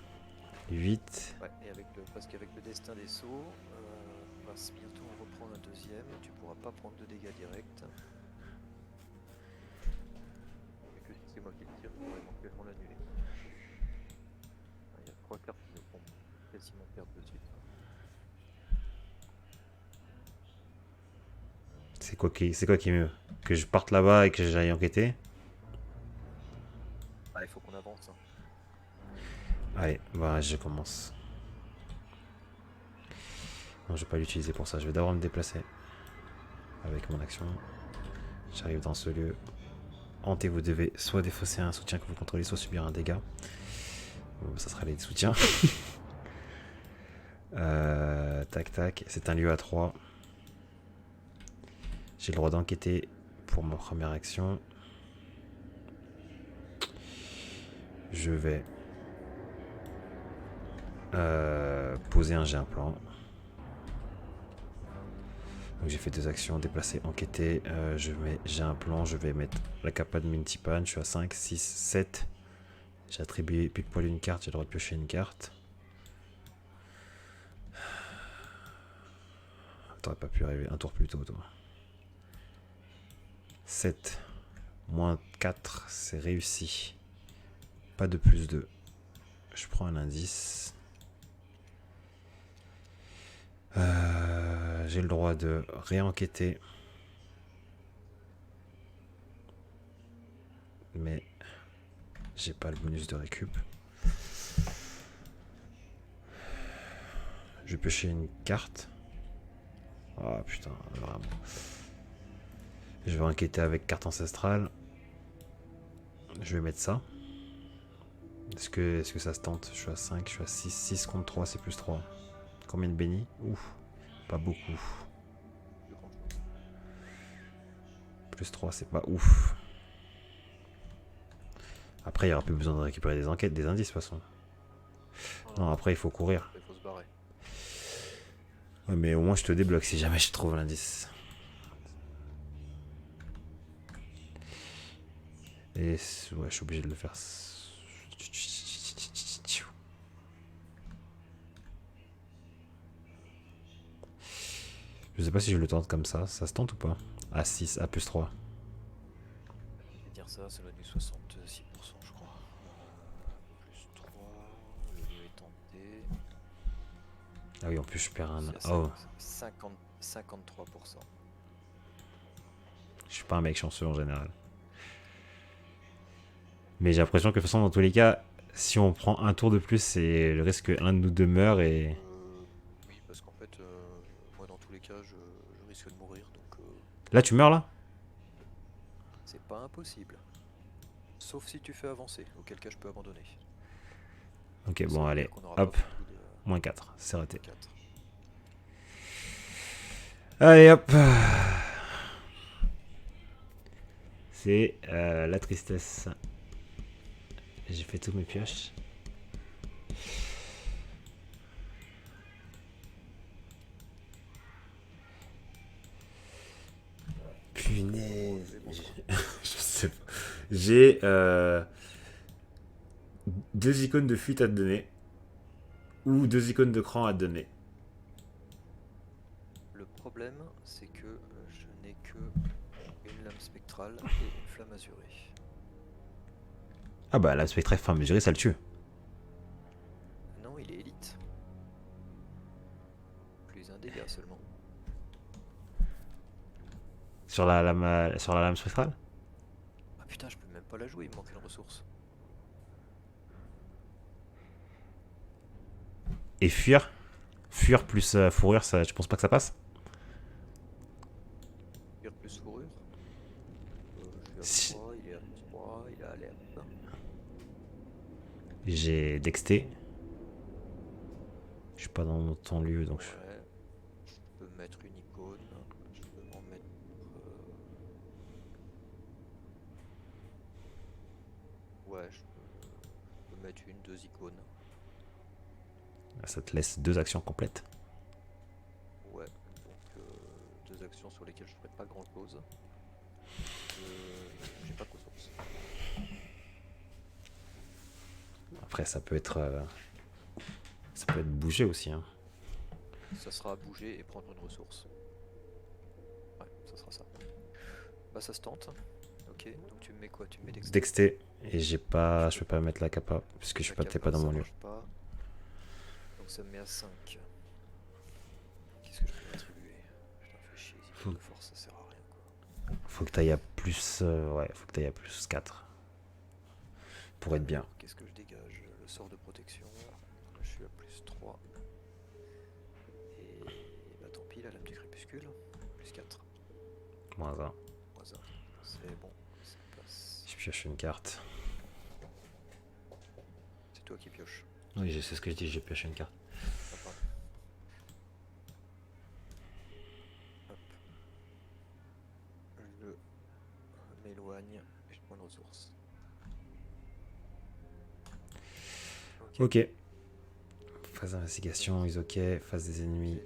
Speaker 1: 8.
Speaker 2: Ouais, et parce qu'avec le destin des sauts, on va bientôt en reprendre un deuxième, tu pourras pas prendre de dégâts directs. Et que si c'est moi qui le tire, je pourrais éventuellement l'annuler. Il y a 3 cartes qui me font quasiment perdre de suite.
Speaker 1: C'est quoi qui est mieux? Que je parte là-bas et que j'aille enquêter?
Speaker 2: Ah, il faut qu'on avance. Hein.
Speaker 1: Allez, bah je commence. Non, je vais pas l'utiliser pour ça. Je vais d'abord me déplacer avec mon action. J'arrive dans ce lieu. Hantez, vous devez soit défausser un soutien que vous contrôlez, soit subir un dégât. Bon, ça sera les soutiens. Tac tac. C'est un lieu à 3. J'ai le droit d'enquêter pour ma première action. Je vais poser un G-implant. Donc j'ai fait 2 actions, déplacer, enquêter. J'ai un plan, je vais mettre la capa de Mintipan. Je suis à 5, 6, 7. J'ai attribué pile poil une carte, j'ai le droit de piocher une carte. T'aurais pas pu arriver un tour plus tôt, toi. 7. Moins 4, c'est réussi. Pas de plus 2. Je prends un indice. J'ai le droit de réenquêter. Mais j'ai pas le bonus de récup. Je vais piocher une carte. Oh putain, vraiment. Je vais enquêter avec carte ancestrale. Je vais mettre ça. Est-ce que ça se tente? Je suis à 5, je suis à 6. 6 contre 3, c'est plus 3. Combien de bénis? Ouf, pas beaucoup. Plus 3, c'est pas ouf. Après, il n'y aura plus besoin de récupérer des enquêtes, des indices de toute façon. Non, après, il faut courir.
Speaker 2: Il faut se barrer.
Speaker 1: Ouais, mais au moins, je te débloque si jamais je trouve l'indice. Et ouais, je suis obligé de le faire. Je sais pas si je le tente comme ça. Ça se tente ou pas? A 6, A plus 3.
Speaker 2: Je vais dire ça doit du 66%, je crois. Plus 3, le lieu est tenté.
Speaker 1: Ah oui, en plus, je perds un.
Speaker 2: C'est à
Speaker 1: Oh,
Speaker 2: 53%.
Speaker 1: je suis pas un mec chanceux en général. Mais j'ai l'impression que de toute façon, dans tous les cas, si on prend un tour de plus, c'est le risque que un de nous deux meure et.
Speaker 2: Oui, parce qu'en fait, moi dans tous les cas, je risque de mourir, donc
Speaker 1: Là, tu meurs là?
Speaker 2: c'est pas impossible. Sauf si tu fais avancer, auquel cas je peux abandonner.
Speaker 1: Ok,
Speaker 2: Ça
Speaker 1: bon,
Speaker 2: veut
Speaker 1: allez.
Speaker 2: dire qu'on aura
Speaker 1: Hop,
Speaker 2: pas beaucoup de
Speaker 1: moins 4, c'est raté.
Speaker 2: 4.
Speaker 1: Allez, hop. C'est la tristesse. J'ai fait toutes mes pioches. Punaise. Je sais pas. J'ai 2 icônes de fuite à te donner. Ou 2 icônes de cran à te donner.
Speaker 2: Le problème, c'est que je n'ai que une lame spectrale et une flamme azurée.
Speaker 1: Ah bah la spectre fin mesurée, ça le tue.
Speaker 2: Non, il est élite. Plus un dégât seulement.
Speaker 1: Sur la lame spectrale.
Speaker 2: Ah putain, je peux même pas la jouer, il me manque une ressource.
Speaker 1: Et fuir. Fuir plus fourrure, ça, je pense pas que ça passe.
Speaker 2: Fuir plus fourrure. Je suis à 3, il est à 3, il a alerte.
Speaker 1: J'ai dexté. Je suis pas dans ton lieu donc.
Speaker 2: Ouais. Je peux mettre une icône. Je peux m'en mettre. Ouais, je peux mettre une, 2 icônes.
Speaker 1: Ça te laisse 2 actions complètes.
Speaker 2: Ouais, donc 2 actions sur lesquelles je ferai pas grand chose. J'ai pas de ressources.
Speaker 1: Après, ça peut être bougé aussi. Hein.
Speaker 2: Ça sera bouger et prendre une ressource. Ouais, ça sera ça. Bah ça se tente. Ok, donc tu me mets quoi? Tu me mets dexter.
Speaker 1: Dexté. Et j'ai pas. Je peux pas mettre la capa. Puisque je suis pas, t'es pas dans
Speaker 2: ça
Speaker 1: mon lieu.
Speaker 2: marche pas. Donc ça me met à 5. Qu'est-ce que je peux m'attribuer? Putain, fais chier, les icônes de force, ça sert à rien quoi.
Speaker 1: Faut que t'ailles à plus. Ouais, faut que t'ailles à plus 4. Pour être bien.
Speaker 2: Qu'est-ce que je dégage? Le sort de protection. Je suis à plus 3. Et bah tant pis, la lame du crépuscule. Plus 4.
Speaker 1: Moins 1.
Speaker 2: Moins 1. C'est bon, ça passe.
Speaker 1: Je pioche une carte.
Speaker 2: C'est toi qui pioches.
Speaker 1: Oui, je sais ce que je dis, j'ai pioché une carte.
Speaker 2: Ah, pardon. Hop. Je m'éloigne et je prends une ressource.
Speaker 1: Ok. Phase d'investigation, is ok. Phase des ennemis.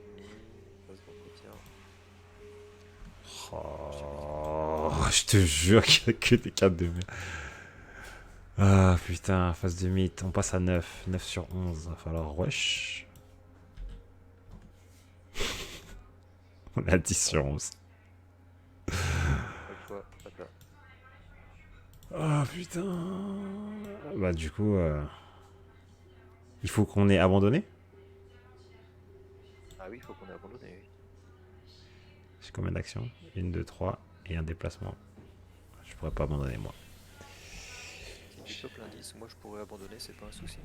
Speaker 2: Phase d'entretien.
Speaker 1: Oh, je te jure qu'il n'y a que des cartes de merde. Ah putain, phase de mythe. On passe à 9. 9 sur 11. Va falloir rush. On a 10 sur 11.
Speaker 2: Fois, hop là.
Speaker 1: Ah putain. Bah du coup, il faut qu'on ait abandonné.
Speaker 2: Ah oui, il faut qu'on ait abandonné. Oui.
Speaker 1: J'ai combien d'actions 1, 2, 3 et un déplacement. Je pourrais pas abandonner moi.
Speaker 2: Si tu chopes l'indice, moi je pourrais abandonner, c'est pas un souci.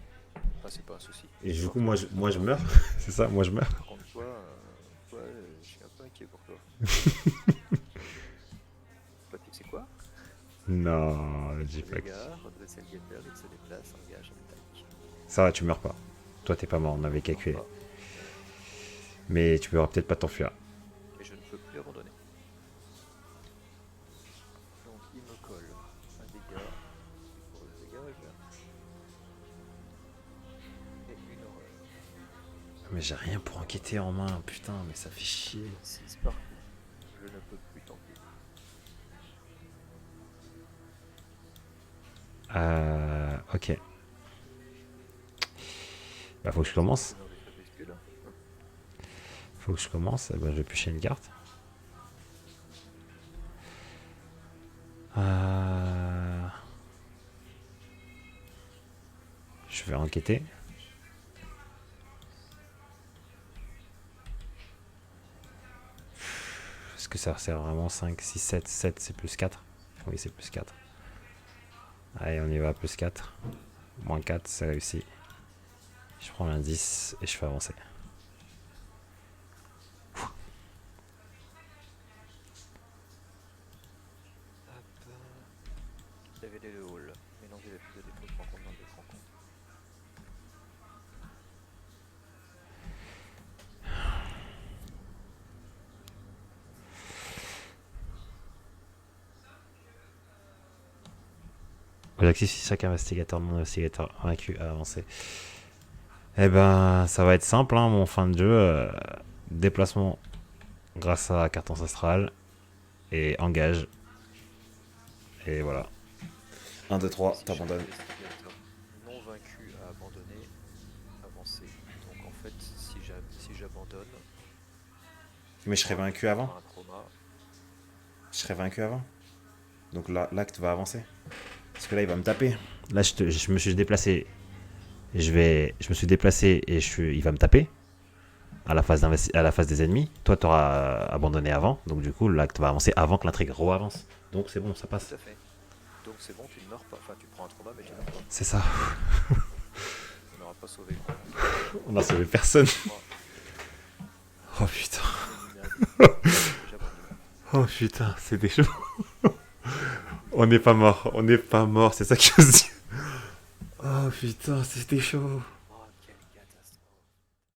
Speaker 2: Enfin, c'est pas un souci.
Speaker 1: Et du coup, moi je meurs. C'est ça, moi je meurs.
Speaker 2: Par contre, toi, je suis un peu inquiet pour toi. Toi, tu sais quoi?
Speaker 1: Non, j'ai pas.
Speaker 2: Redresser le getter, il se déplace, engage, en attaque.
Speaker 1: Ça va, tu meurs pas. Toi, t'es pas mort, on avait calculé. Mais tu pourras peut-être pas t'enfuir.
Speaker 2: Et je ne peux plus abandonner. Donc il me colle un dégât. Pour le dégât,
Speaker 1: Mais j'ai rien pour enquêter en main, putain, mais ça fait chier.
Speaker 2: 6 partout. Je ne peux plus tanker.
Speaker 1: Ok. Bah faut que je commence.
Speaker 2: C'est dans les crépuscules.
Speaker 1: Faut que je commence. Eh ben, je vais piocher une carte. Je vais enquêter. Est-ce que ça sert vraiment 5, 6, 7, 7 c'est plus 4? Oui, c'est plus 4. Allez, on y va, plus 4. Moins 4, c'est réussi. Je prends l'indice et je fais avancer.
Speaker 2: Révéler le hall. Mélanger les plus de défauts de rencontre dans des rencontres.
Speaker 1: Objectif, si chaque investigateur non investigateur vaincu a avancé. Eh ben, ça va être simple, hein, mon fin de jeu. Déplacement grâce à la carte ancestrale. Et engage. Et voilà. 1, 2, 3,
Speaker 2: Si
Speaker 1: t'abandonnes.
Speaker 2: chaque investigateur non vaincu a abandonné, avancé. Donc en fait, si j'abandonne,
Speaker 1: Mais je serais vaincu
Speaker 2: un
Speaker 1: avant.
Speaker 2: trauma.
Speaker 1: Je serais vaincu avant. Donc là, l'acte va avancer. Parce que là, il va me taper. Là, je me suis déplacé. Je me suis déplacé et il va me taper à la phase des ennemis. Toi, tu auras abandonné avant. Donc du coup, l'acte va avancer avant que l'intrigue re-avance. Donc c'est bon, ça passe.
Speaker 2: Tout à fait. Donc c'est bon, tu ne meurs pas. Enfin, tu prends un trauma, mais tu ne meurs pas.
Speaker 1: C'est ça.
Speaker 2: On n'aura pas sauvé.
Speaker 1: On a sauvé personne. Oh putain.
Speaker 2: J'abandonne.
Speaker 1: Oh putain, c'était chaud. On n'est pas mort, c'est ça que je veux dire. Oh putain, c'était chaud.